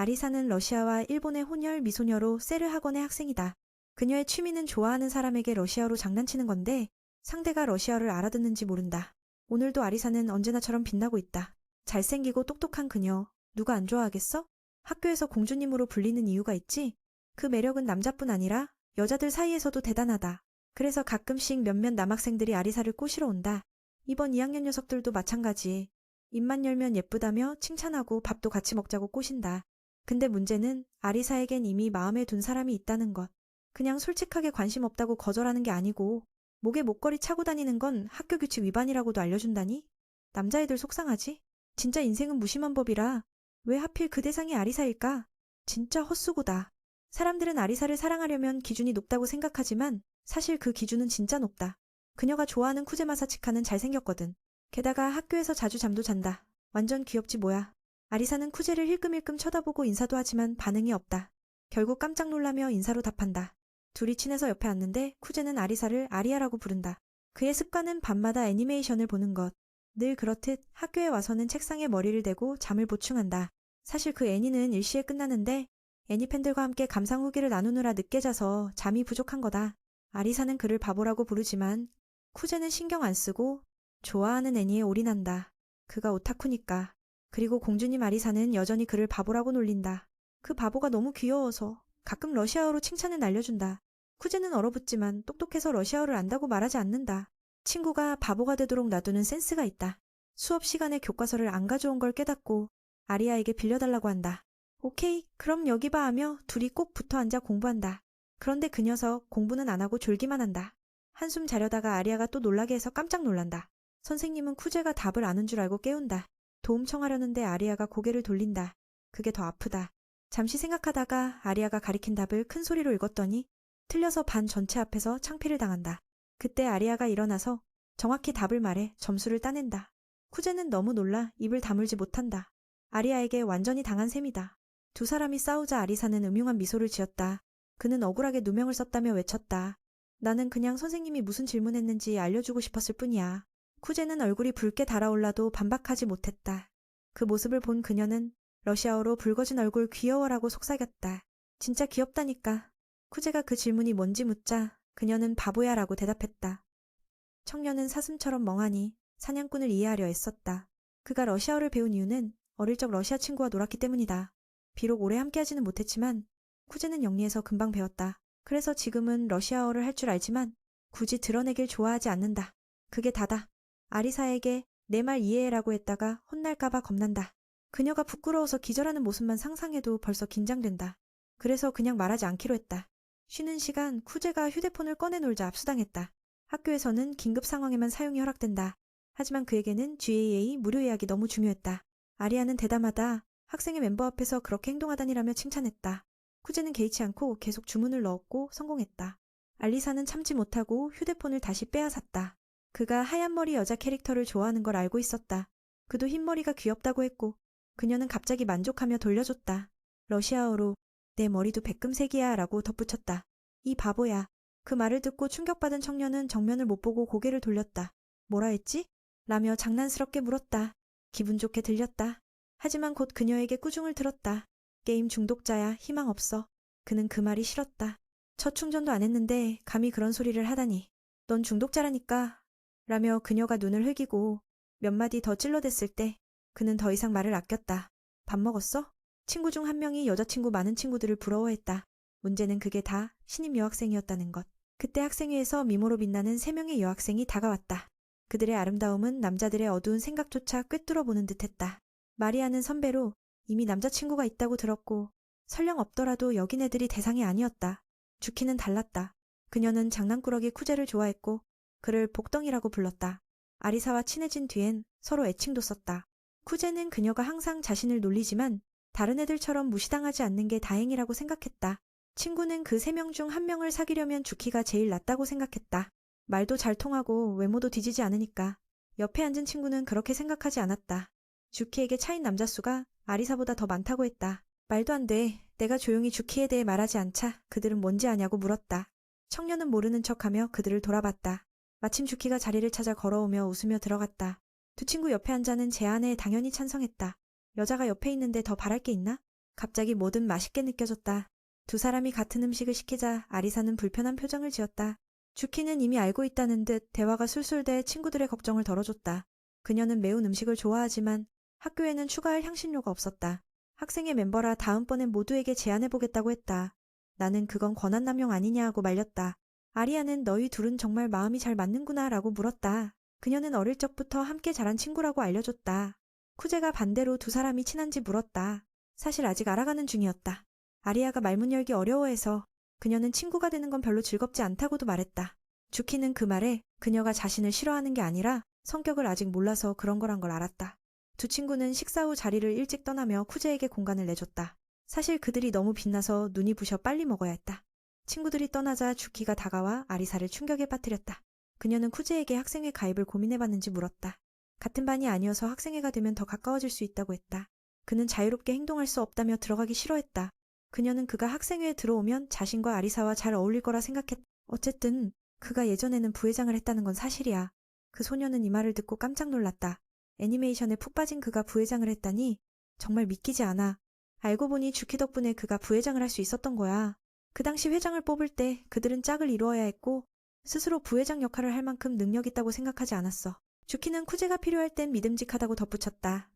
아리사는 러시아와 일본의 혼혈 미소녀로 세르 학원의 학생이다. 그녀의 취미는 좋아하는 사람에게 러시아어로 장난치는 건데 상대가 러시아어를 알아듣는지 모른다. 오늘도 아리사는 언제나처럼 빛나고 있다. 잘생기고 똑똑한 그녀. 누가 안 좋아하겠어? 학교에서 공주님으로 불리는 이유가 있지? 그 매력은 남자뿐 아니라 여자들 사이에서도 대단하다. 그래서 가끔씩 몇몇 남학생들이 아리사를 꼬시러 온다. 이번 2학년 녀석들도 마찬가지. 입만 열면 예쁘다며 칭찬하고 밥도 같이 먹자고 꼬신다. 근데 문제는 아리사에겐 이미 마음에 둔 사람이 있다는 것. 그냥 솔직하게 관심 없다고 거절하는 게 아니고 목에 목걸이 차고 다니는 건 학교 규칙 위반이라고도 알려준다니? 남자애들 속상하지? 진짜 인생은 무심한 법이라 왜 하필 그 대상이 아리사일까? 진짜 헛수고다. 사람들은 아리사를 사랑하려면 기준이 높다고 생각하지만 사실 그 기준은 진짜 높다. 그녀가 좋아하는 쿠제마사치카는 잘생겼거든. 게다가 학교에서 자주 잠도 잔다. 완전 귀엽지 뭐야. 아리사는 쿠제를 힐끔힐끔 쳐다보고 인사도 하지만 반응이 없다. 결국 깜짝 놀라며 인사로 답한다. 둘이 친해서 옆에 앉는데 쿠제는 아리사를 아리아라고 부른다. 그의 습관은 밤마다 애니메이션을 보는 것. 늘 그렇듯 학교에 와서는 책상에 머리를 대고 잠을 보충한다. 사실 그 애니는 일시에 끝나는데 애니팬들과 함께 감상 후기를 나누느라 늦게 자서 잠이 부족한 거다. 아리사는 그를 바보라고 부르지만 쿠제는 신경 안 쓰고 좋아하는 애니에 올인한다. 그가 오타쿠니까. 그리고 공주님 아리사는 여전히 그를 바보라고 놀린다. 그 바보가 너무 귀여워서 가끔 러시아어로 칭찬을 날려준다. 쿠제는 얼어붙지만 똑똑해서 러시아어를 안다고 말하지 않는다. 친구가 바보가 되도록 놔두는 센스가 있다. 수업 시간에 교과서를 안 가져온 걸 깨닫고 아리아에게 빌려달라고 한다. 오케이, 그럼 여기 봐 하며 둘이 꼭 붙어 앉아 공부한다. 그런데 그 녀석 공부는 안 하고 졸기만 한다. 한숨 자려다가 아리아가 또 놀라게 해서 깜짝 놀란다. 선생님은 쿠제가 답을 아는 줄 알고 깨운다. 도움 청하려는데 아리아가 고개를 돌린다. 그게 더 아프다. 잠시 생각하다가 아리아가 가리킨 답을 큰 소리로 읽었더니 틀려서 반 전체 앞에서 창피를 당한다. 그때 아리아가 일어나서 정확히 답을 말해 점수를 따낸다. 쿠제는 너무 놀라 입을 다물지 못한다. 아리아에게 완전히 당한 셈이다. 두 사람이 싸우자 아리사는 음흉한 미소를 지었다. 그는 억울하게 누명을 썼다며 외쳤다. 나는 그냥 선생님이 무슨 질문했는지 알려주고 싶었을 뿐이야. 쿠제는 얼굴이 붉게 달아올라도 반박하지 못했다. 그 모습을 본 그녀는 러시아어로 붉어진 얼굴 귀여워라고 속삭였다. 진짜 귀엽다니까. 쿠제가 그 질문이 뭔지 묻자 그녀는 바보야라고 대답했다. 청년은 사슴처럼 멍하니 사냥꾼을 이해하려 애썼다. 그가 러시아어를 배운 이유는 어릴 적 러시아 친구와 놀았기 때문이다. 비록 오래 함께하지는 못했지만 쿠제는 영리해서 금방 배웠다. 그래서 지금은 러시아어를 할 줄 알지만 굳이 드러내길 좋아하지 않는다. 그게 다다. 아리사에게 내 말 이해해라고 했다가 혼날까봐 겁난다. 그녀가 부끄러워서 기절하는 모습만 상상해도 벌써 긴장된다. 그래서 그냥 말하지 않기로 했다. 쉬는 시간 쿠제가 휴대폰을 꺼내놀자 압수당했다. 학교에서는 긴급 상황에만 사용이 허락된다. 하지만 그에게는 GAA 무료 예약이 너무 중요했다. 아리아는 대담하다. 학생의 멤버 앞에서 그렇게 행동하다니라며 칭찬했다. 쿠제는 개의치 않고 계속 주문을 넣었고 성공했다. 알리사는 참지 못하고 휴대폰을 다시 빼앗았다. 그가 하얀 머리 여자 캐릭터를 좋아하는 걸 알고 있었다. 그도 흰머리가 귀엽다고 했고 그녀는 갑자기 만족하며 돌려줬다. 러시아어로 내 머리도 백금색이야 라고 덧붙였다. 이 바보야. 그 말을 듣고 충격받은 청년은 정면을 못 보고 고개를 돌렸다. 뭐라 했지? 라며 장난스럽게 물었다. 기분 좋게 들렸다. 하지만 곧 그녀에게 꾸중을 들었다. 게임 중독자야, 희망 없어. 그는 그 말이 싫었다. 첫 충전도 안 했는데 감히 그런 소리를 하다니. 넌 중독자라니까. 라며 그녀가 눈을 흘기고 몇 마디 더 찔러댔을 때 그는 더 이상 말을 아꼈다. 밥 먹었어? 친구 중 한 명이 여자친구 많은 친구들을 부러워했다. 문제는 그게 다 신입 여학생이었다는 것. 그때 학생회에서 미모로 빛나는 3명의 여학생이 다가왔다. 그들의 아름다움은 남자들의 어두운 생각조차 꿰뚫어보는 듯했다. 마리아는 선배로 이미 남자친구가 있다고 들었고 설령 없더라도 여긴 애들이 대상이 아니었다. 주키는 달랐다. 그녀는 장난꾸러기 쿠제를 좋아했고 그를 복덩이라고 불렀다. 아리사와 친해진 뒤엔 서로 애칭도 썼다. 쿠제는 그녀가 항상 자신을 놀리지만 다른 애들처럼 무시당하지 않는 게 다행이라고 생각했다. 친구는 그 3명 중 1명을 사귀려면 주키가 제일 낫다고 생각했다. 말도 잘 통하고 외모도 뒤지지 않으니까. 옆에 앉은 친구는 그렇게 생각하지 않았다. 주키에게 차인 남자 수가 아리사보다 더 많다고 했다. 말도 안 돼. 내가 조용히 주키에 대해 말하지 않자 그들은 뭔지 아냐고 물었다. 청년은 모르는 척하며 그들을 돌아봤다. 마침 주키가 자리를 찾아 걸어오며 웃으며 들어갔다. 두 친구 옆에 앉아는 제안에 당연히 찬성했다. 여자가 옆에 있는데 더 바랄 게 있나? 갑자기 뭐든 맛있게 느껴졌다. 두 사람이 같은 음식을 시키자 아리사는 불편한 표정을 지었다. 주키는 이미 알고 있다는 듯 대화가 술술돼 친구들의 걱정을 덜어줬다. 그녀는 매운 음식을 좋아하지만 학교에는 추가할 향신료가 없었다. 학생회 멤버라 다음번엔 모두에게 제안해보겠다고 했다. 나는 그건 권한남용 아니냐 하고 말렸다. 아리아는 너희 둘은 정말 마음이 잘 맞는구나 라고 물었다. 그녀는 어릴 적부터 함께 자란 친구라고 알려줬다. 쿠제가 반대로 두 사람이 친한지 물었다. 사실 아직 알아가는 중이었다. 아리아가 말문 열기 어려워해서 그녀는 친구가 되는 건 별로 즐겁지 않다고도 말했다. 주키는 그 말에 그녀가 자신을 싫어하는 게 아니라 성격을 아직 몰라서 그런 거란 걸 알았다. 두 친구는 식사 후 자리를 일찍 떠나며 쿠제에게 공간을 내줬다. 사실 그들이 너무 빛나서 눈이 부셔 빨리 먹어야 했다. 친구들이 떠나자 주키가 다가와 아리사를 충격에 빠뜨렸다. 그녀는 쿠제에게 학생회 가입을 고민해봤는지 물었다. 같은 반이 아니어서 학생회가 되면 더 가까워질 수 있다고 했다. 그는 자유롭게 행동할 수 없다며 들어가기 싫어했다. 그녀는 그가 학생회에 들어오면 자신과 아리사와 잘 어울릴 거라 생각했다. 어쨌든 그가 예전에는 부회장을 했다는 건 사실이야. 그 소녀는 이 말을 듣고 깜짝 놀랐다. 애니메이션에 푹 빠진 그가 부회장을 했다니 정말 믿기지 않아. 알고 보니 주키 덕분에 그가 부회장을 할 수 있었던 거야. 그 당시 회장을 뽑을 때 그들은 짝을 이루어야 했고 스스로 부회장 역할을 할 만큼 능력 있다고 생각하지 않았어. 주키는 쿠제가 필요할 땐 믿음직하다고 덧붙였다.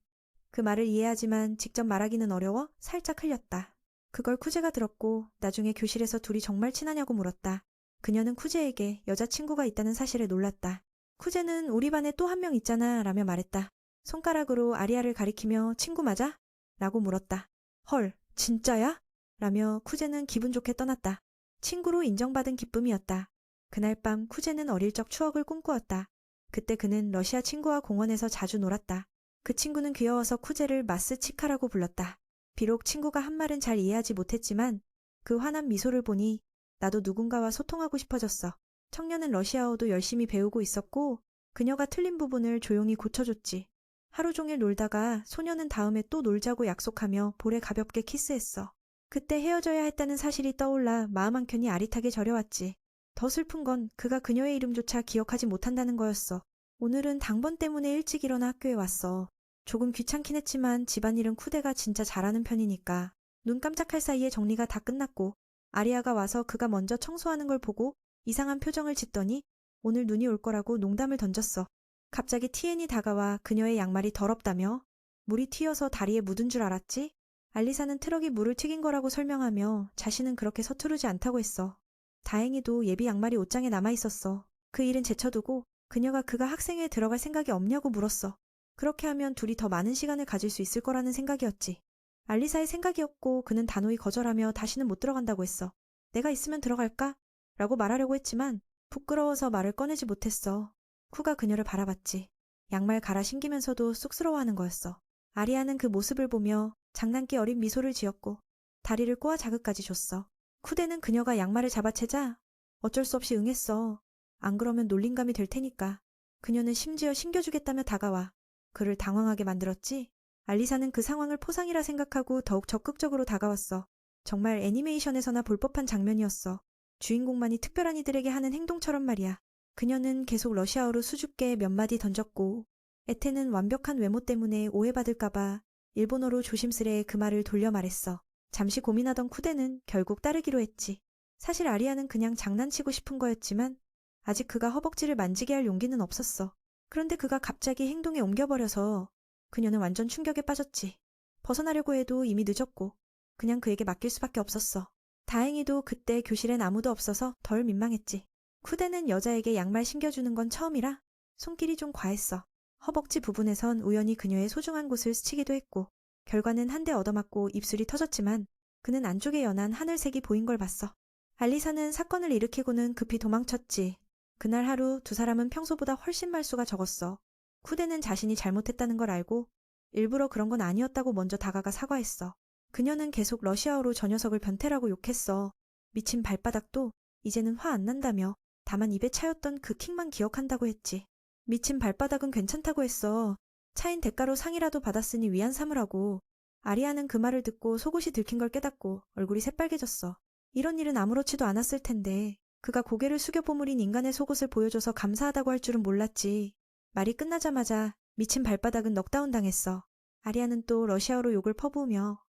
그 말을 이해하지만 직접 말하기는 어려워 살짝 흘렸다. 그걸 쿠제가 들었고 나중에 교실에서 둘이 정말 친하냐고 물었다. 그녀는 쿠제에게 여자친구가 있다는 사실에 놀랐다. 쿠제는 우리 반에 또 한 명 있잖아 라며 말했다. 손가락으로 아리아를 가리키며 친구 맞아? 라고 물었다. 헐, 진짜야? 라며 쿠제는 기분 좋게 떠났다. 친구로 인정받은 기쁨이었다. 그날 밤 쿠제는 어릴 적 추억을 꿈꾸었다. 그때 그는 러시아 친구와 공원에서 자주 놀았다. 그 친구는 귀여워서 쿠제를 마스치카라고 불렀다. 비록 친구가 한 말은 잘 이해하지 못했지만 그 환한 미소를 보니 나도 누군가와 소통하고 싶어졌어. 청년은 러시아어도 열심히 배우고 있었고 그녀가 틀린 부분을 조용히 고쳐줬지. 하루 종일 놀다가 소녀는 다음에 또 놀자고 약속하며 볼에 가볍게 키스했어. 그때 헤어져야 했다는 사실이 떠올라 마음 한켠이 아릿하게 저려왔지. 더 슬픈 건 그가 그녀의 이름조차 기억하지 못한다는 거였어. 오늘은 당번 때문에 일찍 일어나 학교에 왔어. 조금 귀찮긴 했지만 집안일은 쿠데가 진짜 잘하는 편이니까. 눈 깜짝할 사이에 정리가 다 끝났고 아리아가 와서 그가 먼저 청소하는 걸 보고 이상한 표정을 짓더니 오늘 눈이 올 거라고 농담을 던졌어. 갑자기 티엔이 다가와 그녀의 양말이 더럽다며 물이 튀어서 다리에 묻은 줄 알았지? 알리사는 트럭이 물을 튀긴 거라고 설명하며 자신은 그렇게 서투르지 않다고 했어. 다행히도 예비 양말이 옷장에 남아있었어. 그 일은 제쳐두고 그가 학생회에 들어갈 생각이 없냐고 물었어. 그렇게 하면 둘이 더 많은 시간을 가질 수 있을 거라는 생각이었지. 알리사의 생각이었고 그는 단호히 거절하며 다시는 못 들어간다고 했어. 내가 있으면 들어갈까? 라고 말하려고 했지만 부끄러워서 말을 꺼내지 못했어. 쿠가 그녀를 바라봤지. 양말 갈아 신기면서도 쑥스러워하는 거였어. 아리아는 그 모습을 보며 장난기 어린 미소를 지었고 다리를 꼬아 자극까지 줬어. 쿠데는 그녀가 양말을 잡아채자 어쩔 수 없이 응했어. 안 그러면 놀림감이 될 테니까. 그녀는 심지어 신겨주겠다며 다가와 그를 당황하게 만들었지. 알리사는 그 상황을 포상이라 생각하고 더욱 적극적으로 다가왔어. 정말 애니메이션에서나 볼 법한 장면이었어. 주인공만이 특별한 이들에게 하는 행동처럼 말이야. 그녀는 계속 러시아어로 수줍게 몇 마디 던졌고 에테는 완벽한 외모 때문에 오해받을까봐 일본어로 조심스레 그 말을 돌려 말했어. 잠시 고민하던 쿠데는 결국 따르기로 했지. 사실 아리아는 그냥 장난치고 싶은 거였지만 아직 그가 허벅지를 만지게 할 용기는 없었어. 그런데 그가 갑자기 행동에 옮겨버려서 그녀는 완전 충격에 빠졌지. 벗어나려고 해도 이미 늦었고 그냥 그에게 맡길 수밖에 없었어. 다행히도 그때 교실엔 아무도 없어서 덜 민망했지. 쿠데는 여자에게 양말 신겨주는 건 처음이라 손길이 좀 과했어. 허벅지 부분에선 우연히 그녀의 소중한 곳을 스치기도 했고 결과는 한 대 얻어맞고 입술이 터졌지만 그는 안쪽에 연한 하늘색이 보인 걸 봤어. 알리사는 사건을 일으키고는 급히 도망쳤지. 그날 하루 두 사람은 평소보다 훨씬 말수가 적었어. 쿠데는 자신이 잘못했다는 걸 알고 일부러 그런 건 아니었다고 먼저 다가가 사과했어. 그녀는 계속 러시아어로 저 녀석을 변태라고 욕했어. 미친 발바닥도 이제는 화 안 난다며 다만 입에 차였던 그 킥만 기억한다고 했지. 미친 발바닥은 괜찮다고 했어. 차인 대가로 상이라도 받았으니 위안 삼으라고. 아리아는 그 말을 듣고 속옷이 들킨 걸 깨닫고 얼굴이 새빨개졌어. 이런 일은 아무렇지도 않았을 텐데 그가 고개를 숙여 보물인 인간의 속옷을 보여줘서 감사하다고 할 줄은 몰랐지. 말이 끝나자마자 미친 발바닥은 넉다운 당했어. 아리아는 또 러시아어로 욕을 퍼부으며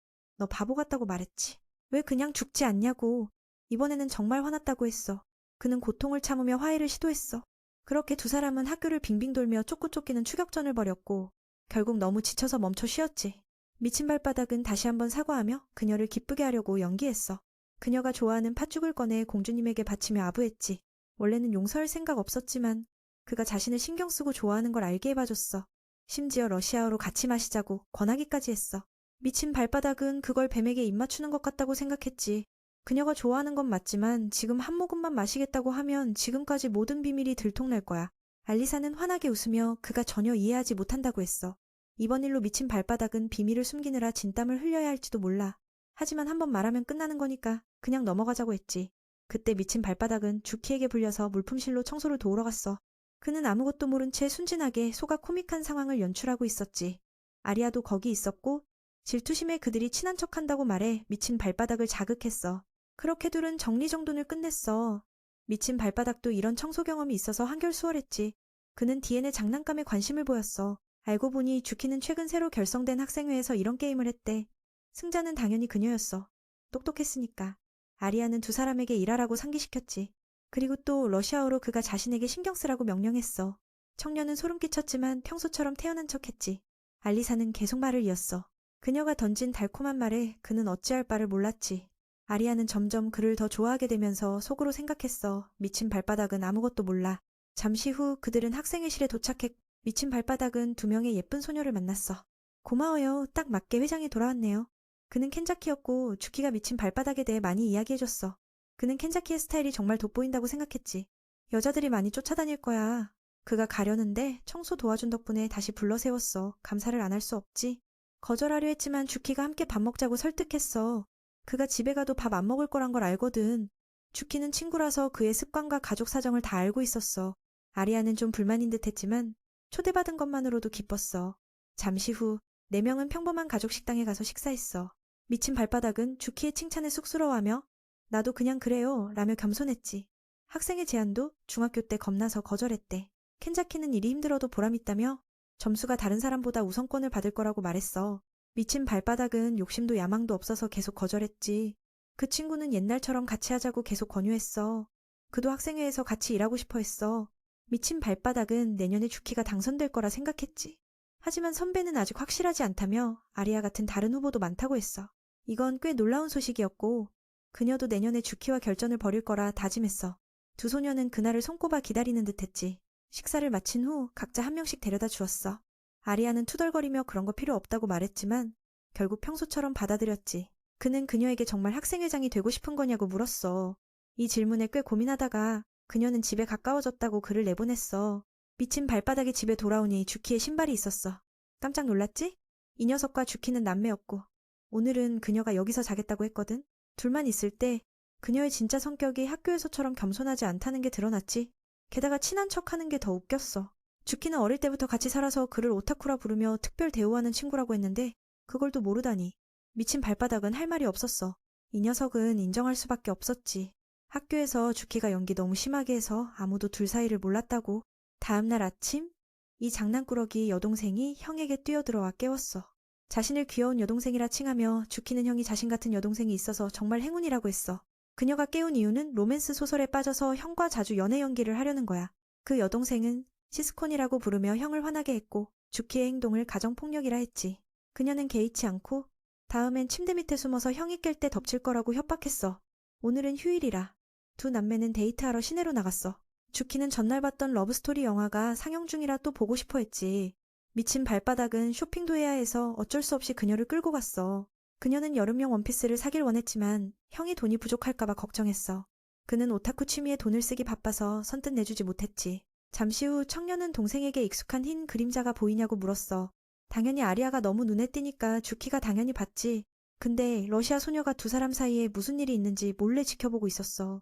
너 바보 같다고 말했지. 왜 그냥 죽지 않냐고. 이번에는 정말 화났다고 했어. 그는 고통을 참으며 화해를 시도했어. 그렇게 두 사람은 학교를 빙빙 돌며 쫓고 쫓기는 추격전을 벌였고 결국 너무 지쳐서 멈춰 쉬었지. 미친 발바닥은 다시 한번 사과하며 그녀를 기쁘게 하려고 연기했어. 그녀가 좋아하는 팥죽을 꺼내 공주님에게 바치며 아부했지. 원래는 용서할 생각 없었지만 그가 자신을 신경 쓰고 좋아하는 걸 알게 해봐줬어. 심지어 러시아어로 같이 마시자고 권하기까지 했어. 미친 발바닥은 그걸 뱀에게 입맞추는 것 같다고 생각했지. 그녀가 좋아하는 건 맞지만 지금 한 모금만 마시겠다고 하면 지금까지 모든 비밀이 들통날 거야. 알리사는 환하게 웃으며 그가 전혀 이해하지 못한다고 했어. 이번 일로 미친 발바닥은 비밀을 숨기느라 진땀을 흘려야 할지도 몰라. 하지만 한번 말하면 끝나는 거니까 그냥 넘어가자고 했지. 그때 미친 발바닥은 주키에게 불려서 물품실로 청소를 도우러 갔어. 그는 아무것도 모른 채 순진하게 속아 코믹한 상황을 연출하고 있었지. 아리아도 거기 있었고 질투심에 그들이 친한 척한다고 말해 미친 발바닥을 자극했어. 그렇게 둘은 정리정돈을 끝냈어. 미친 발바닥도 이런 청소 경험이 있어서 한결 수월했지. 그는 디엔의 장난감에 관심을 보였어. 알고 보니 주키는 최근 새로 결성된 학생회에서 이런 게임을 했대. 승자는 당연히 그녀였어. 똑똑했으니까. 아리아는 두 사람에게 일하라고 상기시켰지. 그리고 또 러시아어로 그가 자신에게 신경 쓰라고 명령했어. 청년은 소름 끼쳤지만 평소처럼 태연한 척했지. 알리사는 계속 말을 이었어. 그녀가 던진 달콤한 말에 그는 어찌할 바를 몰랐지. 아리아는 점점 그를 더 좋아하게 되면서 속으로 생각했어. 미친 발바닥은 아무것도 몰라. 잠시 후 그들은 학생회실에 도착했고 미친 발바닥은 두 명의 예쁜 소녀를 만났어. 고마워요. 딱 맞게 회장이 돌아왔네요. 그는 켄자키였고 주키가 미친 발바닥에 대해 많이 이야기해줬어. 그는 켄자키의 스타일이 정말 돋보인다고 생각했지. 여자들이 많이 쫓아다닐 거야. 그가 가려는데 청소 도와준 덕분에 다시 불러세웠어. 감사를 안 할 수 없지. 거절하려 했지만 주키가 함께 밥 먹자고 설득했어. 그가 집에 가도 밥 안 먹을 거란 걸 알거든. 주키는 친구라서 그의 습관과 가족 사정을 다 알고 있었어. 아리아는 좀 불만인 듯 했지만 초대받은 것만으로도 기뻤어. 잠시 후 4명은 평범한 가족 식당에 가서 식사했어. 미친 발바닥은 주키의 칭찬에 쑥스러워하며 나도 그냥 그래요 라며 겸손했지. 학생의 제안도 중학교 때 겁나서 거절했대. 켄자키는 일이 힘들어도 보람있다며 점수가 다른 사람보다 우선권을 받을 거라고 말했어. 미친 발바닥은 욕심도 야망도 없어서 계속 거절했지. 그 친구는 옛날처럼 같이 하자고 계속 권유했어. 그도 학생회에서 같이 일하고 싶어 했어. 미친 발바닥은 내년에 주키가 당선될 거라 생각했지. 하지만 선배는 아직 확실하지 않다며 아리아 같은 다른 후보도 많다고 했어. 이건 꽤 놀라운 소식이었고 그녀도 내년에 주키와 결전을 벌일 거라 다짐했어. 두 소녀는 그날을 손꼽아 기다리는 듯했지. 식사를 마친 후 각자 한 명씩 데려다 주었어. 아리아는 투덜거리며 그런 거 필요 없다고 말했지만 결국 평소처럼 받아들였지. 그는 그녀에게 정말 학생회장이 되고 싶은 거냐고 물었어. 이 질문에 꽤 고민하다가 그녀는 집에 가까워졌다고 글을 내보냈어. 미친 발바닥이 집에 돌아오니 주키의 신발이 있었어. 깜짝 놀랐지? 이 녀석과 주키는 남매였고 오늘은 그녀가 여기서 자겠다고 했거든. 둘만 있을 때 그녀의 진짜 성격이 학교에서처럼 겸손하지 않다는 게 드러났지. 게다가 친한 척하는 게 더 웃겼어. 주키는 어릴 때부터 같이 살아서 그를 오타쿠라 부르며 특별 대우하는 친구라고 했는데 그걸 또 모르다니. 미친 발바닥은 할 말이 없었어. 이 녀석은 인정할 수밖에 없었지. 학교에서 주키가 연기 너무 심하게 해서 아무도 둘 사이를 몰랐다고. 다음날 아침 이 장난꾸러기 여동생이 형에게 뛰어들어와 깨웠어. 자신을 귀여운 여동생이라 칭하며 주키는 형이 자신 같은 여동생이 있어서 정말 행운이라고 했어. 그녀가 깨운 이유는 로맨스 소설에 빠져서 형과 자주 연애 연기를 하려는 거야. 그 여동생은 시스콘이라고 부르며 형을 화나게 했고 주키의 행동을 가정폭력이라 했지. 그녀는 개의치 않고 다음엔 침대 밑에 숨어서 형이 깰 때 덮칠 거라고 협박했어. 오늘은 휴일이라 두 남매는 데이트하러 시내로 나갔어. 주키는 전날 봤던 러브스토리 영화가 상영 중이라 또 보고 싶어 했지. 미친 발바닥은 쇼핑도 해야 해서 어쩔 수 없이 그녀를 끌고 갔어. 그녀는 여름용 원피스를 사길 원했지만 형이 돈이 부족할까봐 걱정했어. 그는 오타쿠 취미에 돈을 쓰기 바빠서 선뜻 내주지 못했지. 잠시 후 청년은 동생에게 익숙한 흰 그림자가 보이냐고 물었어. 당연히 아리아가 너무 눈에 띄니까 주키가 당연히 봤지. 근데 러시아 소녀가 두 사람 사이에 무슨 일이 있는지 몰래 지켜보고 있었어.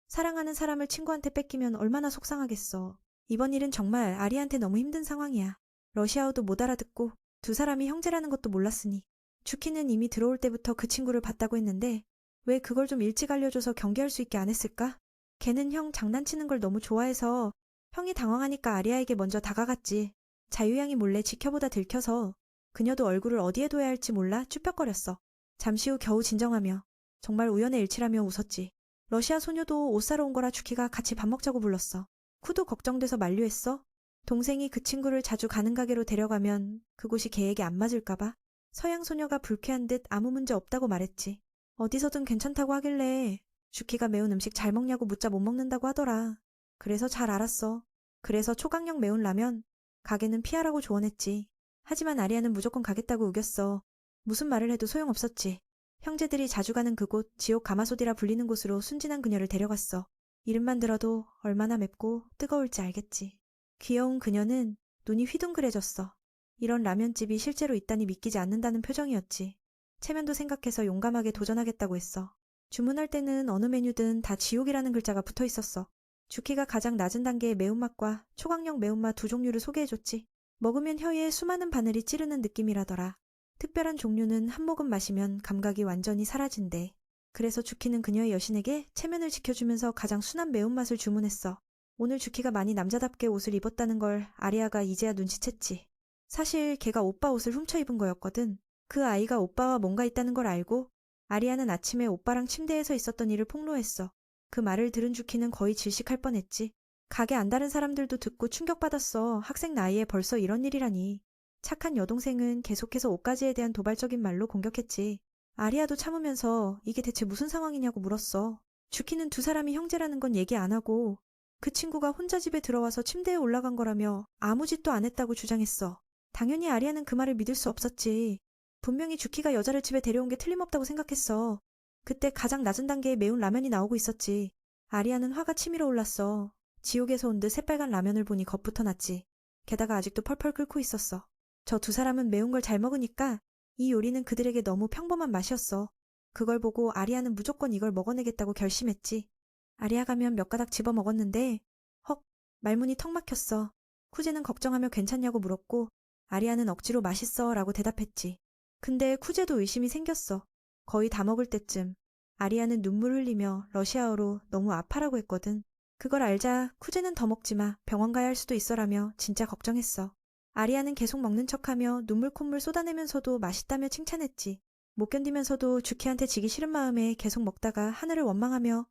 사랑하는 사람을 친구한테 뺏기면 얼마나 속상하겠어. 이번 일은 정말 아리한테 너무 힘든 상황이야. 러시아어도 못 알아듣고 두 사람이 형제라는 것도 몰랐으니. 주키는 이미 들어올 때부터 그 친구를 봤다고 했는데 왜 그걸 좀 일찍 알려줘서 경계할 수 있게 안 했을까? 걔는 형 장난치는 걸 너무 좋아해서 형이 당황하니까 아리아에게 먼저 다가갔지. 자유양이 몰래 지켜보다 들켜서 그녀도 얼굴을 어디에 둬야 할지 몰라 쭈뼛거렸어. 잠시 후 겨우 진정하며 정말 우연의 일치라며 웃었지. 러시아 소녀도 옷 사러 온 거라 주키가 같이 밥 먹자고 불렀어. 쿠도 걱정돼서 만류했어. 동생이 그 친구를 자주 가는 가게로 데려가면 그곳이 계획에 안 맞을까봐. 서양 소녀가 불쾌한 듯 아무 문제 없다고 말했지. 어디서든 괜찮다고 하길래 주키가 매운 음식 잘 먹냐고 묻자 못 먹는다고 하더라. 그래서 잘 알았어. 그래서 초강력 매운 라면 가게는 피하라고 조언했지. 하지만 아리아는 무조건 가겠다고 우겼어. 무슨 말을 해도 소용없었지. 형제들이 자주 가는 그곳 지옥 가마솥이라 불리는 곳으로 순진한 그녀를 데려갔어. 이름만 들어도 얼마나 맵고 뜨거울지 알겠지. 귀여운 그녀는 눈이 휘둥그레졌어. 이런 라면집이 실제로 있다니 믿기지 않는다는 표정이었지. 체면도 생각해서 용감하게 도전하겠다고 했어. 주문할 때는 어느 메뉴든 다 지옥이라는 글자가 붙어 있었어. 주키가 가장 낮은 단계의 매운맛과 초강력 매운맛 두 종류를 소개해줬지. 먹으면 혀에 수많은 바늘이 찌르는 느낌이라더라. 특별한 종류는 한 모금 마시면 감각이 완전히 사라진대. 그래서 주키는 그녀의 여신에게 체면을 지켜주면서 가장 순한 매운맛을 주문했어. 오늘 주키가 많이 남자답게 옷을 입었다는 걸 아리아가 이제야 눈치챘지. 사실 걔가 오빠 옷을 훔쳐 입은 거였거든. 그 아이가 오빠와 뭔가 있다는 걸 알고 아리아는 아침에 오빠랑 침대에서 있었던 일을 폭로했어. 그 말을 들은 주키는 거의 질식할 뻔했지. 가게 안 다른 사람들도 듣고 충격받았어. 학생 나이에 벌써 이런 일이라니. 착한 여동생은 계속해서 옷가지에 대한 도발적인 말로 공격했지. 아리아도 참으면서 이게 대체 무슨 상황이냐고 물었어. 주키는 두 사람이 형제라는 건 얘기 안 하고 그 친구가 혼자 집에 들어와서 침대에 올라간 거라며 아무 짓도 안 했다고 주장했어. 당연히 아리아는 그 말을 믿을 수 없었지. 분명히 주키가 여자를 집에 데려온 게 틀림없다고 생각했어. 그때 가장 낮은 단계의 매운 라면이 나오고 있었지. 아리아는 화가 치밀어 올랐어. 지옥에서 온 듯 새빨간 라면을 보니 겁부터 났지. 게다가 아직도 펄펄 끓고 있었어. 저 두 사람은 매운 걸 잘 먹으니까 이 요리는 그들에게 너무 평범한 맛이었어. 그걸 보고 아리아는 무조건 이걸 먹어내겠다고 결심했지. 아리아 가면 몇 가닥 집어 먹었는데 헉, 말문이 턱 막혔어. 쿠제는 걱정하며 괜찮냐고 물었고 아리아는 억지로 맛있어 라고 대답했지. 근데 쿠제도 의심이 생겼어. 거의 다 먹을 때쯤 아리아는 눈물 흘리며 러시아어로 너무 아파라고 했거든. 그걸 알자 쿠제는 더 먹지 마, 병원 가야 할 수도 있어라며 진짜 걱정했어. 아리아는 계속 먹는 척하며 눈물 콧물 쏟아내면서도 맛있다며 칭찬했지. 못 견디면서도 주키한테 지기 싫은 마음에 계속 먹다가 하늘을 원망하며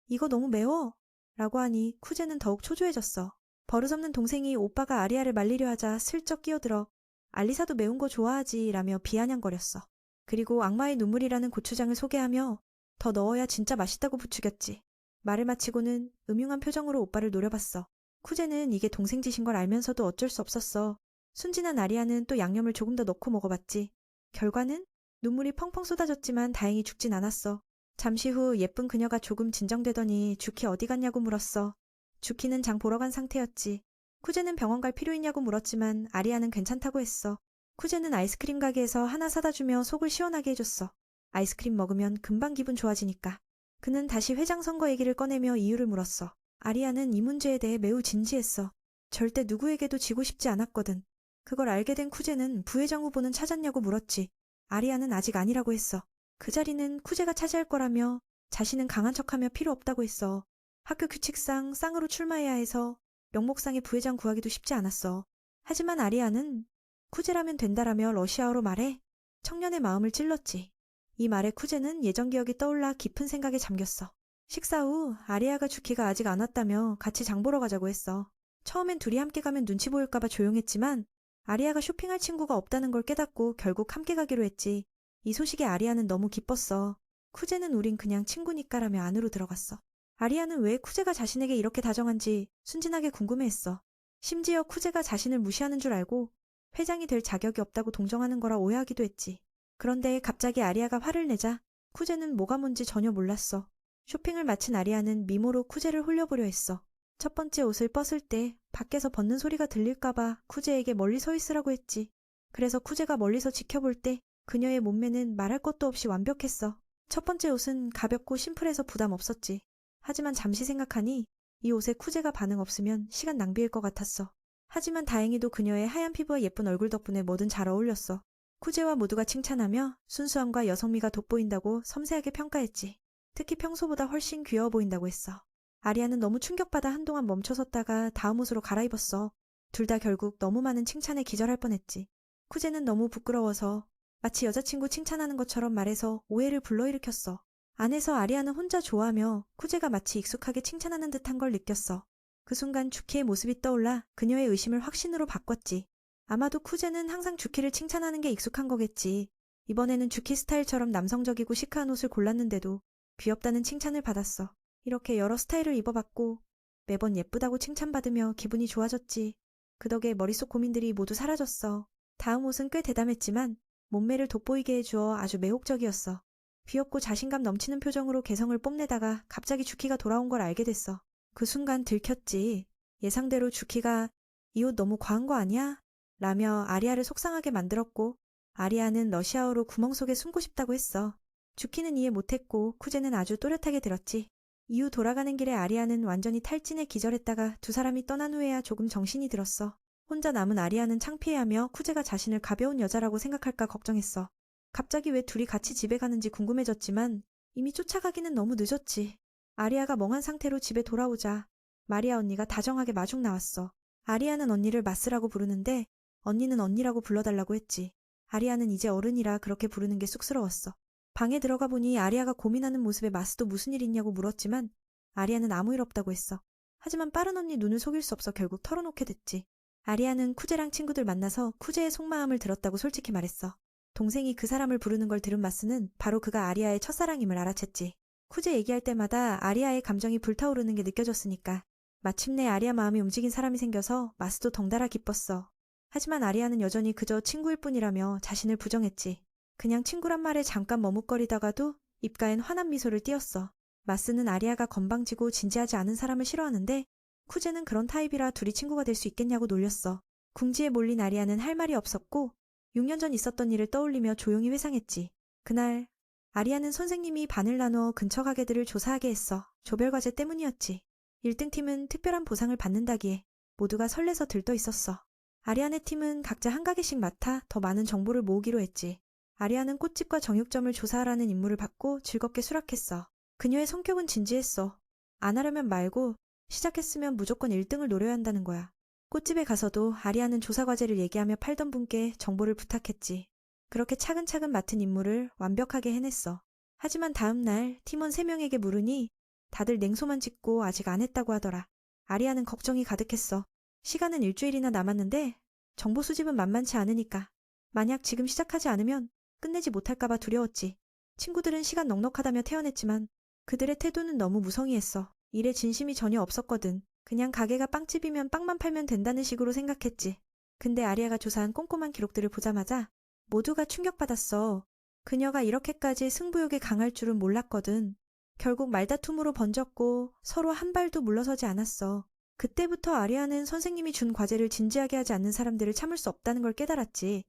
이거 너무 매워 라고 하니 쿠제는 더욱 초조해졌어. 버릇없는 동생이 오빠가 아리아를 말리려 하자 슬쩍 끼어들어 알리사도 매운 거 좋아하지 라며 비아냥거렸어. 그리고 악마의 눈물이라는 고추장을 소개하며 더 넣어야 진짜 맛있다고 부추겼지. 말을 마치고는 음흉한 표정으로 오빠를 노려봤어. 쿠제는 이게 동생 짓인 걸 알면서도 어쩔 수 없었어. 순진한 아리아는 또 양념을 조금 더 넣고 먹어봤지. 결과는 눈물이 펑펑 쏟아졌지만 다행히 죽진 않았어. 잠시 후 예쁜 그녀가 조금 진정되더니 주키 어디 갔냐고 물었어. 주키는 장 보러 간 상태였지. 쿠제는 병원 갈 필요 있냐고 물었지만 아리아는 괜찮다고 했어. 쿠제는 아이스크림 가게에서 하나 사다 주며 속을 시원하게 해줬어. 아이스크림 먹으면 금방 기분 좋아지니까. 그는 다시 회장 선거 얘기를 꺼내며 이유를 물었어. 아리아는 이 문제에 대해 매우 진지했어. 절대 누구에게도 지고 싶지 않았거든. 그걸 알게 된 쿠제는 부회장 후보는 찾았냐고 물었지. 아리아는 아직 아니라고 했어. 그 자리는 쿠제가 차지할 거라며 자신은 강한 척하며 필요 없다고 했어. 학교 규칙상 쌍으로 출마해야 해서 명목상의 부회장 구하기도 쉽지 않았어. 하지만 아리아는 쿠제라면 된다라며 러시아어로 말해 청년의 마음을 찔렀지. 이 말에 쿠제는 예전 기억이 떠올라 깊은 생각에 잠겼어. 식사 후 아리아가 주키가 아직 안 왔다며 같이 장 보러 가자고 했어. 처음엔 둘이 함께 가면 눈치 보일까봐 조용했지만 아리아가 쇼핑할 친구가 없다는 걸 깨닫고 결국 함께 가기로 했지. 이 소식에 아리아는 너무 기뻤어. 쿠제는 우린 그냥 친구니까라며 안으로 들어갔어. 아리아는 왜 쿠제가 자신에게 이렇게 다정한지 순진하게 궁금해했어. 심지어 쿠제가 자신을 무시하는 줄 알고 회장이 될 자격이 없다고 동정하는 거라 오해하기도 했지. 그런데 갑자기 아리아가 화를 내자 쿠제는 뭐가 뭔지 전혀 몰랐어. 쇼핑을 마친 아리아는 미모로 쿠제를 홀려보려 했어. 첫 번째 옷을 벗을 때 밖에서 벗는 소리가 들릴까봐 쿠제에게 멀리 서 있으라고 했지. 그래서 쿠제가 멀리서 지켜볼 때 그녀의 몸매는 말할 것도 없이 완벽했어. 첫 번째 옷은 가볍고 심플해서 부담 없었지. 하지만 잠시 생각하니 이 옷에 쿠제가 반응 없으면 시간 낭비일 것 같았어. 하지만 다행히도 그녀의 하얀 피부와 예쁜 얼굴 덕분에 뭐든 잘 어울렸어. 쿠제와 모두가 칭찬하며 순수함과 여성미가 돋보인다고 섬세하게 평가했지. 특히 평소보다 훨씬 귀여워 보인다고 했어. 아리아는 너무 충격받아 한동안 멈춰섰다가 다음 옷으로 갈아입었어. 둘 다 결국 너무 많은 칭찬에 기절할 뻔했지. 쿠제는 너무 부끄러워서 마치 여자친구 칭찬하는 것처럼 말해서 오해를 불러일으켰어. 안에서 아리아는 혼자 좋아하며 쿠제가 마치 익숙하게 칭찬하는 듯한 걸 느꼈어. 그 순간 주키의 모습이 떠올라 그녀의 의심을 확신으로 바꿨지. 아마도 쿠제는 항상 주키를 칭찬하는 게 익숙한 거겠지. 이번에는 주키 스타일처럼 남성적이고 시크한 옷을 골랐는데도 귀엽다는 칭찬을 받았어. 이렇게 여러 스타일을 입어봤고 매번 예쁘다고 칭찬받으며 기분이 좋아졌지. 그 덕에 머릿속 고민들이 모두 사라졌어. 다음 옷은 꽤 대담했지만 몸매를 돋보이게 해주어 아주 매혹적이었어. 귀엽고 자신감 넘치는 표정으로 개성을 뽐내다가 갑자기 주키가 돌아온 걸 알게 됐어. 그 순간 들켰지. 예상대로 주키가 이 옷 너무 과한 거 아니야? 라며 아리아를 속상하게 만들었고 아리아는 러시아어로 구멍 속에 숨고 싶다고 했어. 주키는 이해 못했고 쿠제는 아주 또렷하게 들었지. 이후 돌아가는 길에 아리아는 완전히 탈진에 기절했다가 두 사람이 떠난 후에야 조금 정신이 들었어. 혼자 남은 아리아는 창피해하며 쿠제가 자신을 가벼운 여자라고 생각할까 걱정했어. 갑자기 왜 둘이 같이 집에 가는지 궁금해졌지만 이미 쫓아가기는 너무 늦었지. 아리아가 멍한 상태로 집에 돌아오자 마리아 언니가 다정하게 마중 나왔어. 아리아는 언니를 마스라고 부르는데 언니는 언니라고 불러달라고 했지. 아리아는 이제 어른이라 그렇게 부르는 게 쑥스러웠어. 방에 들어가 보니 아리아가 고민하는 모습에 마스도 무슨 일 있냐고 물었지만 아리아는 아무 일 없다고 했어. 하지만 빠른 언니 눈을 속일 수 없어 결국 털어놓게 됐지. 아리아는 쿠제랑 친구들 만나서 쿠제의 속마음을 들었다고 솔직히 말했어. 동생이 그 사람을 부르는 걸 들은 마스는 바로 그가 아리아의 첫사랑임을 알아챘지. 쿠제 얘기할 때마다 아리아의 감정이 불타오르는 게 느껴졌으니까. 마침내 아리아 마음이 움직인 사람이 생겨서 마스도 덩달아 기뻤어. 하지만 아리아는 여전히 그저 친구일 뿐이라며 자신을 부정했지. 그냥 친구란 말에 잠깐 머뭇거리다가도 입가엔 환한 미소를 띄었어. 마스는 아리아가 건방지고 진지하지 않은 사람을 싫어하는데 쿠제는 그런 타입이라 둘이 친구가 될 수 있겠냐고 놀렸어. 궁지에 몰린 아리아는 할 말이 없었고 6년 전 있었던 일을 떠올리며 조용히 회상했지. 그날 아리아는 선생님이 반을 나누어 근처 가게들을 조사하게 했어. 조별과제 때문이었지. 1등 팀은 특별한 보상을 받는다기에 모두가 설레서 들떠 있었어. 아리아네 팀은 각자 한 가게씩 맡아 더 많은 정보를 모으기로 했지. 아리아는 꽃집과 정육점을 조사하라는 임무를 받고 즐겁게 수락했어. 그녀의 성격은 진지했어. 안 하려면 말고 시작했으면 무조건 1등을 노려야 한다는 거야. 꽃집에 가서도 아리아는 조사 과제를 얘기하며 팔던 분께 정보를 부탁했지. 그렇게 차근차근 맡은 임무를 완벽하게 해냈어. 하지만 다음 날 팀원 3명에게 물으니 다들 냉소만 짓고 아직 안 했다고 하더라. 아리아는 걱정이 가득했어. 시간은 일주일이나 남았는데 정보 수집은 만만치 않으니까. 만약 지금 시작하지 않으면 끝내지 못할까봐 두려웠지. 친구들은 시간 넉넉하다며 태어냈지만 그들의 태도는 너무 무성의했어. 일에 진심이 전혀 없었거든. 그냥 가게가 빵집이면 빵만 팔면 된다는 식으로 생각했지. 근데 아리아가 조사한 꼼꼼한 기록들을 보자마자 모두가 충격받았어. 그녀가 이렇게까지 승부욕에 강할 줄은 몰랐거든. 결국 말다툼으로 번졌고 서로 한 발도 물러서지 않았어. 그때부터 아리아는 선생님이 준 과제를 진지하게 하지 않는 사람들을 참을 수 없다는 걸 깨달았지.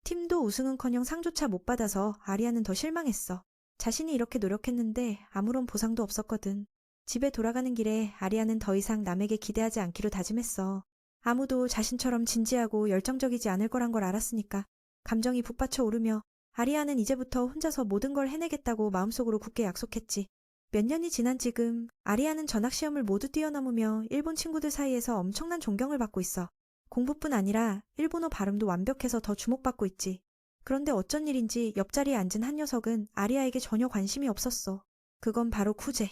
팀도 우승은커녕 상조차 못 받아서 아리아는 더 실망했어. 자신이 이렇게 노력했는데 아무런 보상도 없었거든. 집에 돌아가는 길에 아리아는 더 이상 남에게 기대하지 않기로 다짐했어. 아무도 자신처럼 진지하고 열정적이지 않을 거란 걸 알았으니까. 감정이 북받쳐 오르며 아리아는 이제부터 혼자서 모든 걸 해내겠다고 마음속으로 굳게 약속했지. 몇 년이 지난 지금 아리아는 전학시험을 모두 뛰어넘으며 일본 친구들 사이에서 엄청난 존경을 받고 있어. 공부뿐 아니라 일본어 발음도 완벽해서 더 주목받고 있지. 그런데 어쩐 일인지 옆자리에 앉은 한 녀석은 아리아에게 전혀 관심이 없었어. 그건 바로 쿠제.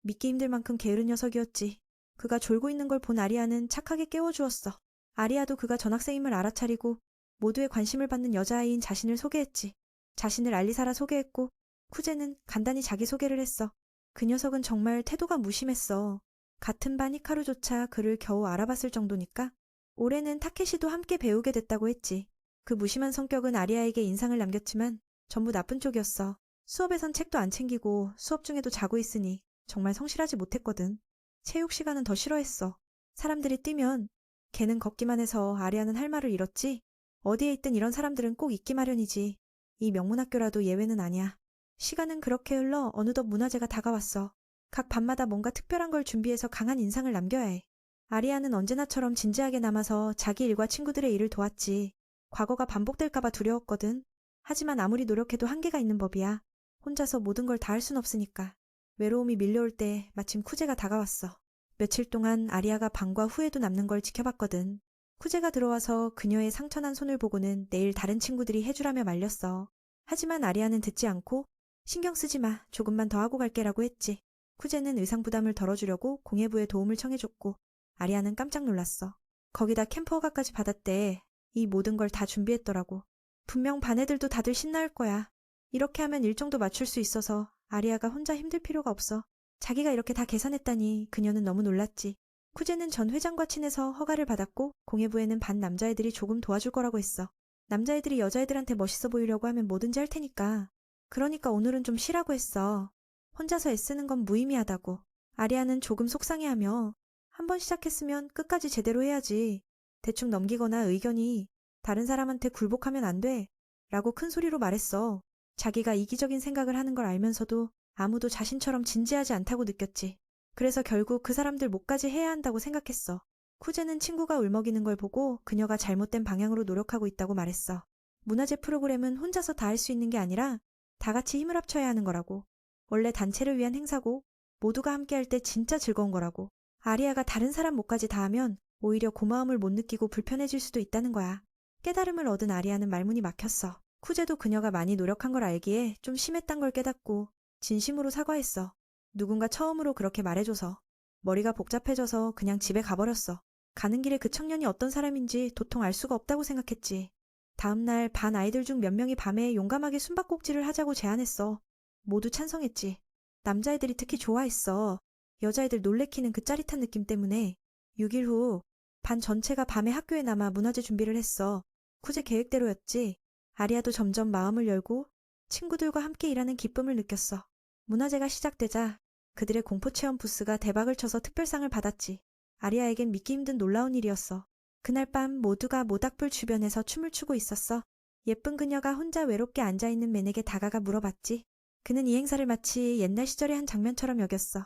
믿기 힘들 만큼 게으른 녀석이었지. 그가 졸고 있는 걸 본 아리아는 착하게 깨워주었어. 아리아도 그가 전학생임을 알아차리고 모두의 관심을 받는 여자아이인 자신을 소개했지. 자신을 알리사라 소개했고 쿠제는 간단히 자기소개를 했어. 그 녀석은 정말 태도가 무심했어. 같은 반 히카루조차 그를 겨우 알아봤을 정도니까. 올해는 타케시도 함께 배우게 됐다고 했지. 그 무심한 성격은 아리아에게 인상을 남겼지만 전부 나쁜 쪽이었어. 수업에선 책도 안 챙기고 수업 중에도 자고 있으니 정말 성실하지 못했거든. 체육 시간은 더 싫어했어. 사람들이 뛰면 걔는 걷기만 해서 아리아는 할 말을 잃었지. 어디에 있든 이런 사람들은 꼭 있기 마련이지. 이 명문학교라도 예외는 아니야. 시간은 그렇게 흘러 어느덧 문화제가 다가왔어. 각 반마다 뭔가 특별한 걸 준비해서 강한 인상을 남겨야 해. 아리아는 언제나처럼 진지하게 남아서 자기 일과 친구들의 일을 도왔지. 과거가 반복될까봐 두려웠거든. 하지만 아무리 노력해도 한계가 있는 법이야. 혼자서 모든 걸 다 할 순 없으니까. 외로움이 밀려올 때 마침 쿠제가 다가왔어. 며칠 동안 아리아가 방과 후에도 남는 걸 지켜봤거든. 쿠제가 들어와서 그녀의 상처난 손을 보고는 내일 다른 친구들이 해주라며 말렸어. 하지만 아리아는 듣지 않고 신경 쓰지 마. 조금만 더 하고 갈게라고 했지. 쿠제는 의상 부담을 덜어주려고 공예부에 도움을 청해줬고 아리아는 깜짝 놀랐어. 거기다 캠프 허가까지 받았대. 이 모든 걸 다 준비했더라고. 분명 반 애들도 다들 신나할 거야. 이렇게 하면 일정도 맞출 수 있어서 아리아가 혼자 힘들 필요가 없어. 자기가 이렇게 다 계산했다니 그녀는 너무 놀랐지. 쿠제는 전 회장과 친해서 허가를 받았고 공예부에는 반 남자애들이 조금 도와줄 거라고 했어. 남자애들이 여자애들한테 멋있어 보이려고 하면 뭐든지 할 테니까. 그러니까 오늘은 좀 쉬라고 했어. 혼자서 애쓰는 건 무의미하다고. 아리아는 조금 속상해하며 한번 시작했으면 끝까지 제대로 해야지. 대충 넘기거나 의견이 다른 사람한테 굴복하면 안 돼. 라고 큰 소리로 말했어. 자기가 이기적인 생각을 하는 걸 알면서도 아무도 자신처럼 진지하지 않다고 느꼈지. 그래서 결국 그 사람들 몫까지 해야 한다고 생각했어. 쿠제는 친구가 울먹이는 걸 보고 그녀가 잘못된 방향으로 노력하고 있다고 말했어. 문화재 프로그램은 혼자서 다 할 수 있는 게 아니라 다 같이 힘을 합쳐야 하는 거라고. 원래 단체를 위한 행사고 모두가 함께 할 때 진짜 즐거운 거라고. 아리아가 다른 사람 몫까지 다 하면 오히려 고마움을 못 느끼고 불편해질 수도 있다는 거야. 깨달음을 얻은 아리아는 말문이 막혔어. 쿠제도 그녀가 많이 노력한 걸 알기에 좀 심했단 걸 깨닫고 진심으로 사과했어. 누군가 처음으로 그렇게 말해줘서. 머리가 복잡해져서 그냥 집에 가버렸어. 가는 길에 그 청년이 어떤 사람인지 도통 알 수가 없다고 생각했지. 다음날 반 아이들 중 몇 명이 밤에 용감하게 숨바꼭질을 하자고 제안했어. 모두 찬성했지. 남자애들이 특히 좋아했어. 여자애들 놀래키는 그 짜릿한 느낌 때문에. 6일 후 반 전체가 밤에 학교에 남아 문화제 준비를 했어. 쿠제 계획대로였지. 아리아도 점점 마음을 열고 친구들과 함께 일하는 기쁨을 느꼈어. 문화제가 시작되자 그들의 공포체험 부스가 대박을 쳐서 특별상을 받았지. 아리아에겐 믿기 힘든 놀라운 일이었어. 그날 밤 모두가 모닥불 주변에서 춤을 추고 있었어. 예쁜 그녀가 혼자 외롭게 앉아있는 맨에게 다가가 물어봤지. 그는 이 행사를 마치 옛날 시절의 한 장면처럼 여겼어.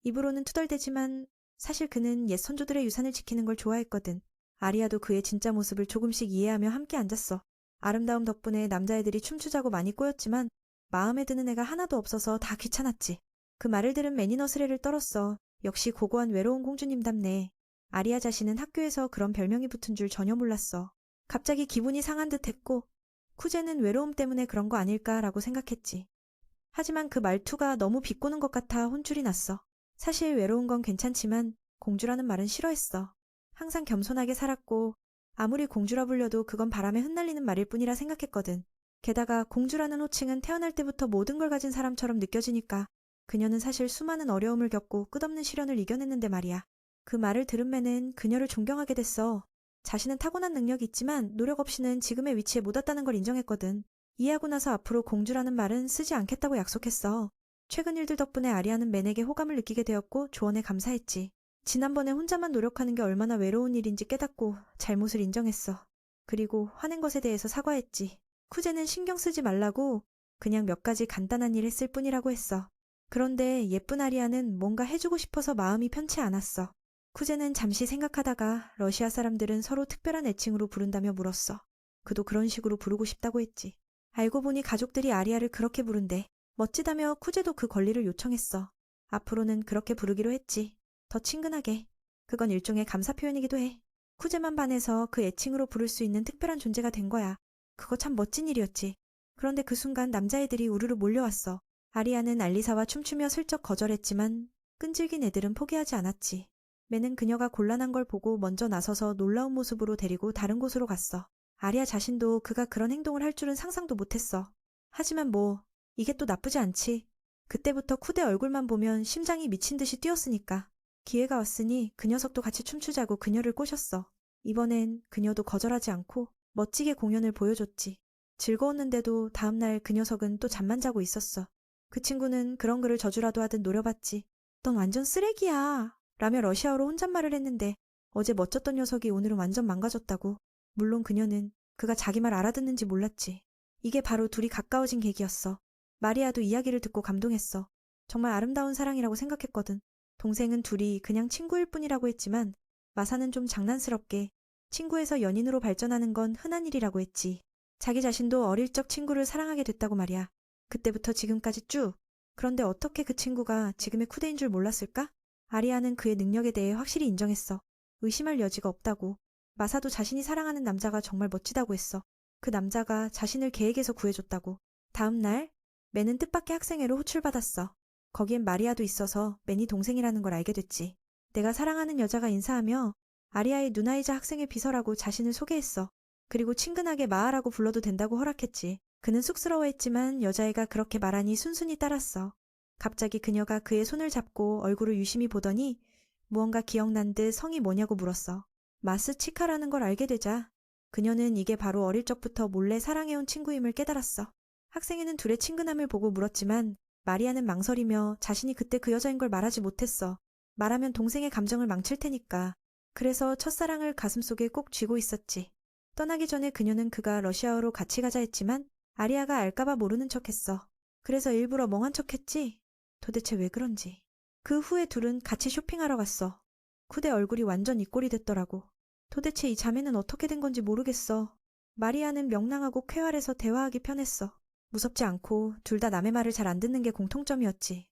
입으로는 투덜대지만 사실 그는 옛 선조들의 유산을 지키는 걸 좋아했거든. 아리아도 그의 진짜 모습을 조금씩 이해하며 함께 앉았어. 아름다움 덕분에 남자애들이 춤추자고 많이 꼬였지만 마음에 드는 애가 하나도 없어서 다 귀찮았지. 그 말을 들은 매니 너스레를 떨었어. 역시 고고한 외로운 공주님답네. 아리아 자신은 학교에서 그런 별명이 붙은 줄 전혀 몰랐어. 갑자기 기분이 상한 듯 했고 쿠제는 외로움 때문에 그런 거 아닐까라고 생각했지. 하지만 그 말투가 너무 비꼬는 것 같아 혼쭐이 났어. 사실 외로운 건 괜찮지만 공주라는 말은 싫어했어. 항상 겸손하게 살았고 아무리 공주라 불려도 그건 바람에 흩날리는 말일 뿐이라 생각했거든. 게다가 공주라는 호칭은 태어날 때부터 모든 걸 가진 사람처럼 느껴지니까 그녀는 사실 수많은 어려움을 겪고 끝없는 시련을 이겨냈는데 말이야. 그 말을 들은 매는 그녀를 존경하게 됐어. 자신은 타고난 능력이 있지만 노력 없이는 지금의 위치에 못 왔다는 걸 인정했거든. 이해하고 나서 앞으로 공주라는 말은 쓰지 않겠다고 약속했어. 최근 일들 덕분에 아리아는 맨에게 호감을 느끼게 되었고 조언에 감사했지. 지난번에 혼자만 노력하는 게 얼마나 외로운 일인지 깨닫고 잘못을 인정했어. 그리고 화낸 것에 대해서 사과했지. 쿠제는 신경 쓰지 말라고 그냥 몇 가지 간단한 일 했을 뿐이라고 했어. 그런데 예쁜 아리아는 뭔가 해주고 싶어서 마음이 편치 않았어. 쿠제는 잠시 생각하다가 러시아 사람들은 서로 특별한 애칭으로 부른다며 물었어. 그도 그런 식으로 부르고 싶다고 했지. 알고 보니 가족들이 아리아를 그렇게 부른대. 멋지다며 쿠제도 그 권리를 요청했어. 앞으로는 그렇게 부르기로 했지. 더 친근하게. 그건 일종의 감사 표현이기도 해. 쿠제만 반해서 그 애칭으로 부를 수 있는 특별한 존재가 된 거야. 그거 참 멋진 일이었지. 그런데 그 순간 남자애들이 우르르 몰려왔어. 아리아는 알리사와 춤추며 슬쩍 거절했지만 끈질긴 애들은 포기하지 않았지. 매는 그녀가 곤란한 걸 보고 먼저 나서서 놀라운 모습으로 데리고 다른 곳으로 갔어. 아리아 자신도 그가 그런 행동을 할 줄은 상상도 못했어. 하지만 뭐 이게 또 나쁘지 않지. 그때부터 쿠데 얼굴만 보면 심장이 미친 듯이 뛰었으니까. 기회가 왔으니 그 녀석도 같이 춤추자고 그녀를 꼬셨어. 이번엔 그녀도 거절하지 않고 멋지게 공연을 보여줬지. 즐거웠는데도 다음날 그 녀석은 또 잠만 자고 있었어. 그 친구는 그런 글을 저주라도 하듯 노려봤지. 넌 완전 쓰레기야 라며 러시아어로 혼잣말을 했는데 어제 멋졌던 녀석이 오늘은 완전 망가졌다고. 물론 그녀는 그가 자기 말 알아듣는지 몰랐지. 이게 바로 둘이 가까워진 계기였어. 마리아도 이야기를 듣고 감동했어. 정말 아름다운 사랑이라고 생각했거든. 동생은 둘이 그냥 친구일 뿐이라고 했지만 마사는 좀 장난스럽게 친구에서 연인으로 발전하는 건 흔한 일이라고 했지. 자기 자신도 어릴 적 친구를 사랑하게 됐다고 말이야. 그때부터 지금까지 쭉. 그런데 어떻게 그 친구가 지금의 쿠데인 줄 몰랐을까? 아리아는 그의 능력에 대해 확실히 인정했어. 의심할 여지가 없다고. 마사도 자신이 사랑하는 남자가 정말 멋지다고 했어. 그 남자가 자신을 계획에서 구해줬다고. 다음 날, 맨은 뜻밖의 학생회로 호출받았어. 거기엔 마리아도 있어서 맨이 동생이라는 걸 알게 됐지. 내가 사랑하는 여자가 인사하며 아리아의 누나이자 학생회 비서라고 자신을 소개했어. 그리고 친근하게 마아라고 불러도 된다고 허락했지. 그는 쑥스러워했지만 여자애가 그렇게 말하니 순순히 따랐어. 갑자기 그녀가 그의 손을 잡고 얼굴을 유심히 보더니 무언가 기억난 듯 성이 뭐냐고 물었어. 마스 치카라는 걸 알게 되자 그녀는 이게 바로 어릴 적부터 몰래 사랑해온 친구임을 깨달았어. 학생회는 둘의 친근함을 보고 물었지만 마리아는 망설이며 자신이 그때 그 여자인 걸 말하지 못했어. 말하면 동생의 감정을 망칠 테니까. 그래서 첫사랑을 가슴속에 꼭 쥐고 있었지. 떠나기 전에 그녀는 그가 러시아어로 같이 가자 했지만 아리아가 알까봐 모르는 척했어. 그래서 일부러 멍한 척했지. 도대체 왜 그런지. 그 후에 둘은 같이 쇼핑하러 갔어. 쿠데 얼굴이 완전 입꼬리 됐더라고. 도대체 이 자매는 어떻게 된 건지 모르겠어. 마리아는 명랑하고 쾌활해서 대화하기 편했어. 무섭지 않고 둘 다 남의 말을 잘 안 듣는 게 공통점이었지.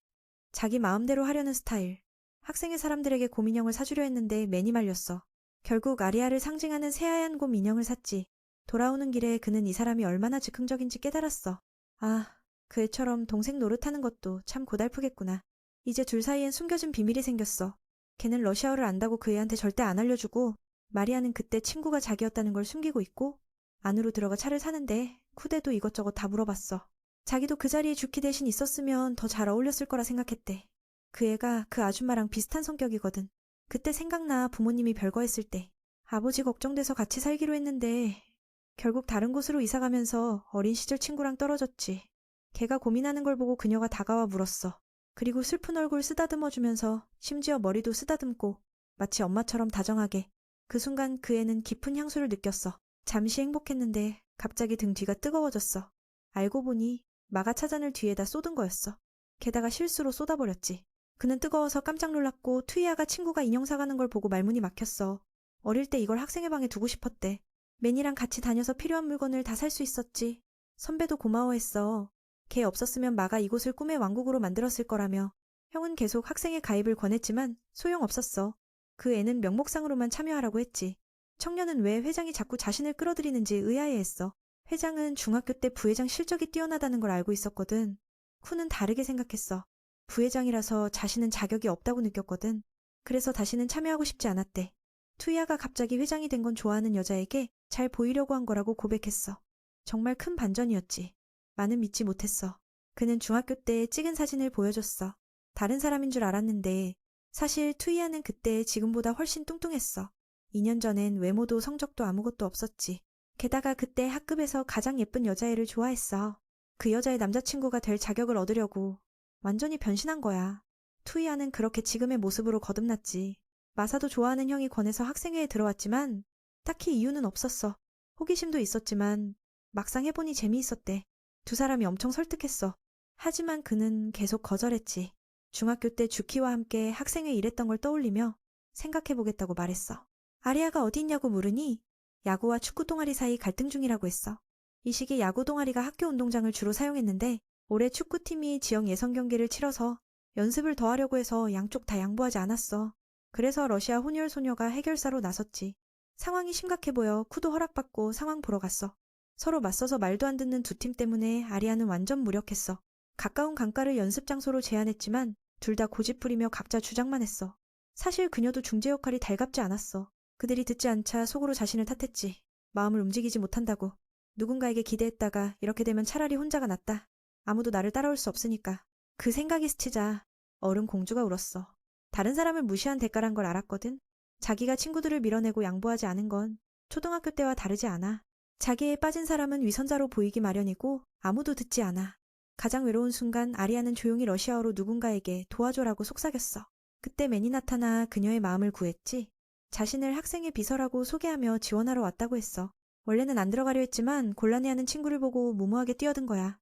자기 마음대로 하려는 스타일. 학생회 사람들에게 곰 인형을 사주려 했는데 맨이 말렸어. 결국 아리아를 상징하는 새하얀 곰 인형을 샀지. 돌아오는 길에 그는 이 사람이 얼마나 즉흥적인지 깨달았어. 아, 그 애처럼 동생 노릇하는 것도 참 고달프겠구나. 이제 둘 사이엔 숨겨진 비밀이 생겼어. 걔는 러시아어를 안다고 그 애한테 절대 안 알려주고 마리아는 그때 친구가 자기였다는 걸 숨기고 있고 안으로 들어가 차를 사는데 쿠데도 이것저것 다 물어봤어. 자기도 그 자리에 주키 대신 있었으면 더 잘 어울렸을 거라 생각했대. 그 애가 그 아줌마랑 비슷한 성격이거든. 그때 생각나 부모님이 별거했을 때. 아버지 걱정돼서 같이 살기로 했는데 결국 다른 곳으로 이사가면서 어린 시절 친구랑 떨어졌지. 걔가 고민하는 걸 보고 그녀가 다가와 물었어. 그리고 슬픈 얼굴 쓰다듬어주면서 심지어 머리도 쓰다듬고 마치 엄마처럼 다정하게. 그 순간 그 애는 깊은 향수를 느꼈어. 잠시 행복했는데 갑자기 등 뒤가 뜨거워졌어. 알고 보니 마가 차잔을 뒤에다 쏟은 거였어. 게다가 실수로 쏟아버렸지. 그는 뜨거워서 깜짝 놀랐고 투이아가 친구가 인형 사가는 걸 보고 말문이 막혔어. 어릴 때 이걸 학생회 방에 두고 싶었대. 맨이랑 같이 다녀서 필요한 물건을 다 살 수 있었지. 선배도 고마워했어. 걔 없었으면 마가 이곳을 꿈의 왕국으로 만들었을 거라며. 형은 계속 학생회 가입을 권했지만 소용없었어. 그 애는 명목상으로만 참여하라고 했지. 청년은 왜 회장이 자꾸 자신을 끌어들이는지 의아해했어. 회장은 중학교 때 부회장 실적이 뛰어나다는 걸 알고 있었거든. 쿠는 다르게 생각했어. 부회장이라서 자신은 자격이 없다고 느꼈거든. 그래서 다시는 참여하고 싶지 않았대. 투이아가 갑자기 회장이 된 건 좋아하는 여자에게 잘 보이려고 한 거라고 고백했어. 정말 큰 반전이었지. 나는 믿지 못했어. 그는 중학교 때 찍은 사진을 보여줬어. 다른 사람인 줄 알았는데 사실 투이아는 그때 지금보다 훨씬 뚱뚱했어. 2년 전엔 외모도 성적도 아무것도 없었지. 게다가 그때 학급에서 가장 예쁜 여자애를 좋아했어. 그 여자의 남자친구가 될 자격을 얻으려고 완전히 변신한 거야. 투이아는 그렇게 지금의 모습으로 거듭났지. 마사도 좋아하는 형이 권해서 학생회에 들어왔지만 딱히 이유는 없었어. 호기심도 있었지만 막상 해보니 재미있었대. 두 사람이 엄청 설득했어. 하지만 그는 계속 거절했지. 중학교 때 주키와 함께 학생회 일했던 걸 떠올리며 생각해보겠다고 말했어. 아리아가 어디 있냐고 물으니 야구와 축구 동아리 사이 갈등 중이라고 했어. 이 시기 야구 동아리가 학교 운동장을 주로 사용했는데 올해 축구팀이 지역 예선 경기를 치러서 연습을 더 하려고 해서 양쪽 다 양보하지 않았어. 그래서 러시아 혼혈 소녀가 해결사로 나섰지. 상황이 심각해 보여 쿠도 허락받고 상황 보러 갔어. 서로 맞서서 말도 안 듣는 두 팀 때문에 아리아는 완전 무력했어. 가까운 강가를 연습 장소로 제안했지만 둘 다 고집부리며 각자 주장만 했어. 사실 그녀도 중재 역할이 달갑지 않았어. 그들이 듣지 않자 속으로 자신을 탓했지. 마음을 움직이지 못한다고. 누군가에게 기대했다가 이렇게 되면 차라리 혼자가 낫다. 아무도 나를 따라올 수 없으니까. 그 생각이 스치자 어른 공주가 울었어. 다른 사람을 무시한 대가란 걸 알았거든. 자기가 친구들을 밀어내고 양보하지 않은 건 초등학교 때와 다르지 않아. 자기에 빠진 사람은 위선자로 보이기 마련이고 아무도 듣지 않아. 가장 외로운 순간 아리아는 조용히 러시아어로 누군가에게 도와줘라고 속삭였어. 그때 맨이 나타나 그녀의 마음을 구했지. 자신을 학생의 비서라고 소개하며 지원하러 왔다고 했어. 원래는 안 들어가려 했지만 곤란해하는 친구를 보고 무모하게 뛰어든 거야.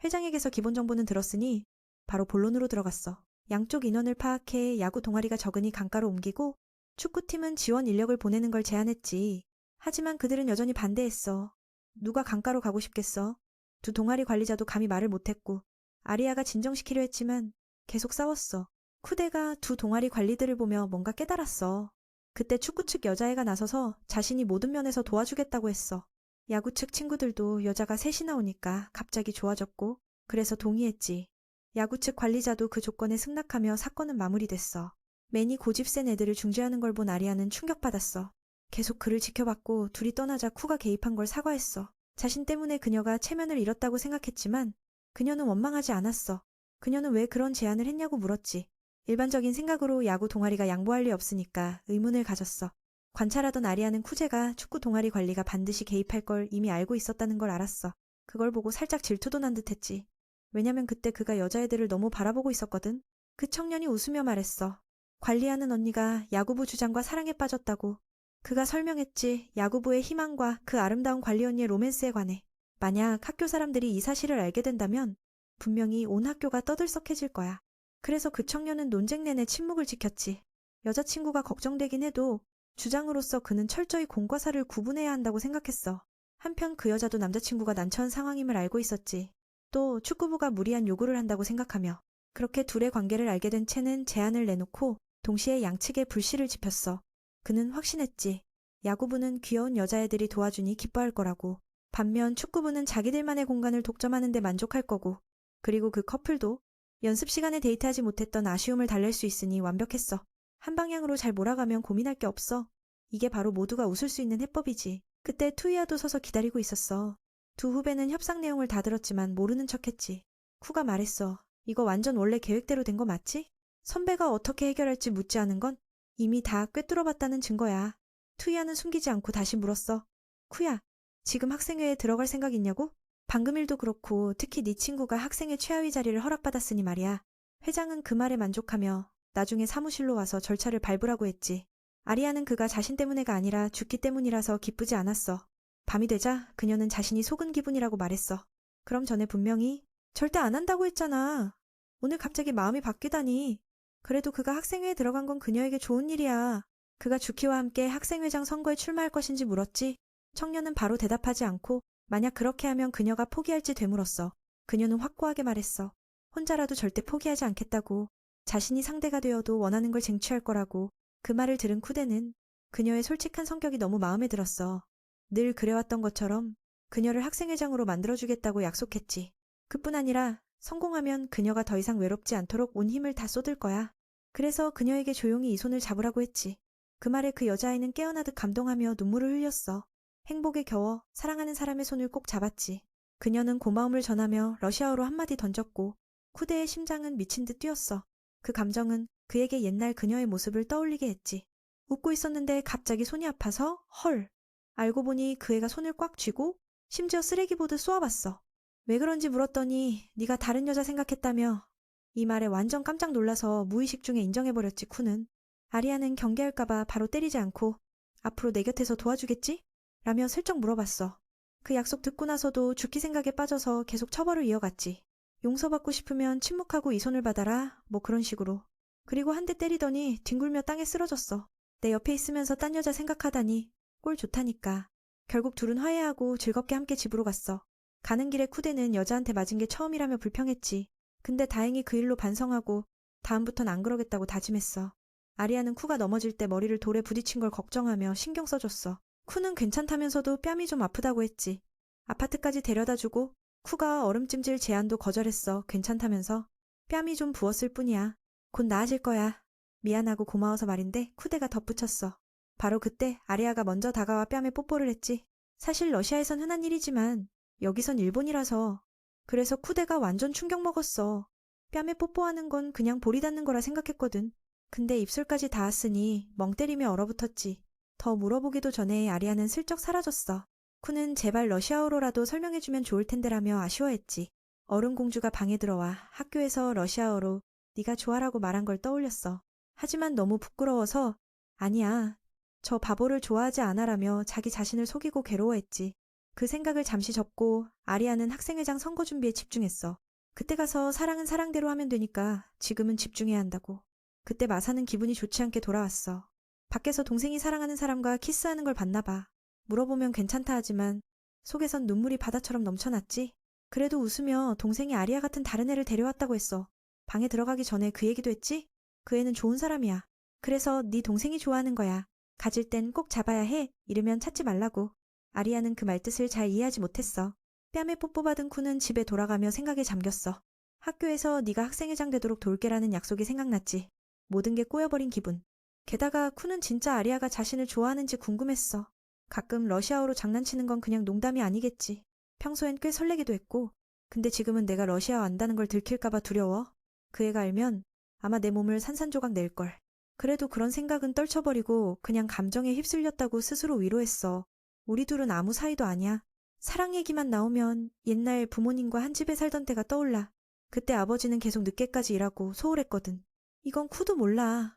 회장에게서 기본 정보는 들었으니 바로 본론으로 들어갔어. 양쪽 인원을 파악해 야구 동아리가 적으니 강가로 옮기고 축구팀은 지원 인력을 보내는 걸 제안했지. 하지만 그들은 여전히 반대했어. 누가 강가로 가고 싶겠어? 두 동아리 관리자도 감히 말을 못했고 아리아가 진정시키려 했지만 계속 싸웠어. 쿠데가 두 동아리 관리들을 보며 뭔가 깨달았어. 그때 축구 측 여자애가 나서서 자신이 모든 면에서 도와주겠다고 했어. 야구 측 친구들도 여자가 셋이나 오니까 갑자기 좋아졌고 그래서 동의했지. 야구 측 관리자도 그 조건에 승낙하며 사건은 마무리됐어. 매니 고집 센 애들을 중재하는 걸 본 아리아는 충격받았어. 계속 그를 지켜봤고 둘이 떠나자 쿠가 개입한 걸 사과했어. 자신 때문에 그녀가 체면을 잃었다고 생각했지만 그녀는 원망하지 않았어. 그녀는 왜 그런 제안을 했냐고 물었지. 일반적인 생각으로 야구 동아리가 양보할 리 없으니까 의문을 가졌어. 관찰하던 아리아는 쿠제가 축구 동아리 관리가 반드시 개입할 걸 이미 알고 있었다는 걸 알았어. 그걸 보고 살짝 질투도 난 듯했지. 왜냐면 그때 그가 여자애들을 너무 바라보고 있었거든. 그 청년이 웃으며 말했어. 관리하는 언니가 야구부 주장과 사랑에 빠졌다고. 그가 설명했지. 야구부의 희망과 그 아름다운 관리 언니의 로맨스에 관해. 만약 학교 사람들이 이 사실을 알게 된다면 분명히 온 학교가 떠들썩해질 거야. 그래서 그 청년은 논쟁 내내 침묵을 지켰지. 여자친구가 걱정되긴 해도 주장으로서 그는 철저히 공과 사를 구분해야 한다고 생각했어. 한편 그 여자도 남자친구가 난처한 상황임을 알고 있었지. 또 축구부가 무리한 요구를 한다고 생각하며. 그렇게 둘의 관계를 알게 된 채는 제안을 내놓고 동시에 양측에 불씨를 지폈어. 그는 확신했지. 야구부는 귀여운 여자애들이 도와주니 기뻐할 거라고. 반면 축구부는 자기들만의 공간을 독점하는 데 만족할 거고. 그리고 그 커플도 연습 시간에 데이트하지 못했던 아쉬움을 달랠 수 있으니 완벽했어. 한 방향으로 잘 몰아가면 고민할 게 없어. 이게 바로 모두가 웃을 수 있는 해법이지. 그때 투이아도 서서 기다리고 있었어. 두 후배는 협상 내용을 다 들었지만 모르는 척했지. 쿠가 말했어. 이거 완전 원래 계획대로 된 거 맞지? 선배가 어떻게 해결할지 묻지 않은 건 이미 다 꿰뚫어봤다는 증거야. 투이아는 숨기지 않고 다시 물었어. 쿠야, 지금 학생회에 들어갈 생각 있냐고? 방금 일도 그렇고 특히 네 친구가 학생회 최하위 자리를 허락받았으니 말이야. 회장은 그 말에 만족하며 나중에 사무실로 와서 절차를 밟으라고 했지. 아리아는 그가 자신 때문에가 아니라 죽기 때문이라서 기쁘지 않았어. 밤이 되자 그녀는 자신이 속은 기분이라고 말했어. 그럼 전에 분명히 절대 안 한다고 했잖아. 오늘 갑자기 마음이 바뀌다니. 그래도 그가 학생회에 들어간 건 그녀에게 좋은 일이야. 그가 주키와 함께 학생회장 선거에 출마할 것인지 물었지. 청년은 바로 대답하지 않고 만약 그렇게 하면 그녀가 포기할지 되물었어. 그녀는 확고하게 말했어. 혼자라도 절대 포기하지 않겠다고. 자신이 상대가 되어도 원하는 걸 쟁취할 거라고. 그 말을 들은 쿠데는 그녀의 솔직한 성격이 너무 마음에 들었어. 늘 그래왔던 것처럼 그녀를 학생회장으로 만들어주겠다고 약속했지. 그뿐 아니라 성공하면 그녀가 더 이상 외롭지 않도록 온 힘을 다 쏟을 거야. 그래서 그녀에게 조용히 이 손을 잡으라고 했지. 그 말에 그 여자아이는 깨어나듯 감동하며 눈물을 흘렸어. 행복에 겨워 사랑하는 사람의 손을 꼭 잡았지. 그녀는 고마움을 전하며 러시아어로 한마디 던졌고 쿠데의 심장은 미친 듯 뛰었어. 그 감정은 그에게 옛날 그녀의 모습을 떠올리게 했지. 웃고 있었는데 갑자기 손이 아파서 헐. 알고 보니 그 애가 손을 꽉 쥐고 심지어 쓰레기 보듯 쏘아봤어. 왜 그런지 물었더니 네가 다른 여자 생각했다며. 이 말에 완전 깜짝 놀라서 무의식 중에 인정해버렸지 쿠는. 아리아는 경계할까봐 바로 때리지 않고 앞으로 내 곁에서 도와주겠지? 라며 슬쩍 물어봤어. 그 약속 듣고 나서도 죽기 생각에 빠져서 계속 처벌을 이어갔지. 용서받고 싶으면 침묵하고 이 손을 받아라 뭐 그런 식으로. 그리고 한 대 때리더니 뒹굴며 땅에 쓰러졌어. 내 옆에 있으면서 딴 여자 생각하다니 꼴 좋다니까. 결국 둘은 화해하고 즐겁게 함께 집으로 갔어. 가는 길에 쿠데는 여자한테 맞은 게 처음이라며 불평했지. 근데 다행히 그 일로 반성하고 다음부턴 안 그러겠다고 다짐했어. 아리아는 쿠가 넘어질 때 머리를 돌에 부딪힌 걸 걱정하며 신경 써줬어. 쿠는 괜찮다면서도 뺨이 좀 아프다고 했지. 아파트까지 데려다주고 쿠가 얼음찜질 제안도 거절했어. 괜찮다면서. 뺨이 좀 부었을 뿐이야. 곧 나아질 거야. 미안하고 고마워서 말인데 쿠데가 덧붙였어. 바로 그때 아리아가 먼저 다가와 뺨에 뽀뽀를 했지. 사실 러시아에선 흔한 일이지만 여기선 일본이라서. 그래서 쿠데가 완전 충격 먹었어. 뺨에 뽀뽀하는 건 그냥 볼이 닿는 거라 생각했거든. 근데 입술까지 닿았으니 멍 때리며 얼어붙었지. 더 물어보기도 전에 아리아는 슬쩍 사라졌어. 쿠는 제발 러시아어로라도 설명해주면 좋을 텐데라며 아쉬워했지. 얼음공주가 방에 들어와 학교에서 러시아어로 네가 좋아라고 말한 걸 떠올렸어. 하지만 너무 부끄러워서 아니야. 저 바보를 좋아하지 않아라며 자기 자신을 속이고 괴로워했지. 그 생각을 잠시 접고 아리아는 학생회장 선거 준비에 집중했어. 그때 가서 사랑은 사랑대로 하면 되니까 지금은 집중해야 한다고. 그때 마사는 기분이 좋지 않게 돌아왔어. 밖에서 동생이 사랑하는 사람과 키스하는 걸 봤나 봐. 물어보면 괜찮다 하지만 속에선 눈물이 바다처럼 넘쳐났지. 그래도 웃으며 동생이 아리아 같은 다른 애를 데려왔다고 했어. 방에 들어가기 전에 그 얘기도 했지? 그 애는 좋은 사람이야. 그래서 네 동생이 좋아하는 거야. 가질 땐 꼭 잡아야 해. 이러면 찾지 말라고. 아리아는 그 말뜻을 잘 이해하지 못했어. 뺨에 뽀뽀받은 쿠는 집에 돌아가며 생각에 잠겼어. 학교에서 네가 학생회장 되도록 돌게라는 약속이 생각났지. 모든 게 꼬여버린 기분. 게다가 쿠는 진짜 아리아가 자신을 좋아하는지 궁금했어. 가끔 러시아어로 장난치는 건 그냥 농담이 아니겠지. 평소엔 꽤 설레기도 했고, 근데 지금은 내가 러시아어 안다는 걸 들킬까봐 두려워. 그 애가 알면 아마 내 몸을 산산조각 낼걸. 그래도 그런 생각은 떨쳐버리고 그냥 감정에 휩쓸렸다고 스스로 위로했어. 우리 둘은 아무 사이도 아니야. 사랑 얘기만 나오면 옛날 부모님과 한 집에 살던 때가 떠올라. 그때 아버지는 계속 늦게까지 일하고 소홀했거든. 이건 쿠도 몰라.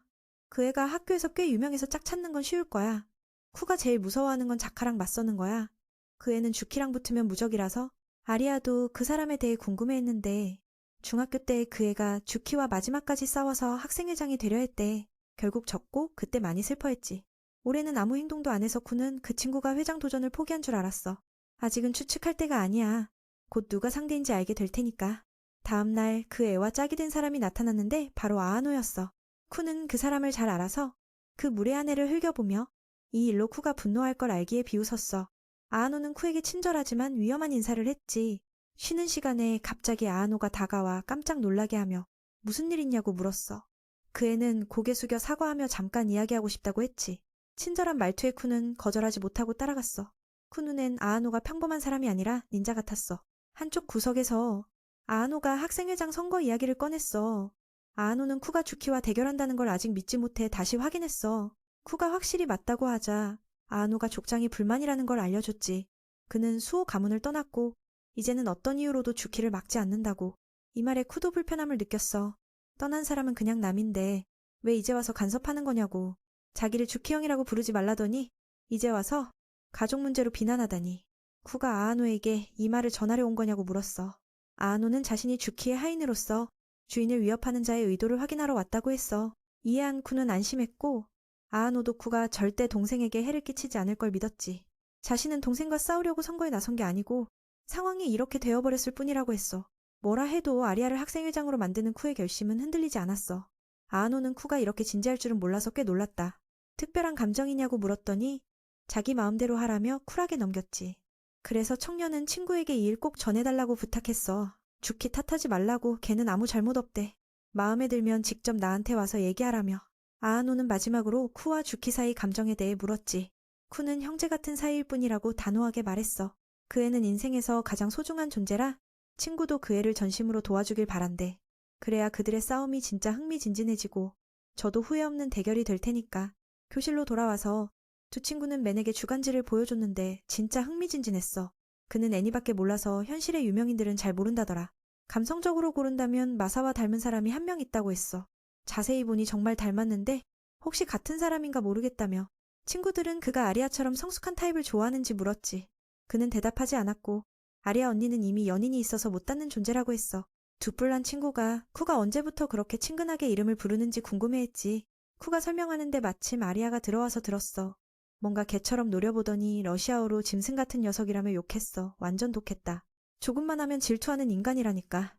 그 애가 학교에서 꽤 유명해서 짝 찾는 건 쉬울 거야. 쿠가 제일 무서워하는 건 자카랑 맞서는 거야. 그 애는 주키랑 붙으면 무적이라서 아리아도 그 사람에 대해 궁금해했는데 중학교 때 그 애가 주키와 마지막까지 싸워서 학생회장이 되려 했대. 결국 졌고 그때 많이 슬퍼했지. 올해는 아무 행동도 안 해서 쿠는 그 친구가 회장 도전을 포기한 줄 알았어. 아직은 추측할 때가 아니야. 곧 누가 상대인지 알게 될 테니까. 다음 날 그 애와 짝이 된 사람이 나타났는데 바로 아하노였어. 쿠는 그 사람을 잘 알아서 그 무례한 애를 흘겨보며 이 일로 쿠가 분노할 걸 알기에 비웃었어. 아하노는 쿠에게 친절하지만 위험한 인사를 했지. 쉬는 시간에 갑자기 아하노가 다가와 깜짝 놀라게 하며 무슨 일 있냐고 물었어. 그 애는 고개 숙여 사과하며 잠깐 이야기하고 싶다고 했지. 친절한 말투의 쿠는 거절하지 못하고 따라갔어. 쿠 눈엔 아하노가 평범한 사람이 아니라 닌자 같았어. 한쪽 구석에서 아하노가 학생회장 선거 이야기를 꺼냈어. 아하노는 쿠가 주키와 대결한다는 걸 아직 믿지 못해 다시 확인했어. 쿠가 확실히 맞다고 하자 아하노가 족장이 불만이라는 걸 알려줬지. 그는 수호 가문을 떠났고 이제는 어떤 이유로도 주키를 막지 않는다고. 이 말에 쿠도 불편함을 느꼈어. 떠난 사람은 그냥 남인데 왜 이제 와서 간섭하는 거냐고. 자기를 주키 형이라고 부르지 말라더니 이제 와서 가족 문제로 비난하다니. 쿠가 아하노에게 이 말을 전하려 온 거냐고 물었어. 아하노는 자신이 주키의 하인으로서 주인을 위협하는 자의 의도를 확인하러 왔다고 했어. 이해한 쿠는 안심했고 아하노도 쿠가 절대 동생에게 해를 끼치지 않을 걸 믿었지. 자신은 동생과 싸우려고 선거에 나선 게 아니고 상황이 이렇게 되어버렸을 뿐이라고 했어. 뭐라 해도 아리아를 학생회장으로 만드는 쿠의 결심은 흔들리지 않았어. 아하노는 쿠가 이렇게 진지할 줄은 몰라서 꽤 놀랐다. 특별한 감정이냐고 물었더니 자기 마음대로 하라며 쿨하게 넘겼지. 그래서 청년은 친구에게 이 일 꼭 전해달라고 부탁했어. 주키 탓하지 말라고. 걔는 아무 잘못 없대. 마음에 들면 직접 나한테 와서 얘기하라며. 아하노는 마지막으로 쿠와 주키 사이 감정에 대해 물었지. 쿠는 형제 같은 사이일 뿐이라고 단호하게 말했어. 그 애는 인생에서 가장 소중한 존재라 친구도 그 애를 전심으로 도와주길 바란대. 그래야 그들의 싸움이 진짜 흥미진진해지고 저도 후회 없는 대결이 될 테니까. 교실로 돌아와서 두 친구는 맨에게 주간지를 보여줬는데 진짜 흥미진진했어. 그는 애니밖에 몰라서 현실의 유명인들은 잘 모른다더라. 감성적으로 고른다면 마사와 닮은 사람이 한 명 있다고 했어. 자세히 보니 정말 닮았는데 혹시 같은 사람인가 모르겠다며. 친구들은 그가 아리아처럼 성숙한 타입을 좋아하는지 물었지. 그는 대답하지 않았고 아리아 언니는 이미 연인이 있어서 못 닿는 존재라고 했어. 두뿔난 친구가 쿠가 언제부터 그렇게 친근하게 이름을 부르는지 궁금해했지. 쿠가 설명하는데 마침 아리아가 들어와서 들었어. 뭔가 개처럼 노려보더니 러시아어로 짐승 같은 녀석이라며 욕했어. 완전 독했다. 조금만 하면 질투하는 인간이라니까.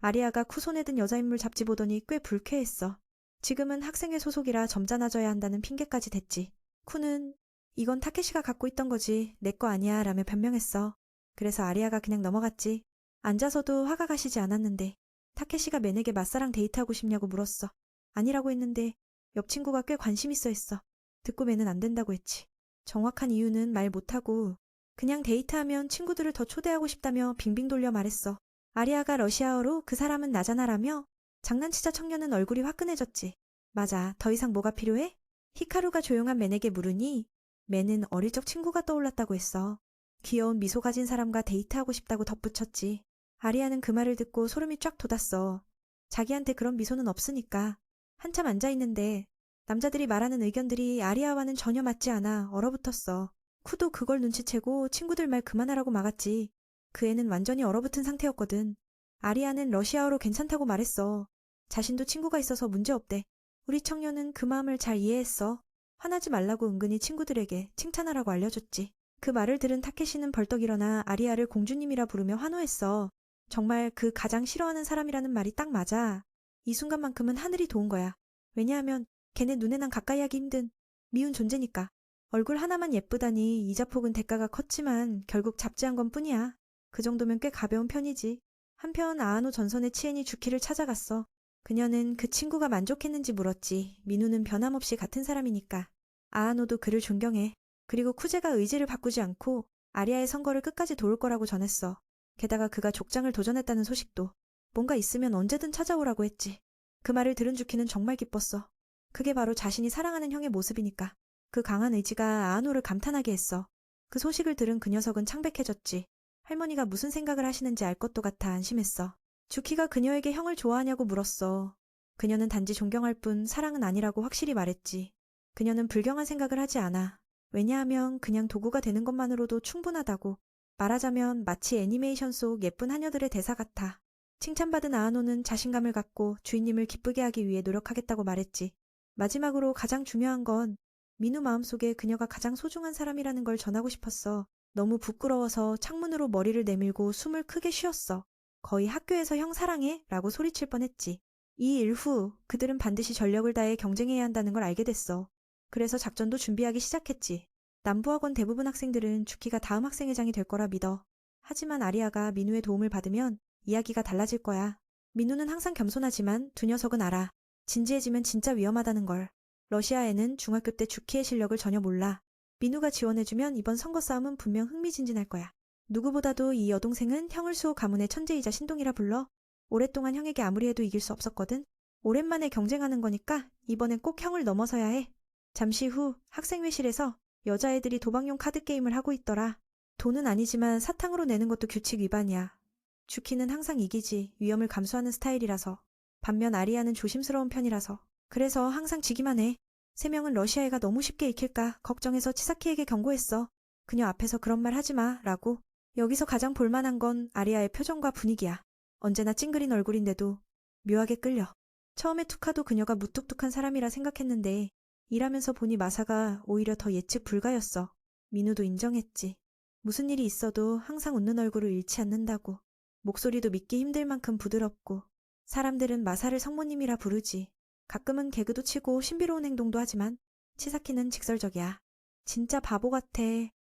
아리아가 쿠 손에 든 여자인물 잡지 보더니 꽤 불쾌했어. 지금은 학생회 소속이라 점잖아져야 한다는 핑계까지 댔지. 쿠는 이건 타케시가 갖고 있던 거지 내 거 아니야 라며 변명했어. 그래서 아리아가 그냥 넘어갔지. 앉아서도 화가 가시지 않았는데 타케시가 맨에게 맞사랑 데이트하고 싶냐고 물었어. 아니라고 했는데 옆 친구가 꽤 관심 있어 했어. 듣고 맨은 안 된다고 했지. 정확한 이유는 말 못하고 그냥 데이트하면 친구들을 더 초대하고 싶다며 빙빙 돌려 말했어. 아리아가 러시아어로 그 사람은 나잖아라며 장난치자 청년은 얼굴이 화끈해졌지. 맞아, 더 이상 뭐가 필요해? 히카루가 조용한 맨에게 물으니 맨은 어릴 적 친구가 떠올랐다고 했어. 귀여운 미소 가진 사람과 데이트하고 싶다고 덧붙였지. 아리아는 그 말을 듣고 소름이 쫙 돋았어. 자기한테 그런 미소는 없으니까. 한참 앉아있는데 남자들이 말하는 의견들이 아리아와는 전혀 맞지 않아 얼어붙었어. 쿠도 그걸 눈치채고 친구들 말 그만하라고 막았지. 그 애는 완전히 얼어붙은 상태였거든. 아리아는 러시아어로 괜찮다고 말했어. 자신도 친구가 있어서 문제없대. 우리 청년은 그 마음을 잘 이해했어. 화나지 말라고 은근히 친구들에게 칭찬하라고 알려줬지. 그 말을 들은 타케시는 벌떡 일어나 아리아를 공주님이라 부르며 환호했어. 정말 그 가장 싫어하는 사람이라는 말이 딱 맞아. 이 순간만큼은 하늘이 도운 거야. 왜냐하면 걔네 눈에 난 가까이 하기 힘든 미운 존재니까. 얼굴 하나만 예쁘다니 이자폭은 대가가 컸지만 결국 잡지한 건 뿐이야. 그 정도면 꽤 가벼운 편이지. 한편 아아노 전선의 치엔이 주키를 찾아갔어. 그녀는 그 친구가 만족했는지 물었지. 민우는 변함없이 같은 사람이니까. 아아노도 그를 존경해. 그리고 쿠제가 의지를 바꾸지 않고 아리아의 선거를 끝까지 도울 거라고 전했어. 게다가 그가 족장을 도전했다는 소식도. 뭔가 있으면 언제든 찾아오라고 했지. 그 말을 들은 주키는 정말 기뻤어. 그게 바로 자신이 사랑하는 형의 모습이니까. 그 강한 의지가 아아노를 감탄하게 했어. 그 소식을 들은 그 녀석은 창백해졌지. 할머니가 무슨 생각을 하시는지 알 것도 같아 안심했어. 주키가 그녀에게 형을 좋아하냐고 물었어. 그녀는 단지 존경할 뿐 사랑은 아니라고 확실히 말했지. 그녀는 불경한 생각을 하지 않아. 왜냐하면 그냥 도구가 되는 것만으로도 충분하다고. 말하자면 마치 애니메이션 속 예쁜 하녀들의 대사 같아. 칭찬받은 아아노는 자신감을 갖고 주인님을 기쁘게 하기 위해 노력하겠다고 말했지. 마지막으로 가장 중요한 건 민우 마음속에 그녀가 가장 소중한 사람이라는 걸 전하고 싶었어. 너무 부끄러워서 창문으로 머리를 내밀고 숨을 크게 쉬었어. 거의 학교에서 형 사랑해? 라고 소리칠 뻔했지. 이 일 후 그들은 반드시 전력을 다해 경쟁해야 한다는 걸 알게 됐어. 그래서 작전도 준비하기 시작했지. 남부학원 대부분 학생들은 주키가 다음 학생회장이 될 거라 믿어. 하지만 아리아가 민우의 도움을 받으면 이야기가 달라질 거야. 민우는 항상 겸손하지만 두 녀석은 알아. 진지해지면 진짜 위험하다는 걸. 러시아에는 중학교 때 주키의 실력을 전혀 몰라. 민우가 지원해주면 이번 선거 싸움은 분명 흥미진진할 거야. 누구보다도 이 여동생은 형을 수호 가문의 천재이자 신동이라 불러. 오랫동안 형에게 아무리 해도 이길 수 없었거든. 오랜만에 경쟁하는 거니까 이번엔 꼭 형을 넘어서야 해. 잠시 후 학생회실에서 여자애들이 도박용 카드게임을 하고 있더라. 돈은 아니지만 사탕으로 내는 것도 규칙 위반이야. 주키는 항상 이기지. 위험을 감수하는 스타일이라서. 반면 아리아는 조심스러운 편이라서. 그래서 항상 지기만 해. 세 명은 러시아애가 너무 쉽게 익힐까 걱정해서 치사키에게 경고했어. 그녀 앞에서 그런 말 하지 마 라고. 여기서 가장 볼만한 건 아리아의 표정과 분위기야. 언제나 찡그린 얼굴인데도 묘하게 끌려. 처음에 투카도 그녀가 무뚝뚝한 사람이라 생각했는데 일하면서 보니 마사가 오히려 더 예측 불가였어. 민우도 인정했지. 무슨 일이 있어도 항상 웃는 얼굴을 잃지 않는다고. 목소리도 믿기 힘들 만큼 부드럽고. 사람들은 마사를 성모님이라 부르지. 가끔은 개그도 치고 신비로운 행동도 하지만 치사키는 직설적이야. 진짜 바보 같아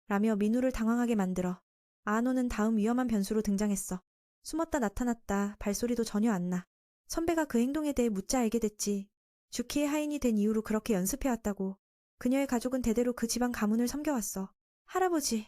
라며 민우를 당황하게 만들어. 아노는 다음 위험한 변수로 등장했어. 숨었다 나타났다. 발소리도 전혀 안 나. 선배가 그 행동에 대해 묻자 알게 됐지. 주키의 하인이 된 이후로 그렇게 연습해왔다고. 그녀의 가족은 대대로 그 집안 가문을 섬겨왔어. 할아버지,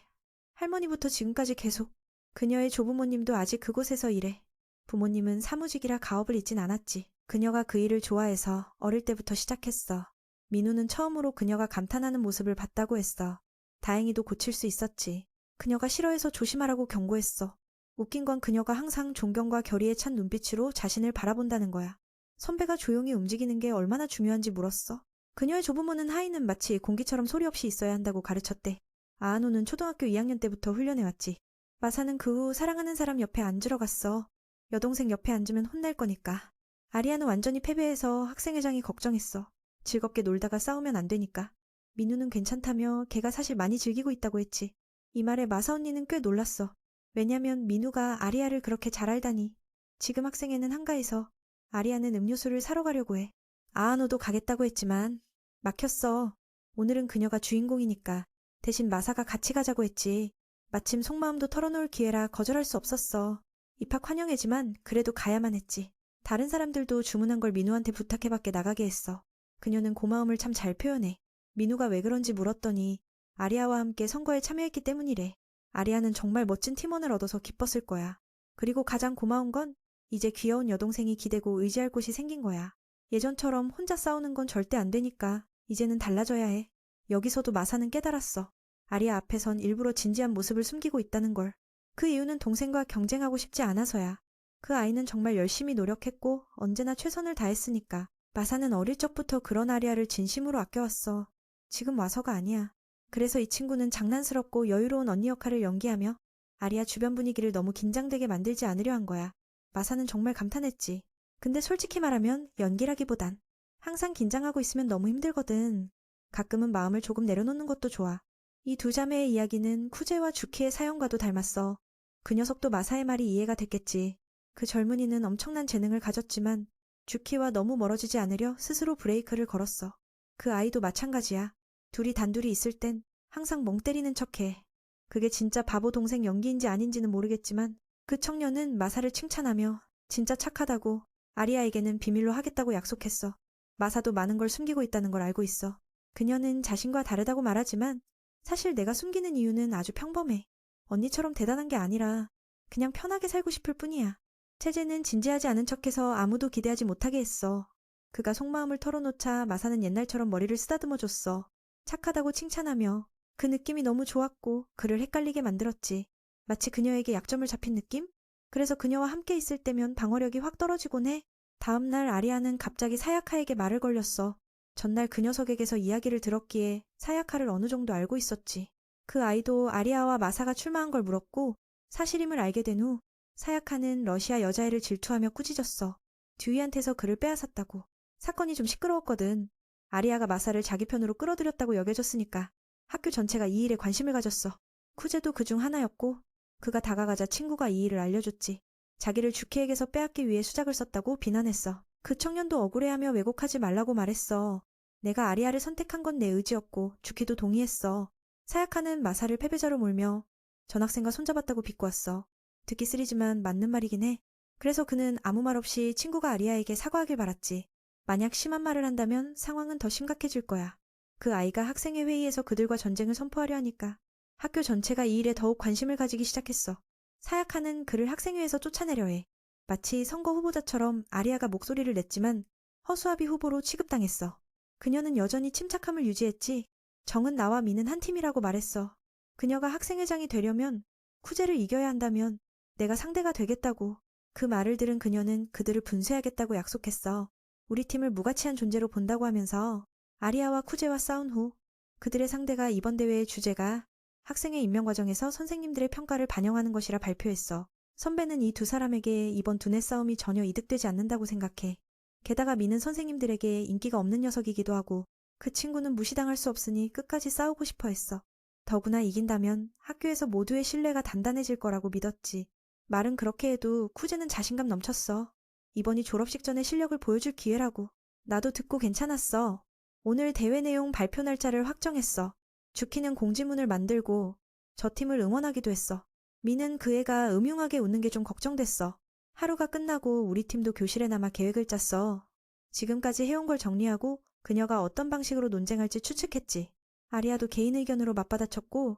할머니부터 지금까지 계속. 그녀의 조부모님도 아직 그곳에서 일해. 부모님은 사무직이라 가업을 잇진 않았지. 그녀가 그 일을 좋아해서 어릴 때부터 시작했어. 민우는 처음으로 그녀가 감탄하는 모습을 봤다고 했어. 다행히도 고칠 수 있었지. 그녀가 싫어해서 조심하라고 경고했어. 웃긴 건 그녀가 항상 존경과 결의에 찬 눈빛으로 자신을 바라본다는 거야. 선배가 조용히 움직이는 게 얼마나 중요한지 물었어. 그녀의 조부모는 하인은 마치 공기처럼 소리 없이 있어야 한다고 가르쳤대. 아아노는 초등학교 2학년 때부터 훈련해왔지. 마사는 그 후 사랑하는 사람 옆에 앉으러 갔어. 여동생 옆에 앉으면 혼날 거니까. 아리아는 완전히 패배해서 학생회장이 걱정했어. 즐겁게 놀다가 싸우면 안 되니까. 민우는 괜찮다며 걔가 사실 많이 즐기고 있다고 했지. 이 말에 마사 언니는 꽤 놀랐어. 왜냐면 민우가 아리아를 그렇게 잘 알다니. 지금 학생회는 한가해서 아리아는 음료수를 사러 가려고 해. 아아노도 가겠다고 했지만 막혔어. 오늘은 그녀가 주인공이니까. 대신 마사가 같이 가자고 했지. 마침 속마음도 털어놓을 기회라 거절할 수 없었어. 입학 환영회지만 그래도 가야만 했지. 다른 사람들도 주문한 걸 민우한테 부탁해 밖에 나가게 했어. 그녀는 고마움을 참 잘 표현해. 민우가 왜 그런지 물었더니 아리아와 함께 선거에 참여했기 때문이래. 아리아는 정말 멋진 팀원을 얻어서 기뻤을 거야. 그리고 가장 고마운 건 이제 귀여운 여동생이 기대고 의지할 곳이 생긴 거야. 예전처럼 혼자 싸우는 건 절대 안 되니까 이제는 달라져야 해. 여기서도 마사는 깨달았어. 아리아 앞에선 일부러 진지한 모습을 숨기고 있다는 걸. 그 이유는 동생과 경쟁하고 싶지 않아서야. 그 아이는 정말 열심히 노력했고 언제나 최선을 다했으니까. 마사는 어릴 적부터 그런 아리아를 진심으로 아껴왔어. 지금 와서가 아니야. 그래서 이 친구는 장난스럽고 여유로운 언니 역할을 연기하며 아리아 주변 분위기를 너무 긴장되게 만들지 않으려 한 거야. 마사는 정말 감탄했지. 근데 솔직히 말하면 연기라기보단 항상 긴장하고 있으면 너무 힘들거든. 가끔은 마음을 조금 내려놓는 것도 좋아. 이 두 자매의 이야기는 쿠제와 주키의 사연과도 닮았어. 그 녀석도 마사의 말이 이해가 됐겠지. 그 젊은이는 엄청난 재능을 가졌지만 주키와 너무 멀어지지 않으려 스스로 브레이크를 걸었어. 그 아이도 마찬가지야. 둘이 단둘이 있을 땐 항상 멍 때리는 척해. 그게 진짜 바보 동생 연기인지 아닌지는 모르겠지만 그 청년은 마사를 칭찬하며 진짜 착하다고 아리아에게는 비밀로 하겠다고 약속했어. 마사도 많은 걸 숨기고 있다는 걸 알고 있어. 그녀는 자신과 다르다고 말하지만 사실 내가 숨기는 이유는 아주 평범해. 언니처럼 대단한 게 아니라 그냥 편하게 살고 싶을 뿐이야. 채재는 진지하지 않은 척해서 아무도 기대하지 못하게 했어. 그가 속마음을 털어놓자 마사는 옛날처럼 머리를 쓰다듬어줬어. 착하다고 칭찬하며 그 느낌이 너무 좋았고 그를 헷갈리게 만들었지. 마치 그녀에게 약점을 잡힌 느낌? 그래서 그녀와 함께 있을 때면 방어력이 확 떨어지곤 해. 다음 날 아리아는 갑자기 사야카에게 말을 걸렸어. 전날 그 녀석에게서 이야기를 들었기에 사야카를 어느 정도 알고 있었지. 그 아이도 아리아와 마사가 출마한 걸 물었고 사실임을 알게 된 후 사야카는 러시아 여자애를 질투하며 꾸짖었어. 듀이한테서 그를 빼앗았다고. 사건이 좀 시끄러웠거든. 아리아가 마사를 자기 편으로 끌어들였다고 여겨졌으니까 학교 전체가 이 일에 관심을 가졌어. 쿠제도 그중 하나였고 그가 다가가자 친구가 이 일을 알려줬지. 자기를 주키에게서 빼앗기 위해 수작을 썼다고 비난했어. 그 청년도 억울해하며 왜곡하지 말라고 말했어. 내가 아리아를 선택한 건 내 의지였고 주키도 동의했어. 사야카는 마사를 패배자로 몰며 전학생과 손잡았다고 비꼬았어. 듣기 쓰리지만 맞는 말이긴 해. 그래서 그는 아무 말 없이 친구가 아리아에게 사과하길 바랐지. 만약 심한 말을 한다면 상황은 더 심각해질 거야. 그 아이가 학생회 회의에서 그들과 전쟁을 선포하려 하니까 학교 전체가 이 일에 더욱 관심을 가지기 시작했어. 사야카는 그를 학생회에서 쫓아내려 해. 마치 선거 후보자처럼 아리아가 목소리를 냈지만 허수아비 후보로 취급당했어. 그녀는 여전히 침착함을 유지했지. 정은 나와 미는 한 팀이라고 말했어. 그녀가 학생회장이 되려면 쿠제를 이겨야 한다면 내가 상대가 되겠다고. 그 말을 들은 그녀는 그들을 분쇄하겠다고 약속했어. 우리 팀을 무가치한 존재로 본다고 하면서 아리아와 쿠제와 싸운 후 그들의 상대가 이번 대회의 주제가 학생회 임명 과정에서 선생님들의 평가를 반영하는 것이라 발표했어. 선배는 이 두 사람에게 이번 두뇌 싸움이 전혀 이득되지 않는다고 생각해. 게다가 미는 선생님들에게 인기가 없는 녀석이기도 하고 그 친구는 무시당할 수 없으니 끝까지 싸우고 싶어 했어. 더구나 이긴다면 학교에서 모두의 신뢰가 단단해질 거라고 믿었지. 말은 그렇게 해도 쿠제는 자신감 넘쳤어. 이번이 졸업식 전에 실력을 보여줄 기회라고. 나도 듣고 괜찮았어. 오늘 대회 내용 발표 날짜를 확정했어. 주키는 공지문을 만들고 저 팀을 응원하기도 했어. 미는 그 애가 음흉하게 웃는 게 좀 걱정됐어. 하루가 끝나고 우리 팀도 교실에 남아 계획을 짰어. 지금까지 해온 걸 정리하고 그녀가 어떤 방식으로 논쟁할지 추측했지. 아리아도 개인 의견으로 맞받아쳤고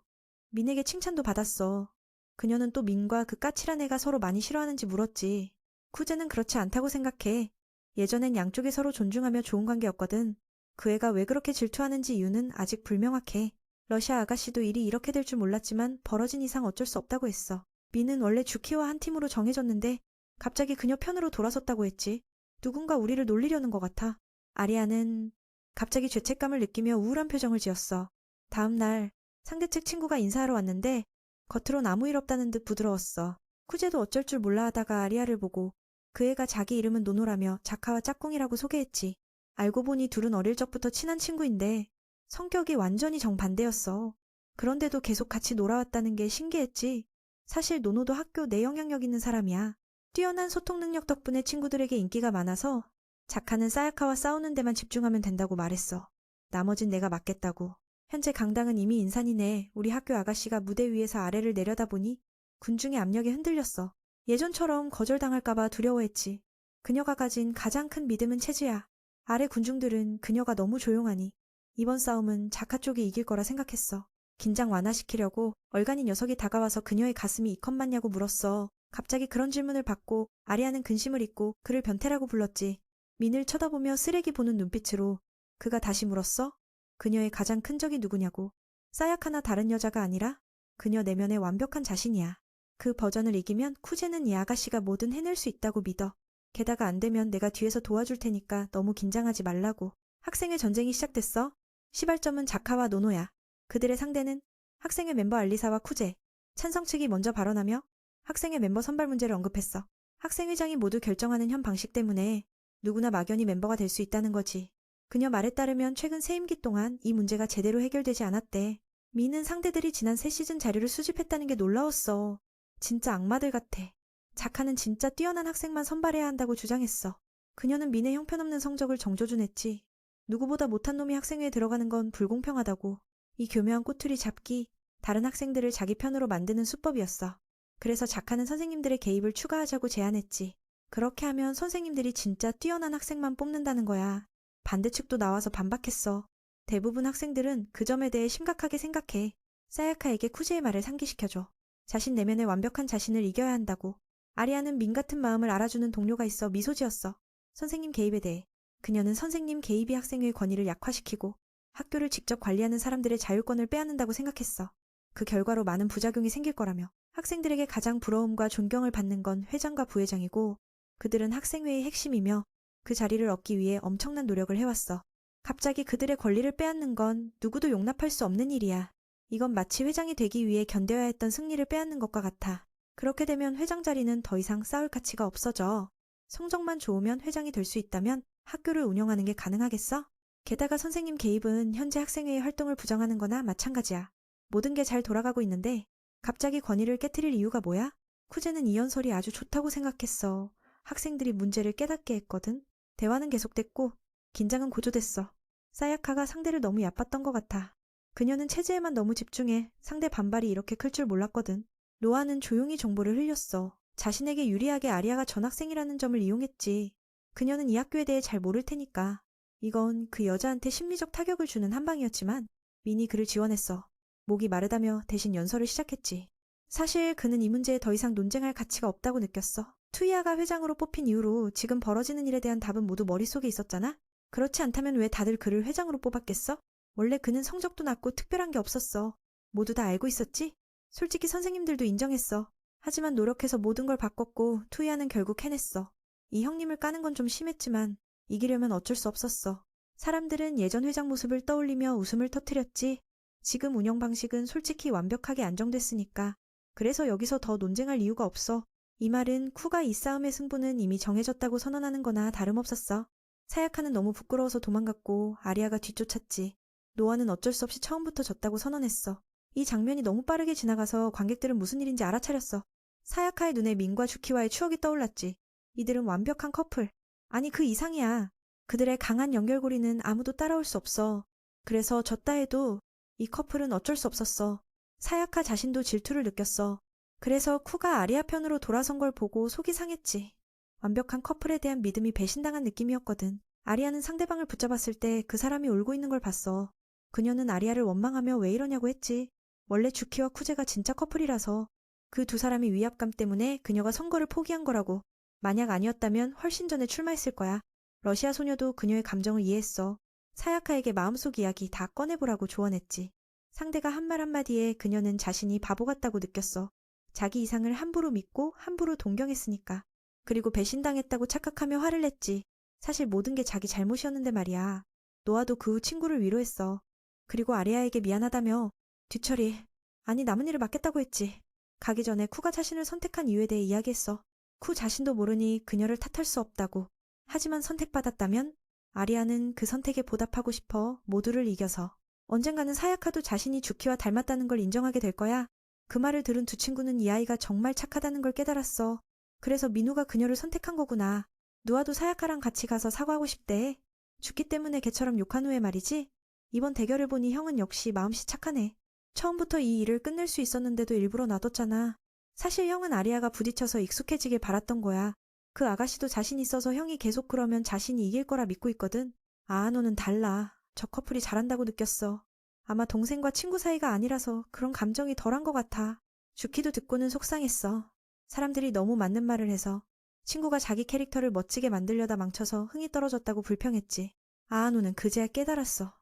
민에게 칭찬도 받았어. 그녀는 또 민과 그 까칠한 애가 서로 많이 싫어하는지 물었지. 쿠제는 그렇지 않다고 생각해. 예전엔 양쪽이 서로 존중하며 좋은 관계였거든. 그 애가 왜 그렇게 질투하는지 이유는 아직 불명확해. 러시아 아가씨도 일이 이렇게 될 줄 몰랐지만 벌어진 이상 어쩔 수 없다고 했어. 민은 원래 주키와 한 팀으로 정해졌는데 갑자기 그녀 편으로 돌아섰다고 했지. 누군가 우리를 놀리려는 것 같아. 아리아는 갑자기 죄책감을 느끼며 우울한 표정을 지었어. 다음 날 상대측 친구가 인사하러 왔는데 겉으론 아무 일 없다는 듯 부드러웠어. 쿠제도 어쩔 줄 몰라 하다가 아리아를 보고 그 애가 자기 이름은 노노라며 자카와 짝꿍이라고 소개했지. 알고 보니 둘은 어릴 적부터 친한 친구인데 성격이 완전히 정반대였어. 그런데도 계속 같이 놀아왔다는 게 신기했지. 사실 노노도 학교 내 영향력 있는 사람이야. 뛰어난 소통 능력 덕분에 친구들에게 인기가 많아서 자카는 사야카와 싸우는 데만 집중하면 된다고 말했어. 나머진 내가 맡겠다고. 현재 강당은 이미 인산이네. 우리 학교 아가씨가 무대 위에서 아래를 내려다보니 군중의 압력에 흔들렸어. 예전처럼 거절당할까봐 두려워했지. 그녀가 가진 가장 큰 믿음은 체즈야. 아래 군중들은 그녀가 너무 조용하니 이번 싸움은 자카 쪽이 이길 거라 생각했어. 긴장 완화시키려고 얼간이 녀석이 다가와서 그녀의 가슴이 이컵 맞냐고 물었어. 갑자기 그런 질문을 받고 아리아는 근심을 잊고 그를 변태라고 불렀지. 민을 쳐다보며 쓰레기 보는 눈빛으로 그가 다시 물었어. 그녀의 가장 큰 적이 누구냐고. 사야카나 다른 여자가 아니라 그녀 내면의 완벽한 자신이야. 그 버전을 이기면 쿠제는 이 아가씨가 뭐든 해낼 수 있다고 믿어. 게다가 안 되면 내가 뒤에서 도와줄 테니까 너무 긴장하지 말라고. 학생회 전쟁이 시작됐어. 시발점은 자카와 노노야. 그들의 상대는 학생회 멤버 알리사와 쿠제. 찬성 측이 먼저 발언하며 학생회 멤버 선발 문제를 언급했어. 학생회장이 모두 결정하는 현 방식 때문에 누구나 막연히 멤버가 될 수 있다는 거지. 그녀 말에 따르면 최근 새 임기 동안 이 문제가 제대로 해결되지 않았대. 미는 상대들이 지난 새 시즌 자료를 수집했다는 게 놀라웠어. 진짜 악마들 같아. 자카는 진짜 뛰어난 학생만 선발해야 한다고 주장했어. 그녀는 민의 형편없는 성적을 정조준했지. 누구보다 못한 놈이 학생회에 들어가는 건 불공평하다고. 이 교묘한 꼬투리 잡기, 다른 학생들을 자기 편으로 만드는 수법이었어. 그래서 작하는 선생님들의 개입을 추가하자고 제안했지. 그렇게 하면 선생님들이 진짜 뛰어난 학생만 뽑는다는 거야. 반대측도 나와서 반박했어. 대부분 학생들은 그 점에 대해 심각하게 생각해. 사야카에게 쿠제의 말을 상기시켜줘. 자신 내면의 완벽한 자신을 이겨야 한다고. 아리아는 민 같은 마음을 알아주는 동료가 있어 미소 지었어. 선생님 개입에 대해. 그녀는 선생님 개입이 학생의 권위를 약화시키고 학교를 직접 관리하는 사람들의 자율권을 빼앗는다고 생각했어. 그 결과로 많은 부작용이 생길 거라며. 학생들에게 가장 부러움과 존경을 받는 건 회장과 부회장이고 그들은 학생회의 핵심이며 그 자리를 얻기 위해 엄청난 노력을 해왔어. 갑자기 그들의 권리를 빼앗는 건 누구도 용납할 수 없는 일이야. 이건 마치 회장이 되기 위해 견뎌야 했던 승리를 빼앗는 것과 같아. 그렇게 되면 회장 자리는 더 이상 싸울 가치가 없어져. 성적만 좋으면 회장이 될 수 있다면 학교를 운영하는 게 가능하겠어? 게다가 선생님 개입은 현재 학생회의 활동을 부정하는 거나 마찬가지야. 모든 게 잘 돌아가고 있는데 갑자기 권위를 깨트릴 이유가 뭐야? 쿠제는 이 연설이 아주 좋다고 생각했어. 학생들이 문제를 깨닫게 했거든. 대화는 계속됐고 긴장은 고조됐어. 사야카가 상대를 너무 얕봤던 것 같아. 그녀는 체제에만 너무 집중해 상대 반발이 이렇게 클 줄 몰랐거든. 노아는 조용히 정보를 흘렸어. 자신에게 유리하게 아리아가 전학생이라는 점을 이용했지. 그녀는 이 학교에 대해 잘 모를 테니까. 이건 그 여자한테 심리적 타격을 주는 한 방이었지만 민이 그를 지원했어. 목이 마르다며 대신 연설을 시작했지. 사실 그는 이 문제에 더 이상 논쟁할 가치가 없다고 느꼈어. 투이아가 회장으로 뽑힌 이후로 지금 벌어지는 일에 대한 답은 모두 머릿속에 있었잖아? 그렇지 않다면 왜 다들 그를 회장으로 뽑았겠어? 원래 그는 성적도 낮고 특별한 게 없었어. 모두 다 알고 있었지? 솔직히 선생님들도 인정했어. 하지만 노력해서 모든 걸 바꿨고 투이아는 결국 해냈어. 이 형님을 까는 건 좀 심했지만 이기려면 어쩔 수 없었어. 사람들은 예전 회장 모습을 떠올리며 웃음을 터뜨렸지. 지금 운영 방식은 솔직히 완벽하게 안정됐으니까. 그래서 여기서 더 논쟁할 이유가 없어. 이 말은 쿠가 이 싸움의 승부는 이미 정해졌다고 선언하는 거나 다름없었어. 사야카는 너무 부끄러워서 도망갔고 아리아가 뒤쫓았지. 노아는 어쩔 수 없이 처음부터 졌다고 선언했어. 이 장면이 너무 빠르게 지나가서 관객들은 무슨 일인지 알아차렸어. 사야카의 눈에 민과 주키와의 추억이 떠올랐지. 이들은 완벽한 커플. 아니 그 이상이야. 그들의 강한 연결고리는 아무도 따라올 수 없어. 그래서 졌다 해도 이 커플은 어쩔 수 없었어. 사야카 자신도 질투를 느꼈어. 그래서 쿠가 아리아 편으로 돌아선 걸 보고 속이 상했지. 완벽한 커플에 대한 믿음이 배신당한 느낌이었거든. 아리아는 상대방을 붙잡았을 때 그 사람이 울고 있는 걸 봤어. 그녀는 아리아를 원망하며 왜 이러냐고 했지. 원래 주키와 쿠제가 진짜 커플이라서 그 두 사람이 위압감 때문에 그녀가 선거를 포기한 거라고. 만약 아니었다면 훨씬 전에 출마했을 거야. 러시아 소녀도 그녀의 감정을 이해했어. 사야카에게 마음속 이야기 다 꺼내보라고 조언했지. 상대가 한 말 한마디에 그녀는 자신이 바보 같다고 느꼈어. 자기 이상을 함부로 믿고 함부로 동경했으니까. 그리고 배신당했다고 착각하며 화를 냈지. 사실 모든 게 자기 잘못이었는데 말이야. 노아도 그 후 친구를 위로했어. 그리고 아리아에게 미안하다며 뒤처리, 아니 남은 일을 맡겠다고 했지. 가기 전에 쿠가 자신을 선택한 이유에 대해 이야기했어. 쿠 자신도 모르니 그녀를 탓할 수 없다고. 하지만 선택받았다면 아리아는 그 선택에 보답하고 싶어 모두를 이겨서. 언젠가는 사야카도 자신이 주키와 닮았다는 걸 인정하게 될 거야. 그 말을 들은 두 친구는 이 아이가 정말 착하다는 걸 깨달았어. 그래서 민우가 그녀를 선택한 거구나. 누아도 사야카랑 같이 가서 사과하고 싶대. 주키 때문에 걔처럼 욕한 후에 말이지. 이번 대결을 보니 형은 역시 마음씨 착하네. 처음부터 이 일을 끝낼 수 있었는데도 일부러 놔뒀잖아. 사실 형은 아리아가 부딪혀서 익숙해지길 바랐던 거야. 그 아가씨도 자신 있어서 형이 계속 그러면 자신이 이길 거라 믿고 있거든. 아, 너는 달라. 저 커플이 잘한다고 느꼈어. 아마 동생과 친구 사이가 아니라서 그런 감정이 덜한 것 같아. 주키도 듣고는 속상했어. 사람들이 너무 맞는 말을 해서 친구가 자기 캐릭터를 멋지게 만들려다 망쳐서 흥이 떨어졌다고 불평했지. 아, 너는 그제야 깨달았어.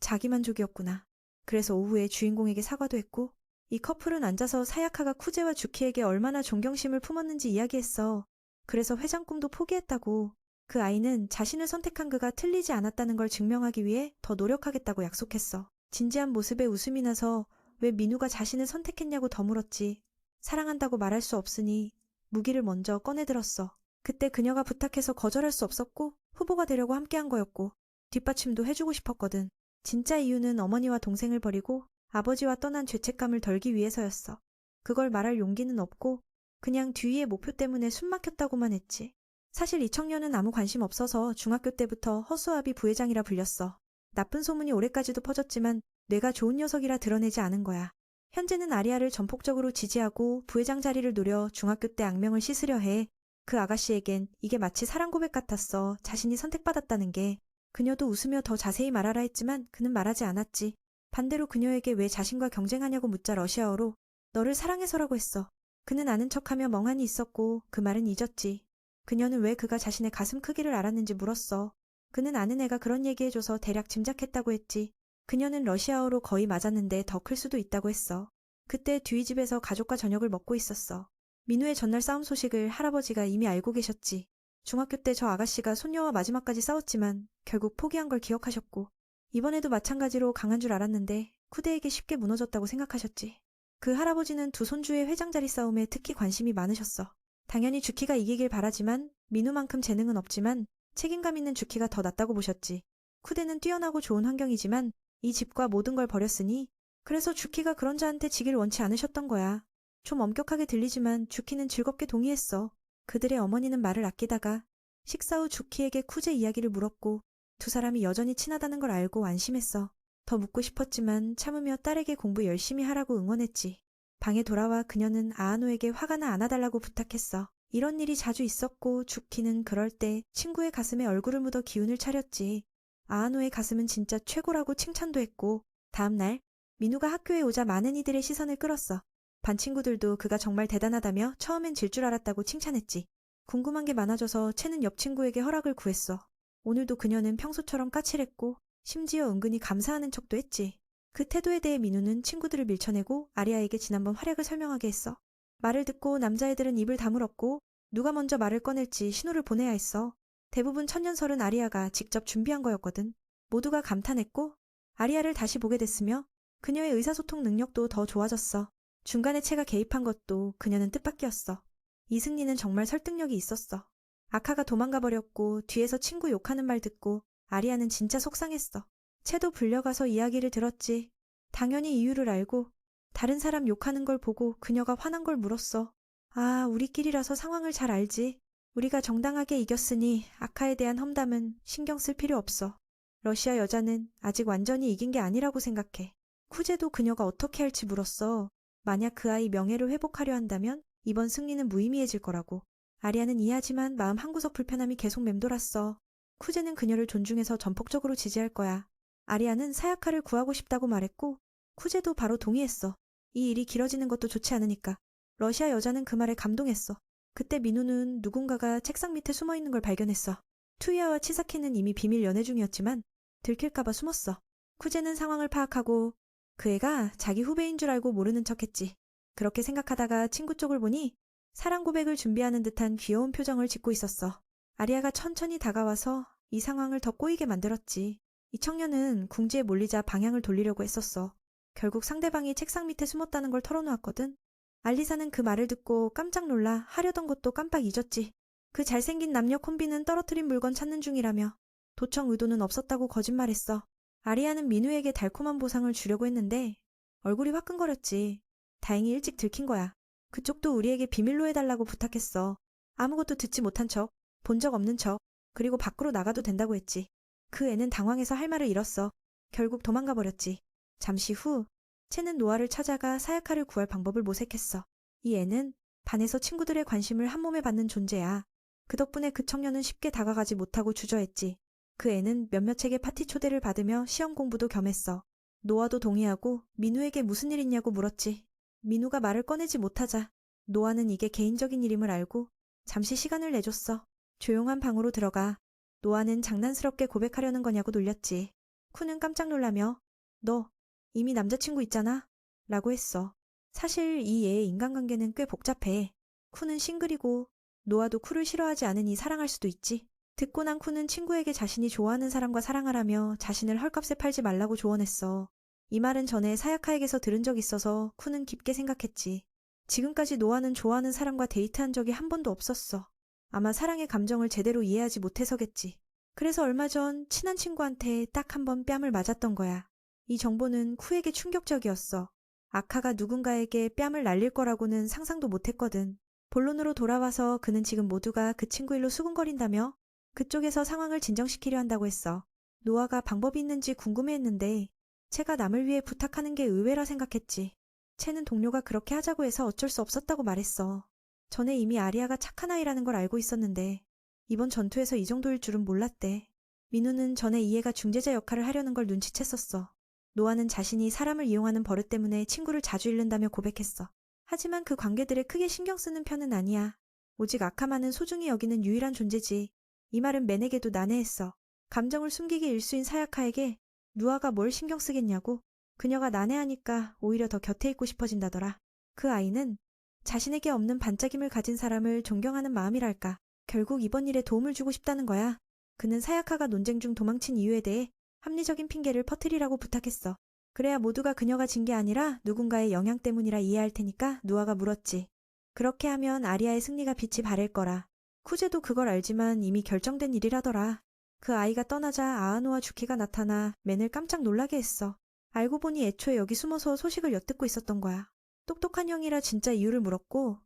자기만족이었구나. 그래서 오후에 주인공에게 사과도 했고 이 커플은 앉아서 사야카가 쿠제와 주키에게 얼마나 존경심을 품었는지 이야기했어. 그래서 회장 꿈도 포기했다고. 그 아이는 자신을 선택한 그가 틀리지 않았다는 걸 증명하기 위해 더 노력하겠다고 약속했어. 진지한 모습에 웃음이 나서 왜 민우가 자신을 선택했냐고 더 물었지. 사랑한다고 말할 수 없으니 무기를 먼저 꺼내들었어. 그때 그녀가 부탁해서 거절할 수 없었고 후보가 되려고 함께한 거였고 뒷받침도 해주고 싶었거든. 진짜 이유는 어머니와 동생을 버리고 아버지와 떠난 죄책감을 덜기 위해서였어. 그걸 말할 용기는 없고 그냥 뒤위의 목표 때문에 숨 막혔다고만 했지. 사실 이 청년은 아무 관심 없어서 중학교 때부터 허수아비 부회장이라 불렸어. 나쁜 소문이 올해까지도 퍼졌지만 뇌가 좋은 녀석이라 드러내지 않은 거야. 현재는 아리아를 전폭적으로 지지하고 부회장 자리를 노려 중학교 때 악명을 씻으려 해. 그 아가씨에겐 이게 마치 사랑 고백 같았어. 자신이 선택받았다는 게. 그녀도 웃으며 더 자세히 말하라 했지만 그는 말하지 않았지. 반대로 그녀에게 왜 자신과 경쟁하냐고 묻자 러시아어로 너를 사랑해서라고 했어. 그는 아는 척하며 멍하니 있었고 그 말은 잊었지. 그녀는 왜 그가 자신의 가슴 크기를 알았는지 물었어. 그는 아는 애가 그런 얘기해줘서 대략 짐작했다고 했지. 그녀는 러시아어로 거의 맞았는데 더 클 수도 있다고 했어. 그때 뒤 집에서 가족과 저녁을 먹고 있었어. 민우의 전날 싸움 소식을 할아버지가 이미 알고 계셨지. 중학교 때 저 아가씨가 손녀와 마지막까지 싸웠지만 결국 포기한 걸 기억하셨고 이번에도 마찬가지로 강한 줄 알았는데 쿠데에게 쉽게 무너졌다고 생각하셨지. 그 할아버지는 두 손주의 회장자리 싸움에 특히 관심이 많으셨어. 당연히 주키가 이기길 바라지만 민우만큼 재능은 없지만 책임감 있는 주키가 더 낫다고 보셨지. 쿠데는 뛰어나고 좋은 환경이지만 이 집과 모든 걸 버렸으니 그래서 주키가 그런 자한테 지길 원치 않으셨던 거야. 좀 엄격하게 들리지만 주키는 즐겁게 동의했어. 그들의 어머니는 말을 아끼다가 식사 후 주키에게 쿠제 이야기를 물었고 두 사람이 여전히 친하다는 걸 알고 안심했어. 더 묻고 싶었지만 참으며 딸에게 공부 열심히 하라고 응원했지. 방에 돌아와 그녀는 아아노에게 화가 안아달라고 부탁했어. 이런 일이 자주 있었고 주키는 그럴 때 친구의 가슴에 얼굴을 묻어 기운을 차렸지. 아아노의 가슴은 진짜 최고라고 칭찬도 했고 다음 날 민우가 학교에 오자 많은 이들의 시선을 끌었어. 반 친구들도 그가 정말 대단하다며 처음엔 질 줄 알았다고 칭찬했지. 궁금한 게 많아져서 채는 옆 친구에게 허락을 구했어. 오늘도 그녀는 평소처럼 까칠했고 심지어 은근히 감사하는 척도 했지. 그 태도에 대해 민우는 친구들을 밀쳐내고 아리아에게 지난번 활약을 설명하게 했어. 말을 듣고 남자애들은 입을 다물었고 누가 먼저 말을 꺼낼지 신호를 보내야 했어. 대부분 천년설은 아리아가 직접 준비한 거였거든. 모두가 감탄했고 아리아를 다시 보게 됐으며 그녀의 의사소통 능력도 더 좋아졌어. 중간에 채가 개입한 것도 그녀는 뜻밖이었어. 이승리는 정말 설득력이 있었어. 아카가 도망가 버렸고 뒤에서 친구 욕하는 말 듣고 아리아는 진짜 속상했어. 채도 불려가서 이야기를 들었지. 당연히 이유를 알고 다른 사람 욕하는 걸 보고 그녀가 화난 걸 물었어. 아, 우리끼리라서 상황을 잘 알지. 우리가 정당하게 이겼으니 아카에 대한 험담은 신경 쓸 필요 없어. 러시아 여자는 아직 완전히 이긴 게 아니라고 생각해. 쿠제도 그녀가 어떻게 할지 물었어. 만약 그 아이 명예를 회복하려 한다면 이번 승리는 무의미해질 거라고. 아리아는 이해하지만 마음 한구석 불편함이 계속 맴돌았어. 쿠제는 그녀를 존중해서 전폭적으로 지지할 거야. 아리아는 사야카를 구하고 싶다고 말했고 쿠제도 바로 동의했어. 이 일이 길어지는 것도 좋지 않으니까. 러시아 여자는 그 말에 감동했어. 그때 민우는 누군가가 책상 밑에 숨어있는 걸 발견했어. 투이아와 치사키는 이미 비밀 연애 중이었지만 들킬까봐 숨었어. 쿠제는 상황을 파악하고 그 애가 자기 후배인 줄 알고 모르는 척했지. 그렇게 생각하다가 친구 쪽을 보니 사랑 고백을 준비하는 듯한 귀여운 표정을 짓고 있었어. 아리아가 천천히 다가와서 이 상황을 더 꼬이게 만들었지. 이 청년은 궁지에 몰리자 방향을 돌리려고 했었어. 결국 상대방이 책상 밑에 숨었다는 걸 털어놓았거든. 알리사는 그 말을 듣고 깜짝 놀라 하려던 것도 깜빡 잊었지. 그 잘생긴 남녀 콤비는 떨어뜨린 물건 찾는 중이라며 도청 의도는 없었다고 거짓말했어. 아리아는 민우에게 달콤한 보상을 주려고 했는데 얼굴이 화끈거렸지. 다행히 일찍 들킨 거야. 그쪽도 우리에게 비밀로 해달라고 부탁했어. 아무것도 듣지 못한 척, 본 적 없는 척, 그리고 밖으로 나가도 된다고 했지. 그 애는 당황해서 할 말을 잃었어. 결국 도망가 버렸지. 잠시 후 채는 노아를 찾아가 사야카를 구할 방법을 모색했어. 이 애는 반에서 친구들의 관심을 한몸에 받는 존재야. 그 덕분에 그 청년은 쉽게 다가가지 못하고 주저했지. 그 애는 몇몇에게 파티 초대를 받으며 시험 공부도 겸했어. 노아도 동의하고 민우에게 무슨 일 있냐고 물었지. 민우가 말을 꺼내지 못하자 노아는 이게 개인적인 일임을 알고 잠시 시간을 내줬어. 조용한 방으로 들어가 노아는 장난스럽게 고백하려는 거냐고 놀렸지. 쿠는 깜짝 놀라며 너 이미 남자친구 있잖아 라고 했어. 사실 이 애의 인간관계는 꽤 복잡해. 쿠는 싱글이고 노아도 쿠를 싫어하지 않으니 사랑할 수도 있지. 듣고 난 쿠는 친구에게 자신이 좋아하는 사람과 사랑하라며 자신을 헐값에 팔지 말라고 조언했어. 이 말은 전에 사야카에게서 들은 적 있어서 쿠는 깊게 생각했지. 지금까지 노아는 좋아하는 사람과 데이트한 적이 한 번도 없었어. 아마 사랑의 감정을 제대로 이해하지 못해서겠지. 그래서 얼마 전 친한 친구한테 딱 한 번 뺨을 맞았던 거야. 이 정보는 쿠에게 충격적이었어. 아카가 누군가에게 뺨을 날릴 거라고는 상상도 못했거든. 본론으로 돌아와서 그는 지금 모두가 그 친구 일로 수군거린다며 그쪽에서 상황을 진정시키려 한다고 했어. 노아가 방법이 있는지 궁금해했는데 채가 남을 위해 부탁하는 게 의외라 생각했지. 채는 동료가 그렇게 하자고 해서 어쩔 수 없었다고 말했어. 전에 이미 아리아가 착한 아이라는 걸 알고 있었는데 이번 전투에서 이 정도일 줄은 몰랐대. 민우는 전에 이해가 중재자 역할을 하려는 걸 눈치챘었어. 노아는 자신이 사람을 이용하는 버릇 때문에 친구를 자주 잃는다며 고백했어. 하지만 그 관계들에 크게 신경 쓰는 편은 아니야. 오직 아카만은 소중히 여기는 유일한 존재지. 이 말은 맨에게도 난해했어. 감정을 숨기기 일수인 사야카에게 누아가 뭘 신경 쓰겠냐고. 그녀가 난해하니까 오히려 더 곁에 있고 싶어진다더라. 그 아이는 자신에게 없는 반짝임을 가진 사람을 존경하는 마음이랄까. 결국 이번 일에 도움을 주고 싶다는 거야. 그는 사야카가 논쟁 중 도망친 이유에 대해 합리적인 핑계를 퍼뜨리라고 부탁했어. 그래야 모두가 그녀가 진 게 아니라 누군가의 영향 때문이라 이해할 테니까 누아가 물었지. 그렇게 하면 아리아의 승리가 빛이 발할 거라. 쿠제도 그걸 알지만 이미 결정된 일이라더라. 그 아이가 떠나자 아아노와 주키가 나타나 맨을 깜짝 놀라게 했어. 알고 보니 애초에 여기 숨어서 소식을 엿듣고 있었던 거야. 똑똑한 형이라 진짜 이유를 물었고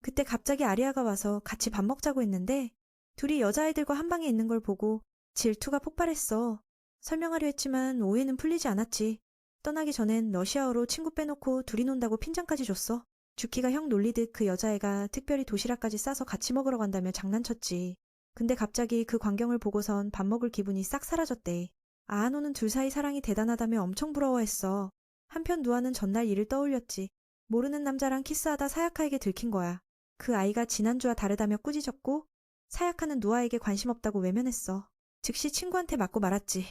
그때 갑자기 아리아가 와서 같이 밥 먹자고 했는데 둘이 여자아이들과 한 방에 있는 걸 보고 질투가 폭발했어. 설명하려 했지만 오해는 풀리지 않았지. 떠나기 전엔 러시아어로 친구 빼놓고 둘이 논다고 핀잔까지 줬어. 주키가 형 놀리듯 그 여자애가 특별히 도시락까지 싸서 같이 먹으러 간다며 장난쳤지. 근데 갑자기 그 광경을 보고선 밥 먹을 기분이 싹 사라졌대. 아아노는 둘 사이 사랑이 대단하다며 엄청 부러워했어. 한편 누아는 전날 일을 떠올렸지. 모르는 남자랑 키스하다 사야카에게 들킨 거야. 그 아이가 지난주와 다르다며 꾸짖었고 사야카는 누아에게 관심 없다고 외면했어. 즉시 친구한테 맞고 말았지.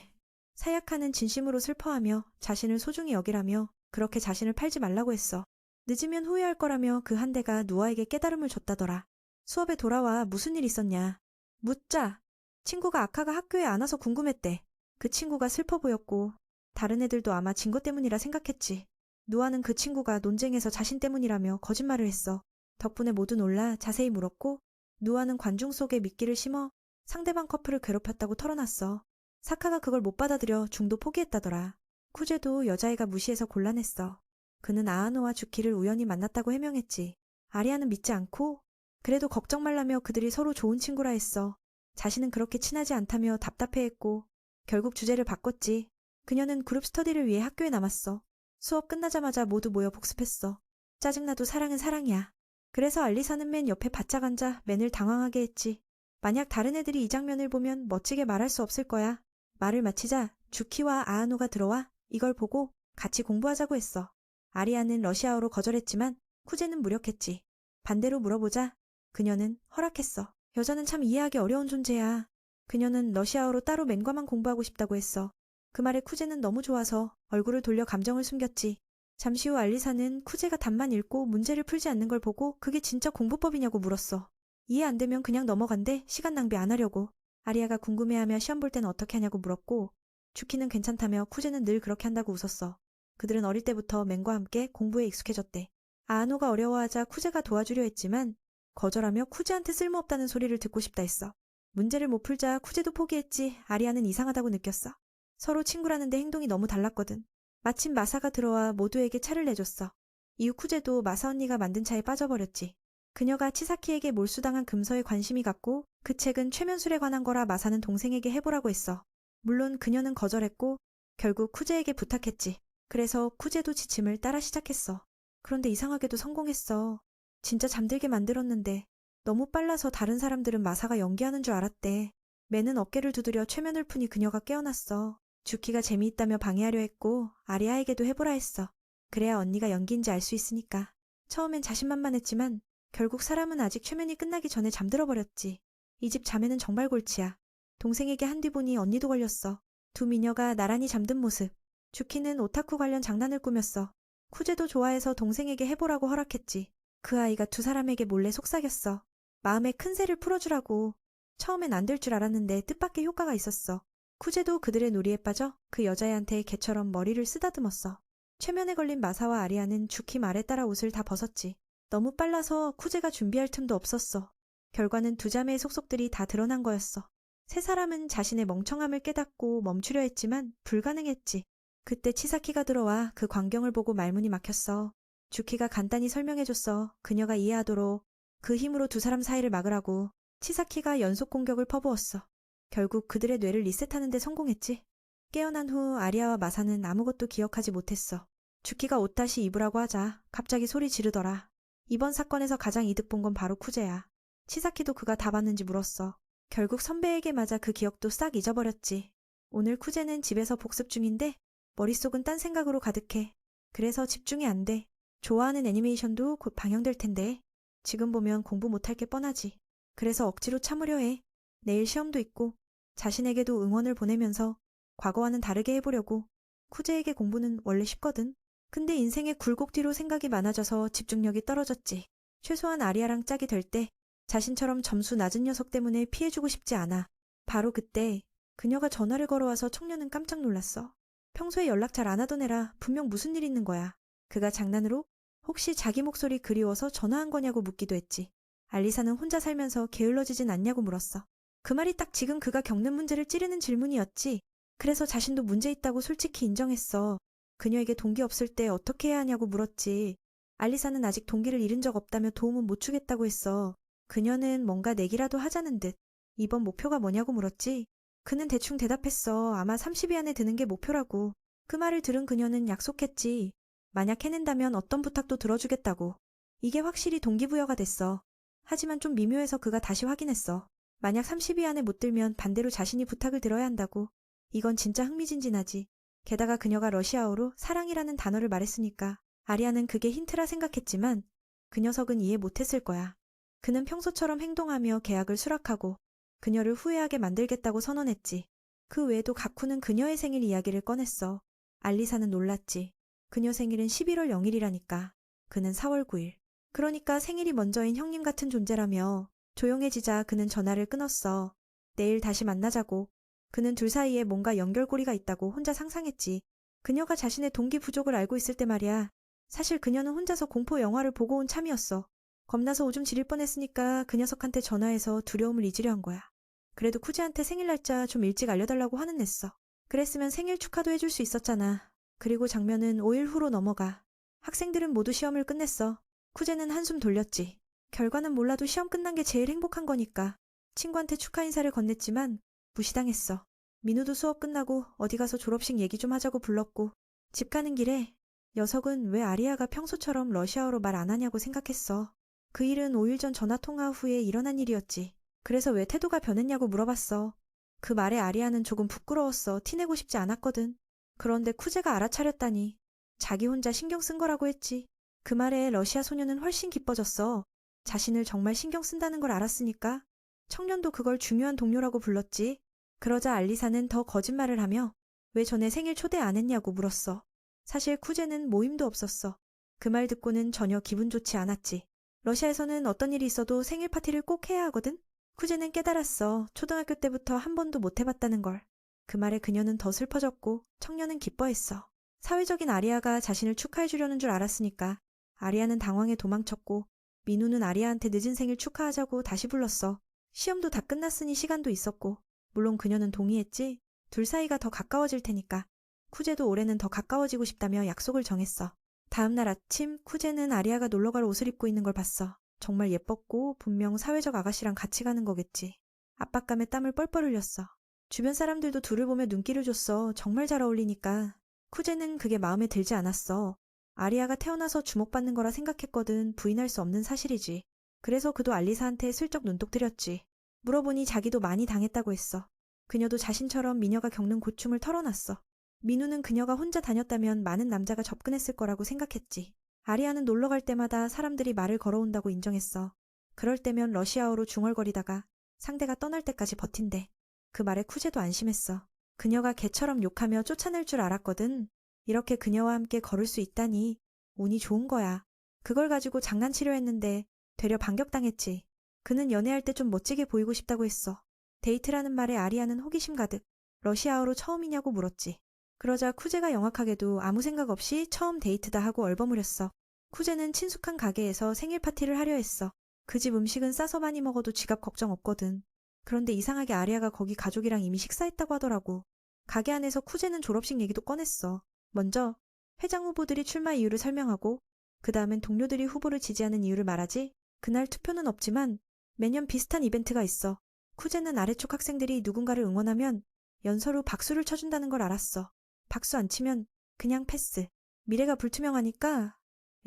사야카는 진심으로 슬퍼하며 자신을 소중히 여기라며 그렇게 자신을 팔지 말라고 했어. 늦으면 후회할 거라며 그 한 대가 누아에게 깨달음을 줬다더라. 수업에 돌아와 무슨 일 있었냐. 묻자. 친구가 아카가 학교에 안 와서 궁금했대. 그 친구가 슬퍼 보였고 다른 애들도 아마 진 것 때문이라 생각했지. 누아는 그 친구가 논쟁에서 자신 때문이라며 거짓말을 했어. 덕분에 모두 놀라 자세히 물었고 누아는 관중 속에 미끼를 심어 상대방 커플을 괴롭혔다고 털어놨어. 사카가 그걸 못 받아들여 중도 포기했다더라. 쿠제도 여자애가 무시해서 곤란했어. 그는 아아노와 주키를 우연히 만났다고 해명했지. 아리아는 믿지 않고 그래도 걱정 말라며 그들이 서로 좋은 친구라 했어. 자신은 그렇게 친하지 않다며 답답해했고 결국 주제를 바꿨지. 그녀는 그룹 스터디를 위해 학교에 남았어. 수업 끝나자마자 모두 모여 복습했어. 짜증나도 사랑은 사랑이야. 그래서 알리사는 맨 옆에 바짝 앉아 맨을 당황하게 했지. 만약 다른 애들이 이 장면을 보면 멋지게 말할 수 없을 거야. 말을 마치자 주키와 아아노가 들어와 이걸 보고 같이 공부하자고 했어. 아리아는 러시아어로 거절했지만 쿠제는 무력했지. 반대로 물어보자 그녀는 허락했어. 여자는 참 이해하기 어려운 존재야. 그녀는 러시아어로 따로 맨과만 공부하고 싶다고 했어. 그 말에 쿠제는 너무 좋아서 얼굴을 돌려 감정을 숨겼지. 잠시 후 알리사는 쿠제가 답만 읽고 문제를 풀지 않는 걸 보고 그게 진짜 공부법이냐고 물었어. 이해 안 되면 그냥 넘어간대. 시간 낭비 안 하려고. 아리아가 궁금해하며 시험 볼 때는 어떻게 하냐고 물었고 주키는 괜찮다며 쿠제는 늘 그렇게 한다고 웃었어. 그들은 어릴 때부터 맨과 함께 공부에 익숙해졌대. 아아노가 어려워하자 쿠제가 도와주려 했지만 거절하며 쿠제한테 쓸모없다는 소리를 듣고 싶다 했어. 문제를 못 풀자 쿠제도 포기했지. 아리아는 이상하다고 느꼈어. 서로 친구라는데 행동이 너무 달랐거든. 마침 마사가 들어와 모두에게 차를 내줬어. 이후 쿠제도 마사 언니가 만든 차에 빠져버렸지. 그녀가 치사키에게 몰수당한 금서에 관심이 갔고 그 책은 최면술에 관한 거라 마사는 동생에게 해보라고 했어. 물론 그녀는 거절했고 결국 쿠제에게 부탁했지. 그래서 쿠제도 지침을 따라 시작했어. 그런데 이상하게도 성공했어. 진짜 잠들게 만들었는데 너무 빨라서 다른 사람들은 마사가 연기하는 줄 알았대. 맨은 어깨를 두드려 최면을 푸니 그녀가 깨어났어. 주키가 재미있다며 방해하려 했고 아리아에게도 해보라 했어. 그래야 언니가 연기인지 알 수 있으니까. 처음엔 자신만만했지만 결국 사람은 아직 최면이 끝나기 전에 잠들어버렸지. 이 집 자매는 정말 골치야. 동생에게 한뒤 보니 언니도 걸렸어. 두 미녀가 나란히 잠든 모습. 주키는 오타쿠 관련 장난을 꾸몄어. 쿠제도 좋아해서 동생에게 해보라고 허락했지. 그 아이가 두 사람에게 몰래 속삭였어. 마음에 큰 새를 풀어주라고. 처음엔 안 될 줄 알았는데 뜻밖의 효과가 있었어. 쿠제도 그들의 놀이에 빠져 그 여자애한테 개처럼 머리를 쓰다듬었어. 최면에 걸린 마사와 아리아는 주키 말에 따라 옷을 다 벗었지. 너무 빨라서 쿠제가 준비할 틈도 없었어. 결과는 두 자매의 속속들이 다 드러난 거였어. 세 사람은 자신의 멍청함을 깨닫고 멈추려 했지만 불가능했지. 그때 치사키가 들어와 그 광경을 보고 말문이 막혔어. 주키가 간단히 설명해줬어. 그녀가 이해하도록. 그 힘으로 두 사람 사이를 막으라고 치사키가 연속 공격을 퍼부었어. 결국 그들의 뇌를 리셋하는 데 성공했지. 깨어난 후 아리아와 마사는 아무것도 기억하지 못했어. 주키가 옷 다시 입으라고 하자 갑자기 소리 지르더라. 이번 사건에서 가장 이득 본 건 바로 쿠제야. 치사키도 그가 다 봤는지 물었어. 결국 선배에게 맞아 그 기억도 싹 잊어버렸지. 오늘 쿠제는 집에서 복습 중인데 머릿속은 딴 생각으로 가득해. 그래서 집중이 안 돼. 좋아하는 애니메이션도 곧 방영될 텐데 지금 보면 공부 못할 게 뻔하지. 그래서 억지로 참으려 해. 내일 시험도 있고 자신에게도 응원을 보내면서 과거와는 다르게 해보려고. 쿠제에게 공부는 원래 쉽거든. 근데 인생의 굴곡 뒤로 생각이 많아져서 집중력이 떨어졌지. 최소한 아리아랑 짝이 될 때 자신처럼 점수 낮은 녀석 때문에 피해주고 싶지 않아. 바로 그때 그녀가 전화를 걸어와서 청년은 깜짝 놀랐어. 평소에 연락 잘 안 하던 애라 분명 무슨 일 있는 거야. 그가 장난으로 혹시 자기 목소리 그리워서 전화한 거냐고 묻기도 했지. 알리사는 혼자 살면서 게을러지진 않냐고 물었어. 그 말이 딱 지금 그가 겪는 문제를 찌르는 질문이었지. 그래서 자신도 문제 있다고 솔직히 인정했어. 그녀에게 동기 없을 때 어떻게 해야 하냐고 물었지. 알리사는 아직 동기를 잃은 적 없다며 도움은 못 주겠다고 했어. 그녀는 뭔가 내기라도 하자는 듯. 이번 목표가 뭐냐고 물었지. 그는 대충 대답했어. 아마 30위 안에 드는 게 목표라고. 그 말을 들은 그녀는 약속했지. 만약 해낸다면 어떤 부탁도 들어주겠다고. 이게 확실히 동기부여가 됐어. 하지만 좀 미묘해서 그가 다시 확인했어. 만약 30위 안에 못 들면 반대로 자신이 부탁을 들어야 한다고. 이건 진짜 흥미진진하지. 게다가 그녀가 러시아어로 사랑이라는 단어를 말했으니까 아리아는 그게 힌트라 생각했지만 그 녀석은 이해 못했을 거야. 그는 평소처럼 행동하며 계약을 수락하고 그녀를 후회하게 만들겠다고 선언했지. 그 외에도 가쿠는 그녀의 생일 이야기를 꺼냈어. 알리사는 놀랐지. 그녀 생일은 11월 0일이라니까. 그는 4월 9일. 그러니까 생일이 먼저인 형님 같은 존재라며. 조용해지자 그는 전화를 끊었어. 내일 다시 만나자고. 그는 둘 사이에 뭔가 연결고리가 있다고 혼자 상상했지. 그녀가 자신의 동기 부족을 알고 있을 때 말이야. 사실 그녀는 혼자서 공포 영화를 보고 온 참이었어. 겁나서 오줌 지릴 뻔했으니까 그 녀석한테 전화해서 두려움을 잊으려 한 거야. 그래도 쿠지한테 생일 날짜 좀 일찍 알려달라고 화는 냈어. 그랬으면 생일 축하도 해줄 수 있었잖아. 그리고 장면은 5일 후로 넘어가. 학생들은 모두 시험을 끝냈어. 쿠제는 한숨 돌렸지. 결과는 몰라도 시험 끝난 게 제일 행복한 거니까. 친구한테 축하 인사를 건넸지만 무시당했어. 민우도 수업 끝나고 어디 가서 졸업식 얘기 좀 하자고 불렀고 집 가는 길에 녀석은 왜 아리아가 평소처럼 러시아어로 말 안 하냐고 생각했어. 그 일은 5일 전 전화통화 후에 일어난 일이었지. 그래서 왜 태도가 변했냐고 물어봤어. 그 말에 아리아는 조금 부끄러웠어. 티내고 싶지 않았거든. 그런데 쿠제가 알아차렸다니. 자기 혼자 신경 쓴 거라고 했지. 그 말에 러시아 소녀는 훨씬 기뻐졌어. 자신을 정말 신경 쓴다는 걸 알았으니까. 청년도 그걸 중요한 동료라고 불렀지. 그러자 알리사는 더 거짓말을 하며 왜 전에 생일 초대 안 했냐고 물었어. 사실 쿠제는 모임도 없었어. 그 말 듣고는 전혀 기분 좋지 않았지. 러시아에서는 어떤 일이 있어도 생일 파티를 꼭 해야 하거든. 쿠제는 깨달았어. 초등학교 때부터 한 번도 못 해봤다는 걸. 그 말에 그녀는 더 슬퍼졌고 청년은 기뻐했어. 사회적인 아리아가 자신을 축하해주려는 줄 알았으니까. 아리아는 당황해 도망쳤고 민우는 아리아한테 늦은 생일 축하하자고 다시 불렀어. 시험도 다 끝났으니 시간도 있었고 물론 그녀는 동의했지. 둘 사이가 더 가까워질 테니까. 쿠제도 올해는 더 가까워지고 싶다며 약속을 정했어. 다음 날 아침 쿠제는 아리아가 놀러갈 옷을 입고 있는 걸 봤어. 정말 예뻤고 분명 사회적 아가씨랑 같이 가는 거겠지. 압박감에 땀을 뻘뻘 흘렸어. 주변 사람들도 둘을 보며 눈길을 줬어. 정말 잘 어울리니까. 쿠제는 그게 마음에 들지 않았어. 아리아가 태어나서 주목받는 거라 생각했거든. 부인할 수 없는 사실이지. 그래서 그도 알리사한테 슬쩍 눈독 들였지. 물어보니 자기도 많이 당했다고 했어. 그녀도 자신처럼 미녀가 겪는 고충을 털어놨어. 민우는 그녀가 혼자 다녔다면 많은 남자가 접근했을 거라고 생각했지. 아리아는 놀러 갈 때마다 사람들이 말을 걸어온다고 인정했어. 그럴 때면 러시아어로 중얼거리다가 상대가 떠날 때까지 버틴대. 그 말에 쿠제도 안심했어. 그녀가 개처럼 욕하며 쫓아낼 줄 알았거든. 이렇게 그녀와 함께 걸을 수 있다니 운이 좋은 거야. 그걸 가지고 장난치려 했는데 되려 반격당했지. 그는 연애할 때 좀 멋지게 보이고 싶다고 했어. 데이트라는 말에 아리아는 호기심 가득. 러시아어로 처음이냐고 물었지. 그러자 쿠제가 영악하게도 아무 생각 없이 처음 데이트다 하고 얼버무렸어. 쿠제는 친숙한 가게에서 생일 파티를 하려 했어. 그 집 음식은 싸서 많이 먹어도 지갑 걱정 없거든. 그런데 이상하게 아리아가 거기 가족이랑 이미 식사했다고 하더라고. 가게 안에서 쿠제는 졸업식 얘기도 꺼냈어. 먼저 회장 후보들이 출마 이유를 설명하고 그 다음엔 동료들이 후보를 지지하는 이유를 말하지. 그날 투표는 없지만 매년 비슷한 이벤트가 있어. 쿠제는 아래쪽 학생들이 누군가를 응원하면 연설 후 박수를 쳐준다는 걸 알았어. 박수 안 치면 그냥 패스. 미래가 불투명하니까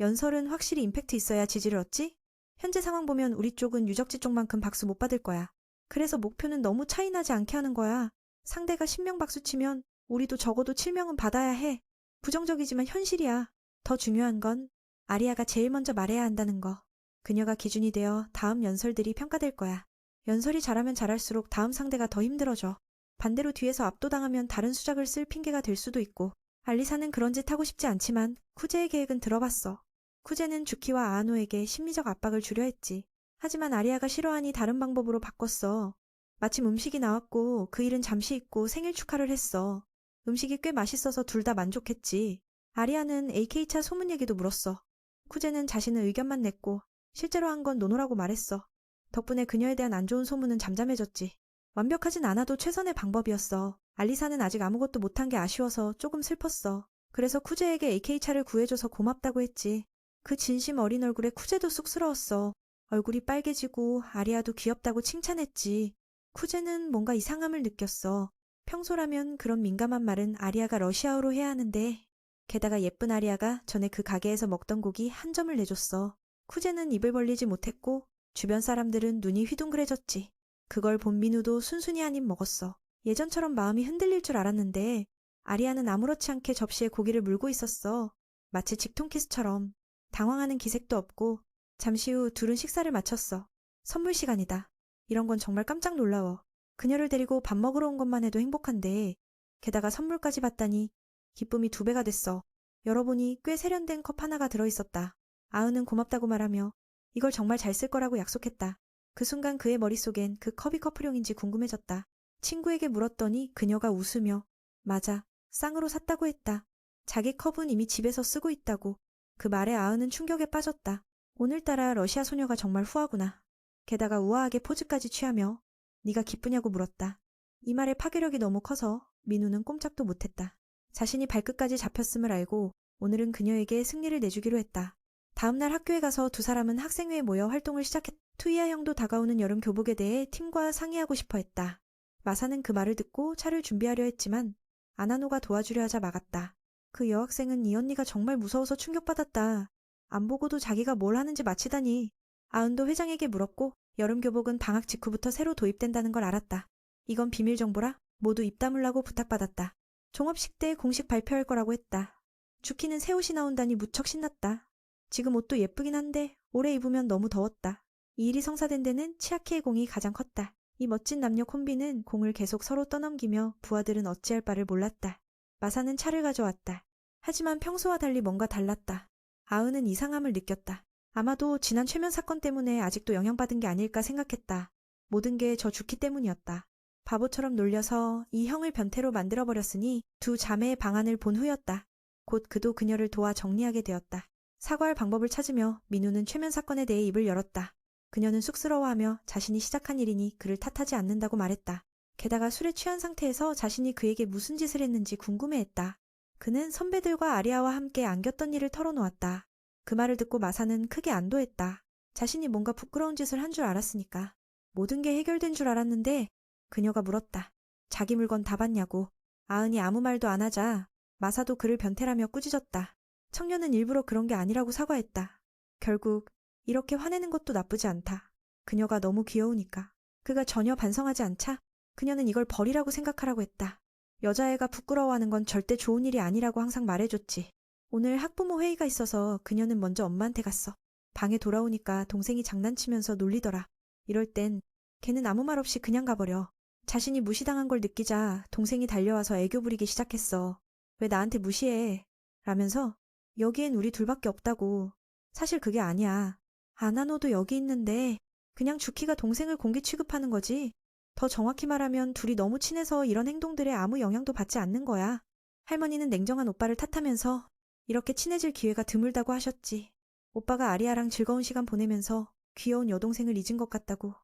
연설은 확실히 임팩트 있어야 지지를 얻지? 현재 상황 보면 우리 쪽은 유적지 쪽만큼 박수 못 받을 거야. 그래서 목표는 너무 차이 나지 않게 하는 거야. 상대가 10명 박수 치면 우리도 적어도 7명은 받아야 해. 부정적이지만 현실이야. 더 중요한 건 아리아가 제일 먼저 말해야 한다는 거. 그녀가 기준이 되어 다음 연설들이 평가될 거야. 연설이 잘하면 잘할수록 다음 상대가 더 힘들어져. 반대로 뒤에서 압도당하면 다른 수작을 쓸 핑계가 될 수도 있고. 알리사는 그런 짓 하고 싶지 않지만 쿠제의 계획은 들어봤어. 쿠제는 주키와 아노에게 심리적 압박을 주려 했지. 하지만 아리아가 싫어하니 다른 방법으로 바꿨어. 마침 음식이 나왔고 그 일은 잠시 잊고 생일 축하를 했어. 음식이 꽤 맛있어서 둘 다 만족했지. 아리아는 AK차 소문 얘기도 물었어. 쿠제는 자신의 의견만 냈고 실제로 한 건 노노라고 말했어. 덕분에 그녀에 대한 안 좋은 소문은 잠잠해졌지. 완벽하진 않아도 최선의 방법이었어. 알리사는 아직 아무것도 못한 게 아쉬워서 조금 슬펐어. 그래서 쿠제에게 AK차를 구해줘서 고맙다고 했지. 그 진심 어린 얼굴에 쿠제도 쑥스러웠어. 얼굴이 빨개지고 아리아도 귀엽다고 칭찬했지. 쿠제는 뭔가 이상함을 느꼈어. 평소라면 그런 민감한 말은 아리아가 러시아어로 해야 하는데 게다가 예쁜 아리아가 전에 그 가게에서 먹던 고기 한 점을 내줬어. 쿠제는 입을 벌리지 못했고 주변 사람들은 눈이 휘둥그레졌지. 그걸 본 민우도 순순히 한 입 먹었어. 예전처럼 마음이 흔들릴 줄 알았는데 아리아는 아무렇지 않게 접시에 고기를 물고 있었어. 마치 직통키스처럼. 당황하는 기색도 없고 잠시 후 둘은 식사를 마쳤어. 선물 시간이다. 이런 건 정말 깜짝 놀라워. 그녀를 데리고 밥 먹으러 온 것만 해도 행복한데 게다가 선물까지 받다니 기쁨이 2배가 됐어. 열어보니 꽤 세련된 컵 하나가 들어있었다. 아은은 고맙다고 말하며 이걸 정말 잘 쓸 거라고 약속했다. 그 순간 그의 머릿속엔 그 컵이 커플용인지 궁금해졌다. 친구에게 물었더니 그녀가 웃으며 맞아, 쌍으로 샀다고 했다. 자기 컵은 이미 집에서 쓰고 있다고. 그 말에 아은은 충격에 빠졌다. 오늘따라 러시아 소녀가 정말 후하구나. 게다가 우아하게 포즈까지 취하며 네가 기쁘냐고 물었다. 이 말의 파괴력이 너무 커서 민우는 꼼짝도 못했다. 자신이 발끝까지 잡혔음을 알고 오늘은 그녀에게 승리를 내주기로 했다. 다음날 학교에 가서 두 사람은 학생회에 모여 활동을 시작했다. 투이아 형도 다가오는 여름 교복에 대해 팀과 상의하고 싶어 했다. 마사는 그 말을 듣고 차를 준비하려 했지만 아나노가 도와주려 하자 막았다. 그 여학생은 이 언니가 정말 무서워서 충격받았다. 안 보고도 자기가 뭘 하는지 마치다니. 아은도 회장에게 물었고 여름 교복은 방학 직후부터 새로 도입된다는 걸 알았다. 이건 비밀 정보라 모두 입 다물라고 부탁받았다. 종업식 때 공식 발표할 거라고 했다. 주키는 새 옷이 나온다니 무척 신났다. 지금 옷도 예쁘긴 한데 오래 입으면 너무 더웠다. 이 일이 성사된 데는 치아키의 공이 가장 컸다. 이 멋진 남녀 콤비는 공을 계속 서로 떠넘기며 부하들은 어찌할 바를 몰랐다. 마사는 차를 가져왔다. 하지만 평소와 달리 뭔가 달랐다. 아은은 이상함을 느꼈다. 아마도 지난 최면 사건 때문에 아직도 영향받은 게 아닐까 생각했다. 모든 게 저 주키 때문이었다. 바보처럼 놀려서 이 형을 변태로 만들어버렸으니 두 자매의 방안을 본 후였다. 곧 그도 그녀를 도와 정리하게 되었다. 사과할 방법을 찾으며 민우는 최면 사건에 대해 입을 열었다. 그녀는 쑥스러워하며 자신이 시작한 일이니 그를 탓하지 않는다고 말했다. 게다가 술에 취한 상태에서 자신이 그에게 무슨 짓을 했는지 궁금해했다. 그는 선배들과 아리아와 함께 안겼던 일을 털어놓았다. 그 말을 듣고 마사는 크게 안도했다. 자신이 뭔가 부끄러운 짓을 한 줄 알았으니까. 모든 게 해결된 줄 알았는데 그녀가 물었다. 자기 물건 다 봤냐고. 아은이 아무 말도 안 하자 마사도 그를 변태라며 꾸짖었다. 청년은 일부러 그런 게 아니라고 사과했다. 결국 이렇게 화내는 것도 나쁘지 않다. 그녀가 너무 귀여우니까. 그가 전혀 반성하지 않자 그녀는 이걸 벌이라고 생각하라고 했다. 여자애가 부끄러워하는 건 절대 좋은 일이 아니라고 항상 말해줬지. 오늘 학부모 회의가 있어서 그녀는 먼저 엄마한테 갔어. 방에 돌아오니까 동생이 장난치면서 놀리더라. 이럴 땐 걔는 아무 말 없이 그냥 가버려. 자신이 무시당한 걸 느끼자 동생이 달려와서 애교 부리기 시작했어. 왜 나한테 무시해? 라면서 여기엔 우리 둘밖에 없다고. 사실 그게 아니야. 아나노도 여기 있는데 그냥 주키가 동생을 공개 취급하는 거지. 더 정확히 말하면 둘이 너무 친해서 이런 행동들에 아무 영향도 받지 않는 거야. 할머니는 냉정한 오빠를 탓하면서 이렇게 친해질 기회가 드물다고 하셨지. 오빠가 아리아랑 즐거운 시간 보내면서 귀여운 여동생을 잊은 것 같다고.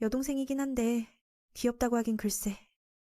여동생이긴 한데 귀엽다고 하긴 글쎄.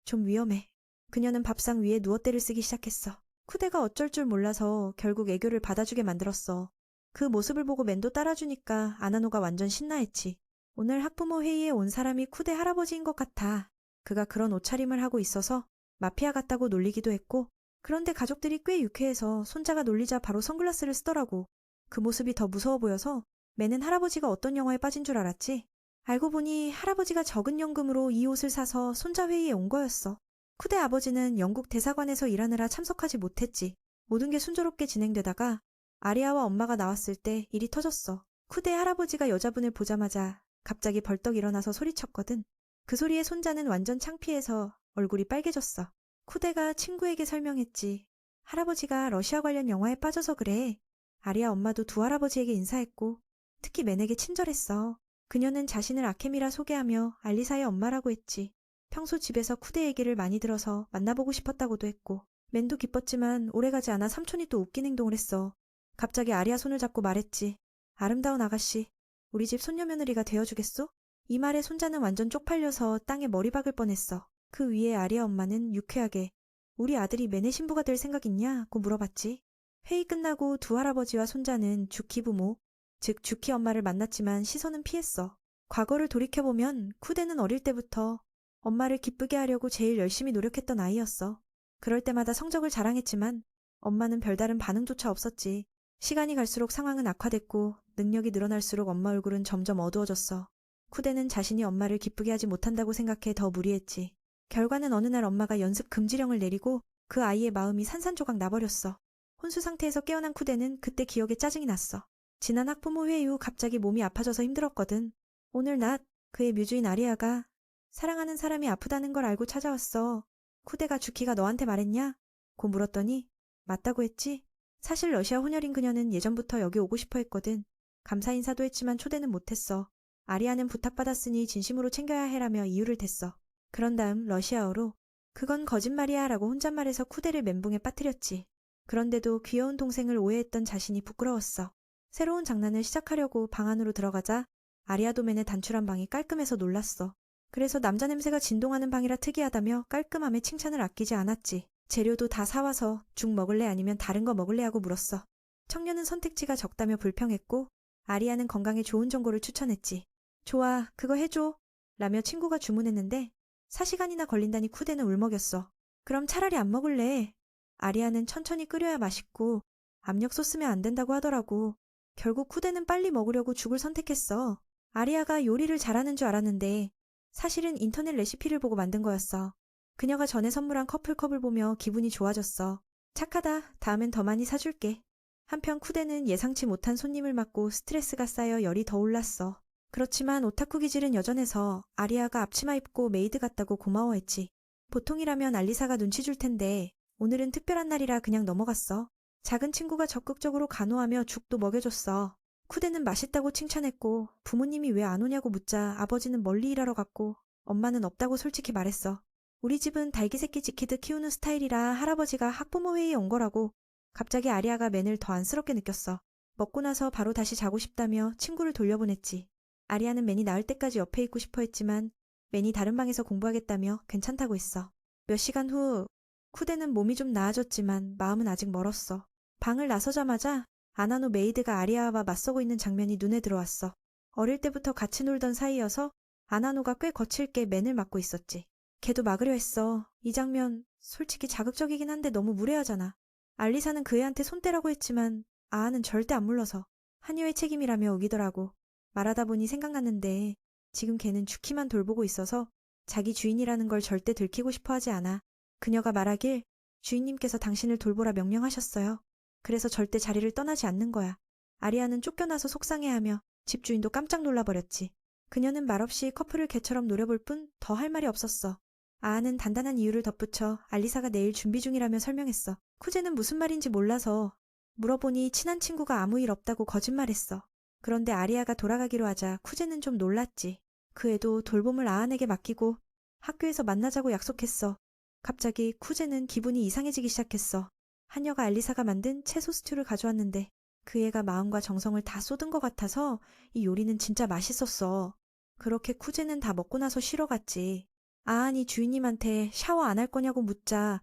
좀 위험해. 그녀는 밥상 위에 누워대를 쓰기 시작했어. 쿠데가 어쩔 줄 몰라서 결국 애교를 받아주게 만들었어. 그 모습을 보고 맨도 따라주니까 아나노가 완전 신나했지. 오늘 학부모 회의에 온 사람이 쿠데 할아버지인 것 같아. 그가 그런 옷차림을 하고 있어서 마피아 같다고 놀리기도 했고, 그런데 가족들이 꽤 유쾌해서 손자가 놀리자 바로 선글라스를 쓰더라고. 그 모습이 더 무서워 보여서 매는 할아버지가 어떤 영화에 빠진 줄 알았지. 알고 보니 할아버지가 적은 연금으로 이 옷을 사서 손자 회의에 온 거였어. 쿠데 아버지는 영국 대사관에서 일하느라 참석하지 못했지. 모든 게 순조롭게 진행되다가 아리아와 엄마가 나왔을 때 일이 터졌어. 쿠데 할아버지가 여자분을 보자마자 갑자기 벌떡 일어나서 소리쳤거든. 그 소리에 손자는 완전 창피해서 얼굴이 빨개졌어. 쿠데가 친구에게 설명했지. 할아버지가 러시아 관련 영화에 빠져서 그래. 아리아 엄마도 두 할아버지에게 인사했고 특히 맨에게 친절했어. 그녀는 자신을 아케미라 소개하며 알리사의 엄마라고 했지. 평소 집에서 쿠데 얘기를 많이 들어서 만나보고 싶었다고도 했고, 맨도 기뻤지만 오래가지 않아 삼촌이 또 웃긴 행동을 했어. 갑자기 아리아 손을 잡고 말했지. 아름다운 아가씨, 우리 집 손녀며느리가 되어주겠소? 이 말에 손자는 완전 쪽팔려서 땅에 머리 박을 뻔했어. 그 위에 아리아 엄마는 유쾌하게 우리 아들이 맨의 신부가 될 생각 있냐고 물어봤지. 회의 끝나고 두 할아버지와 손자는 주키 부모, 즉 주키 엄마를 만났지만 시선은 피했어. 과거를 돌이켜보면 쿠데는 어릴 때부터 엄마를 기쁘게 하려고 제일 열심히 노력했던 아이였어. 그럴 때마다 성적을 자랑했지만 엄마는 별다른 반응조차 없었지. 시간이 갈수록 상황은 악화됐고 능력이 늘어날수록 엄마 얼굴은 점점 어두워졌어. 쿠데는 자신이 엄마를 기쁘게 하지 못한다고 생각해 더 무리했지. 결과는 어느 날 엄마가 연습 금지령을 내리고 그 아이의 마음이 산산조각 나버렸어. 혼수 상태에서 깨어난 쿠데는 그때 기억에 짜증이 났어. 지난 학부모 회의 후 갑자기 몸이 아파져서 힘들었거든. 오늘 낮 그의 뮤주인 아리아가 사랑하는 사람이 아프다는 걸 알고 찾아왔어. 쿠데가 주키가 너한테 말했냐? 고 물었더니 맞다고 했지? 사실 러시아 혼혈인 그녀는 예전부터 여기 오고 싶어 했거든. 감사 인사도 했지만 초대는 못했어. 아리아는 부탁받았으니 진심으로 챙겨야 해라며 이유를 댔어. 그런 다음 러시아어로 그건 거짓말이야 라고 혼잣말해서 쿠데를 멘붕에 빠뜨렸지. 그런데도 귀여운 동생을 오해했던 자신이 부끄러웠어. 새로운 장난을 시작하려고 방 안으로 들어가자 아리아 도멘의 단출한 방이 깔끔해서 놀랐어. 그래서 남자 냄새가 진동하는 방이라 특이하다며 깔끔함에 칭찬을 아끼지 않았지. 재료도 다 사와서 죽 먹을래 아니면 다른 거 먹을래 하고 물었어. 청년은 선택지가 적다며 불평했고 아리아는 건강에 좋은 정보를 추천했지. 좋아, 그거 해줘 라며 친구가 주문했는데 4시간이나 걸린다니 쿠데는 울먹였어. 그럼 차라리 안 먹을래. 아리아는 천천히 끓여야 맛있고 압력솥 쓰면 안 된다고 하더라고. 결국 쿠데는 빨리 먹으려고 죽을 선택했어. 아리아가 요리를 잘하는 줄 알았는데 사실은 인터넷 레시피를 보고 만든 거였어. 그녀가 전에 선물한 커플컵을 보며 기분이 좋아졌어. 착하다. 다음엔 더 많이 사줄게. 한편 쿠데는 예상치 못한 손님을 맞고 스트레스가 쌓여 열이 더 올랐어. 그렇지만 오타쿠 기질은 여전해서 아리아가 앞치마 입고 메이드 같다고 고마워했지. 보통이라면 알리사가 눈치 줄 텐데 오늘은 특별한 날이라 그냥 넘어갔어. 작은 친구가 적극적으로 간호하며 죽도 먹여줬어. 쿠데는 맛있다고 칭찬했고 부모님이 왜 안 오냐고 묻자 아버지는 멀리 일하러 갔고 엄마는 없다고 솔직히 말했어. 우리 집은 달기 새끼 지키듯 키우는 스타일이라 할아버지가 학부모 회의에 온 거라고. 갑자기 아리아가 맨을 더 안쓰럽게 느꼈어. 먹고 나서 바로 다시 자고 싶다며 친구를 돌려보냈지. 아리아는 맨이 나을 때까지 옆에 있고 싶어 했지만 맨이 다른 방에서 공부하겠다며 괜찮다고 했어. 몇 시간 후 쿠데는 몸이 좀 나아졌지만 마음은 아직 멀었어. 방을 나서자마자 아나노 메이드가 아리아와 맞서고 있는 장면이 눈에 들어왔어. 어릴 때부터 같이 놀던 사이여서 아나노가 꽤 거칠게 맨을 맡고 있었지. 걔도 막으려 했어. 이 장면 솔직히 자극적이긴 한데 너무 무례하잖아. 알리사는 그 애한테 손 떼라고 했지만 아아는 절대 안 물러서 한여의 책임이라며 우기더라고. 말하다 보니 생각났는데 지금 걔는 주키만 돌보고 있어서 자기 주인이라는 걸 절대 들키고 싶어 하지 않아. 그녀가 말하길 주인님께서 당신을 돌보라 명령하셨어요. 그래서 절대 자리를 떠나지 않는 거야. 아리아는 쫓겨나서 속상해하며 집주인도 깜짝 놀라버렸지. 그녀는 말없이 커플을 개처럼 노려볼 뿐 더 할 말이 없었어. 아아는 단단한 이유를 덧붙여 알리사가 내일 준비 중이라며 설명했어. 쿠제는 무슨 말인지 몰라서 물어보니 친한 친구가 아무 일 없다고 거짓말했어. 그런데 아리아가 돌아가기로 하자 쿠제는 좀 놀랐지. 그 애도 돌봄을 아안에게 맡기고 학교에서 만나자고 약속했어. 갑자기 쿠제는 기분이 이상해지기 시작했어. 한여가 알리사가 만든 채소 스튜를 가져왔는데 그 애가 마음과 정성을 다 쏟은 것 같아서 이 요리는 진짜 맛있었어. 그렇게 쿠제는 다 먹고 나서 쉬러 갔지. 아안이 주인님한테 샤워 안 할 거냐고 묻자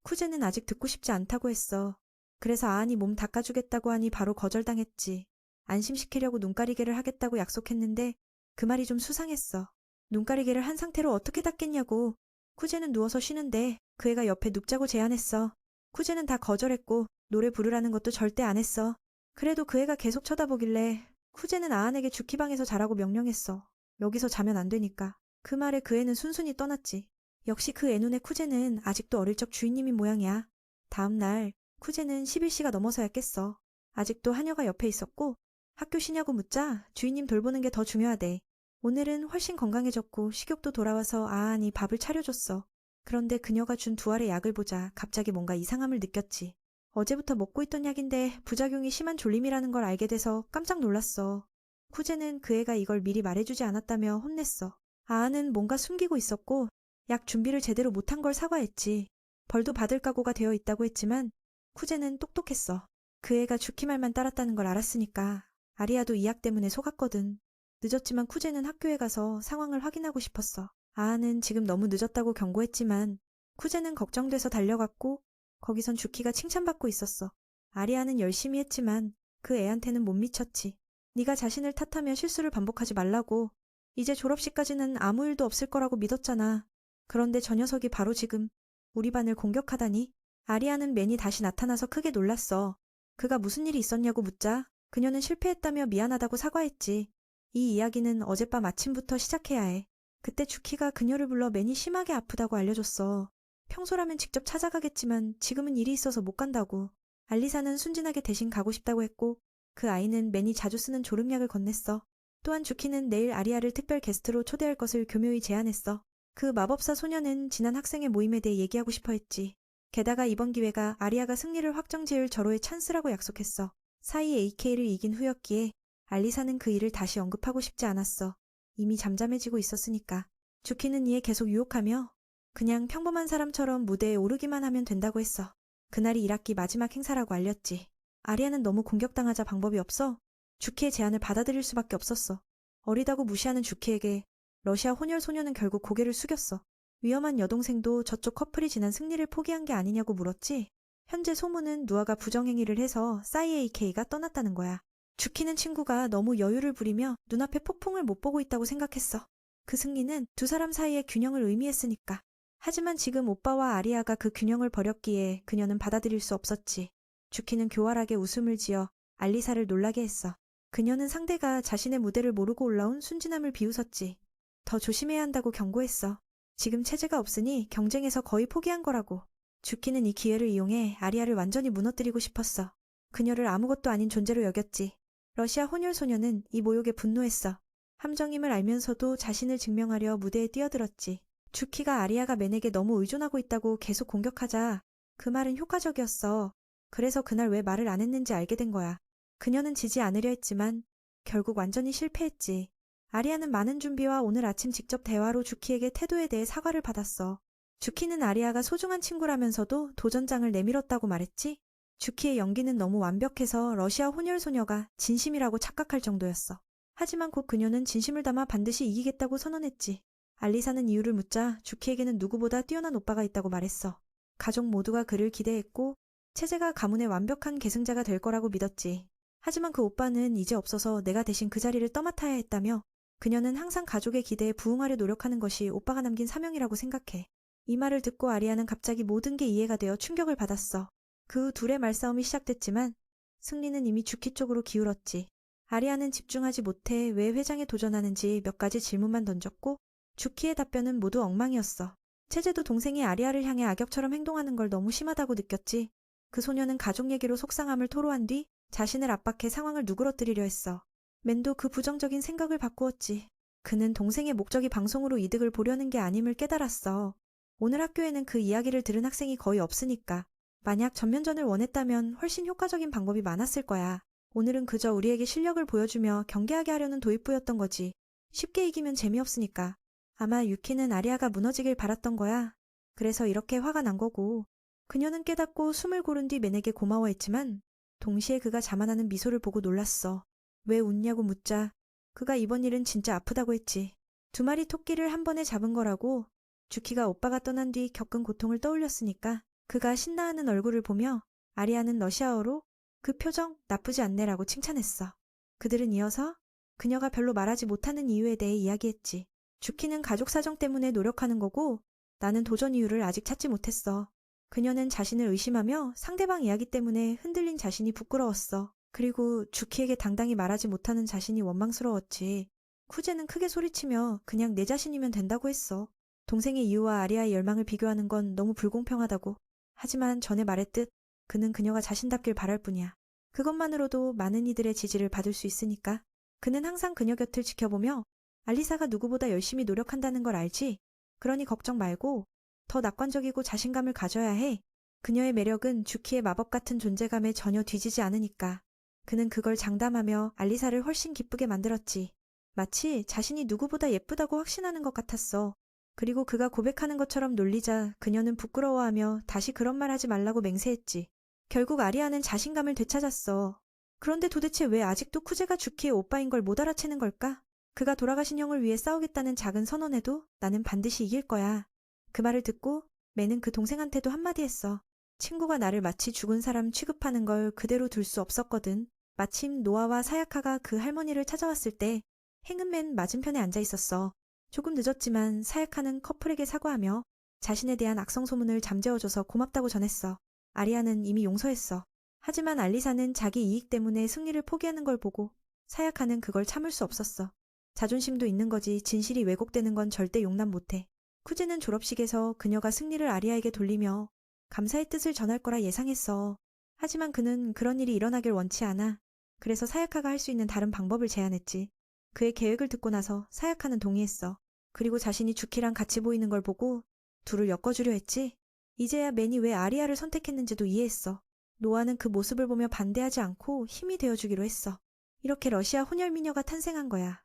쿠제는 아직 듣고 싶지 않다고 했어. 그래서 아한이 몸 닦아주겠다고 하니 바로 거절당했지. 안심시키려고 눈가리개를 하겠다고 약속했는데 그 말이 좀 수상했어. 눈가리개를 한 상태로 어떻게 닦겠냐고. 쿠제는 누워서 쉬는데 그 애가 옆에 눕자고 제안했어. 쿠제는 다 거절했고 노래 부르라는 것도 절대 안 했어. 그래도 그 애가 계속 쳐다보길래 쿠제는 아한에게 주키방에서 자라고 명령했어. 여기서 자면 안 되니까. 그 말에 그 애는 순순히 떠났지. 역시 그 애 눈에 쿠제는 아직도 어릴 적 주인님인 모양이야. 다음 날 쿠제는 11시가 넘어서야 깼어. 아직도 하녀가 옆에 있었고 학교 쉬냐고 묻자 주인님 돌보는 게 더 중요하대. 오늘은 훨씬 건강해졌고 식욕도 돌아와서 아한이 밥을 차려줬어. 그런데 그녀가 준 두 알의 약을 보자 갑자기 뭔가 이상함을 느꼈지. 어제부터 먹고 있던 약인데 부작용이 심한 졸림이라는 걸 알게 돼서 깜짝 놀랐어. 쿠제는 그 애가 이걸 미리 말해주지 않았다며 혼냈어. 아한은 뭔가 숨기고 있었고 약 준비를 제대로 못한 걸 사과했지. 벌도 받을 각오가 되어 있다고 했지만 쿠제는 똑똑했어. 그 애가 주키 말만 따랐다는 걸 알았으니까. 아리아도 이 약 때문에 속았거든. 늦었지만 쿠제는 학교에 가서 상황을 확인하고 싶었어. 아한은 지금 너무 늦었다고 경고했지만 쿠제는 걱정돼서 달려갔고 거기선 주키가 칭찬받고 있었어. 아리아는 열심히 했지만 그 애한테는 못 미쳤지. 네가 자신을 탓하며 실수를 반복하지 말라고. 이제 졸업식까지는 아무 일도 없을 거라고 믿었잖아. 그런데 저 녀석이 바로 지금 우리 반을 공격하다니. 아리아는 맨이 다시 나타나서 크게 놀랐어. 그가 무슨 일이 있었냐고 묻자 그녀는 실패했다며 미안하다고 사과했지. 이 이야기는 어젯밤 아침부터 시작해야 해. 그때 주키가 그녀를 불러 맨이 심하게 아프다고 알려줬어. 평소라면 직접 찾아가겠지만 지금은 일이 있어서 못 간다고. 알리사는 순진하게 대신 가고 싶다고 했고 그 아이는 맨이 자주 쓰는 졸음약을 건넸어. 또한 주키는 내일 아리아를 특별 게스트로 초대할 것을 교묘히 제안했어. 그 마법사 소녀는 지난 학생의 모임에 대해 얘기하고 싶어 했지. 게다가 이번 기회가 아리아가 승리를 확정지을 절호의 찬스라고 약속했어. 사이 AK를 이긴 후였기에 알리사는 그 일을 다시 언급하고 싶지 않았어. 이미 잠잠해지고 있었으니까. 주키는 이에 계속 유혹하며 그냥 평범한 사람처럼 무대에 오르기만 하면 된다고 했어. 그날이 1학기 마지막 행사라고 알렸지. 아리아는 너무 공격당하자 방법이 없어 주키의 제안을 받아들일 수밖에 없었어. 어리다고 무시하는 주키에게 러시아 혼혈 소녀는 결국 고개를 숙였어. 위험한 여동생도 저쪽 커플이 지난 승리를 포기한 게 아니냐고 물었지. 현재 소문은 누아가 부정행위를 해서 싸이 AK가 떠났다는 거야. 주키는 친구가 너무 여유를 부리며 눈앞에 폭풍을 못 보고 있다고 생각했어. 그 승리는 두 사람 사이의 균형을 의미했으니까. 하지만 지금 오빠와 아리아가 그 균형을 버렸기에 그녀는 받아들일 수 없었지. 주키는 교활하게 웃음을 지어 알리사를 놀라게 했어. 그녀는 상대가 자신의 무대를 모르고 올라온 순진함을 비웃었지. 더 조심해야 한다고 경고했어. 지금 체제가 없으니 경쟁에서 거의 포기한 거라고. 주키는 이 기회를 이용해 아리아를 완전히 무너뜨리고 싶었어. 그녀를 아무것도 아닌 존재로 여겼지. 러시아 혼혈 소녀는 이 모욕에 분노했어. 함정임을 알면서도 자신을 증명하려 무대에 뛰어들었지. 주키가 아리아가 맨에게 너무 의존하고 있다고 계속 공격하자 그 말은 효과적이었어. 그래서 그날 왜 말을 안 했는지 알게 된 거야. 그녀는 지지 않으려 했지만 결국 완전히 실패했지. 아리아는 많은 준비와 오늘 아침 직접 대화로 주키에게 태도에 대해 사과를 받았어. 주키는 아리아가 소중한 친구라면서도 도전장을 내밀었다고 말했지. 주키의 연기는 너무 완벽해서 러시아 혼혈 소녀가 진심이라고 착각할 정도였어. 하지만 곧 그녀는 진심을 담아 반드시 이기겠다고 선언했지. 알리사는 이유를 묻자 주키에게는 누구보다 뛰어난 오빠가 있다고 말했어. 가족 모두가 그를 기대했고 체제가 가문의 완벽한 계승자가 될 거라고 믿었지. 하지만 그 오빠는 이제 없어서 내가 대신 그 자리를 떠맡아야 했다며 그녀는 항상 가족의 기대에 부응하려 노력하는 것이 오빠가 남긴 사명이라고 생각해. 이 말을 듣고 아리아는 갑자기 모든 게 이해가 되어 충격을 받았어. 그 후 둘의 말싸움이 시작됐지만 승리는 이미 주키 쪽으로 기울었지. 아리아는 집중하지 못해 왜 회장에 도전하는지 몇 가지 질문만 던졌고 주키의 답변은 모두 엉망이었어. 체제도 동생이 아리아를 향해 악역처럼 행동하는 걸 너무 심하다고 느꼈지. 그 소녀는 가족 얘기로 속상함을 토로한 뒤 자신을 압박해 상황을 누그러뜨리려 했어. 맨도 그 부정적인 생각을 바꾸었지. 그는 동생의 목적이 방송으로 이득을 보려는 게 아님을 깨달았어. 오늘 학교에는 그 이야기를 들은 학생이 거의 없으니까. 만약 전면전을 원했다면 훨씬 효과적인 방법이 많았을 거야. 오늘은 그저 우리에게 실력을 보여주며 경계하게 하려는 도입부였던 거지. 쉽게 이기면 재미없으니까. 아마 유키는 아리아가 무너지길 바랐던 거야. 그래서 이렇게 화가 난 거고. 그녀는 깨닫고 숨을 고른 뒤 맨에게 고마워했지만 동시에 그가 자만하는 미소를 보고 놀랐어. 왜 웃냐고 묻자 그가 이번 일은 진짜 아프다고 했지. 두 마리 토끼를 한 번에 잡은 거라고. 주키가 오빠가 떠난 뒤 겪은 고통을 떠올렸으니까 그가 신나하는 얼굴을 보며 아리아는 러시아어로 그 표정 나쁘지 않네라고 칭찬했어. 그들은 이어서 그녀가 별로 말하지 못하는 이유에 대해 이야기했지. 주키는 가족 사정 때문에 노력하는 거고 나는 도전 이유를 아직 찾지 못했어. 그녀는 자신을 의심하며 상대방 이야기 때문에 흔들린 자신이 부끄러웠어. 그리고 주키에게 당당히 말하지 못하는 자신이 원망스러웠지. 쿠제는 크게 소리치며 그냥 내 자신이면 된다고 했어. 동생의 이유와 아리아의 열망을 비교하는 건 너무 불공평하다고. 하지만 전에 말했듯 그는 그녀가 자신답길 바랄 뿐이야. 그것만으로도 많은 이들의 지지를 받을 수 있으니까. 그는 항상 그녀 곁을 지켜보며 알리사가 누구보다 열심히 노력한다는 걸 알지? 그러니 걱정 말고 더 낙관적이고 자신감을 가져야 해. 그녀의 매력은 주키의 마법 같은 존재감에 전혀 뒤지지 않으니까. 그는 그걸 장담하며 알리사를 훨씬 기쁘게 만들었지. 마치 자신이 누구보다 예쁘다고 확신하는 것 같았어. 그리고 그가 고백하는 것처럼 놀리자 그녀는 부끄러워하며 다시 그런 말 하지 말라고 맹세했지. 결국 아리아는 자신감을 되찾았어. 그런데 도대체 왜 아직도 쿠제가 주키의 오빠인 걸 못 알아채는 걸까? 그가 돌아가신 형을 위해 싸우겠다는 작은 선언에도 나는 반드시 이길 거야. 그 말을 듣고 매는 그 동생한테도 한마디 했어. 친구가 나를 마치 죽은 사람 취급하는 걸 그대로 둘 수 없었거든. 마침 노아와 사야카가 그 할머니를 찾아왔을 때 행은 맨 맞은편에 앉아 있었어. 조금 늦었지만 사야카는 커플에게 사과하며 자신에 대한 악성 소문을 잠재워줘서 고맙다고 전했어. 아리아는 이미 용서했어. 하지만 알리사는 자기 이익 때문에 승리를 포기하는 걸 보고 사야카는 그걸 참을 수 없었어. 자존심도 있는 거지 진실이 왜곡되는 건 절대 용납 못해. 쿠제는 졸업식에서 그녀가 승리를 아리아에게 돌리며 감사의 뜻을 전할 거라 예상했어. 하지만 그는 그런 일이 일어나길 원치 않아. 그래서 사야카가 할 수 있는 다른 방법을 제안했지. 그의 계획을 듣고 나서 사야카는 동의했어. 그리고 자신이 주키랑 같이 보이는 걸 보고 둘을 엮어주려 했지. 이제야 맨이 왜 아리아를 선택했는지도 이해했어. 노아는 그 모습을 보며 반대하지 않고 힘이 되어주기로 했어. 이렇게 러시아 혼혈 미녀가 탄생한 거야.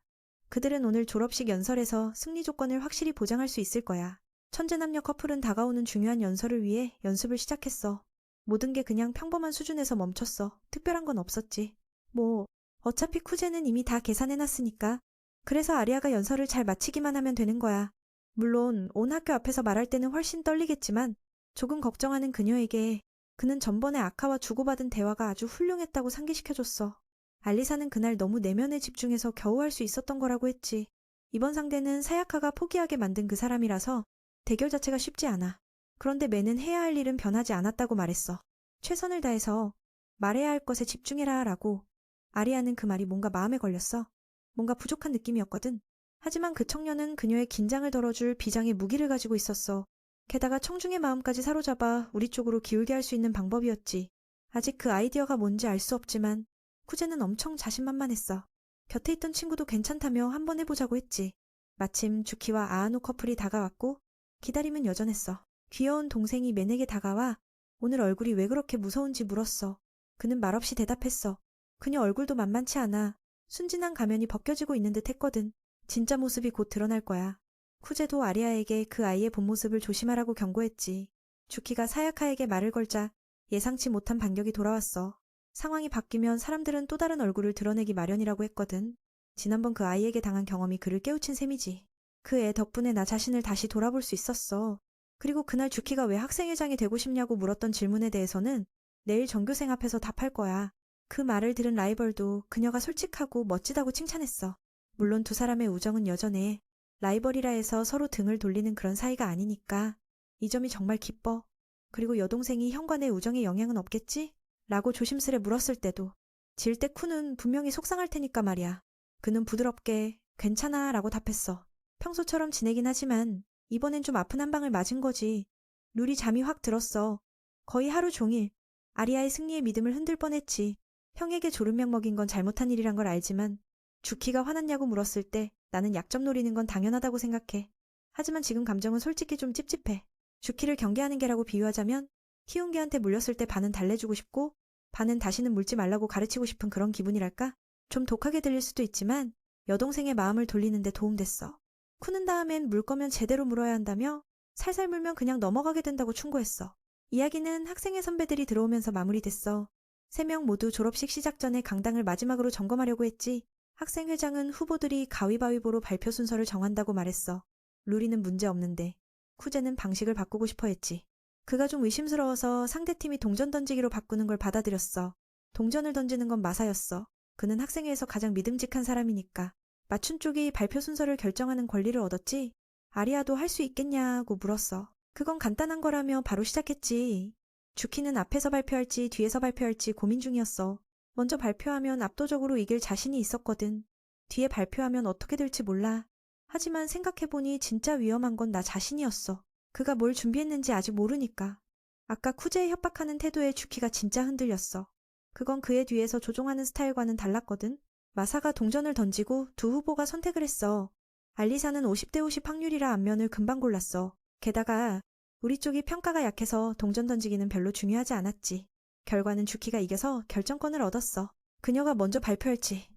그들은 오늘 졸업식 연설에서 승리 조건을 확실히 보장할 수 있을 거야. 천재남녀 커플은 다가오는 중요한 연설을 위해 연습을 시작했어. 모든 게 그냥 평범한 수준에서 멈췄어. 특별한 건 없었지. 어차피 쿠제는 이미 다 계산해놨으니까. 그래서 아리아가 연설을 잘 마치기만 하면 되는 거야. 물론 온 학교 앞에서 말할 때는 훨씬 떨리겠지만 조금 걱정하는 그녀에게 그는 전번에 아카와 주고받은 대화가 아주 훌륭했다고 상기시켜줬어. 알리사는 그날 너무 내면에 집중해서 겨우 할 수 있었던 거라고 했지. 이번 상대는 사야카가 포기하게 만든 그 사람이라서 대결 자체가 쉽지 않아. 그런데 맨은 해야 할 일은 변하지 않았다고 말했어. 최선을 다해서 말해야 할 것에 집중해라 라고. 아리아는 그 말이 뭔가 마음에 걸렸어. 뭔가 부족한 느낌이었거든. 하지만 그 청년은 그녀의 긴장을 덜어줄 비장의 무기를 가지고 있었어. 게다가 청중의 마음까지 사로잡아 우리 쪽으로 기울게 할 수 있는 방법이었지. 아직 그 아이디어가 뭔지 알 수 없지만 쿠제는 엄청 자신만만했어. 곁에 있던 친구도 괜찮다며 한번 해보자고 했지. 마침 주키와 아아노 커플이 다가왔고 기다림은 여전했어. 귀여운 동생이 맨에게 다가와 오늘 얼굴이 왜 그렇게 무서운지 물었어. 그는 말없이 대답했어. 그녀 얼굴도 만만치 않아. 순진한 가면이 벗겨지고 있는 듯 했거든. 진짜 모습이 곧 드러날 거야. 쿠제도 아리아에게 그 아이의 본 모습을 조심하라고 경고했지. 주키가 사야카에게 말을 걸자 예상치 못한 반격이 돌아왔어. 상황이 바뀌면 사람들은 또 다른 얼굴을 드러내기 마련이라고 했거든. 지난번 그 아이에게 당한 경험이 그를 깨우친 셈이지. 그 애 덕분에 나 자신을 다시 돌아볼 수 있었어. 그리고 그날 주키가 왜 학생회장이 되고 싶냐고 물었던 질문에 대해서는 내일 전교생 앞에서 답할 거야. 그 말을 들은 라이벌도 그녀가 솔직하고 멋지다고 칭찬했어. 물론 두 사람의 우정은 여전해. 라이벌이라 해서 서로 등을 돌리는 그런 사이가 아니니까. 이 점이 정말 기뻐. 그리고 여동생이 형과 내 우정에 영향은 없겠지? 라고 조심스레 물었을 때도 질 때 쿠는 분명히 속상할 테니까 말이야. 그는 부드럽게 괜찮아 라고 답했어. 평소처럼 지내긴 하지만 이번엔 좀 아픈 한 방을 맞은 거지. 룰이 잠이 확 들었어. 거의 하루 종일 아리아의 승리의 믿음을 흔들 뻔했지. 형에게 졸음약 먹인 건 잘못한 일이란 걸 알지만 주키가 화났냐고 물었을 때 나는 약점 노리는 건 당연하다고 생각해. 하지만 지금 감정은 솔직히 좀 찝찝해. 주키를 경계하는 개라고 비유하자면 키운 개한테 물렸을 때 반은 달래주고 싶고 반은 다시는 물지 말라고 가르치고 싶은 그런 기분이랄까? 좀 독하게 들릴 수도 있지만 여동생의 마음을 돌리는 데 도움됐어. 쿠는 다음엔 물 거면 제대로 물어야 한다며 살살 물면 그냥 넘어가게 된다고 충고했어. 이야기는 학생회 선배들이 들어오면서 마무리됐어. 3명 모두 졸업식 시작 전에 강당을 마지막으로 점검하려고 했지. 학생회장은 후보들이 가위바위보로 발표 순서를 정한다고 말했어. 루리는 문제 없는데 쿠제는 방식을 바꾸고 싶어 했지. 그가 좀 의심스러워서 상대팀이 동전 던지기로 바꾸는 걸 받아들였어. 동전을 던지는 건 마사였어. 그는 학생회에서 가장 믿음직한 사람이니까. 맞춘 쪽이 발표 순서를 결정하는 권리를 얻었지. 아리아도 할 수 있겠냐고 물었어. 그건 간단한 거라며 바로 시작했지. 주키는 앞에서 발표할지 뒤에서 발표할지 고민 중이었어. 먼저 발표하면 압도적으로 이길 자신이 있었거든. 뒤에 발표하면 어떻게 될지 몰라. 하지만 생각해보니 진짜 위험한 건 나 자신이었어. 그가 뭘 준비했는지 아직 모르니까. 아까 쿠제에 협박하는 태도에 주키가 진짜 흔들렸어. 그건 그의 뒤에서 조종하는 스타일과는 달랐거든. 마사가 동전을 던지고 두 후보가 선택을 했어. 알리사는 50대 50 확률이라 앞면을 금방 골랐어. 게다가 우리 쪽이 평가가 약해서 동전 던지기는 별로 중요하지 않았지. 결과는 주키가 이겨서 결정권을 얻었어. 그녀가 먼저 발표할지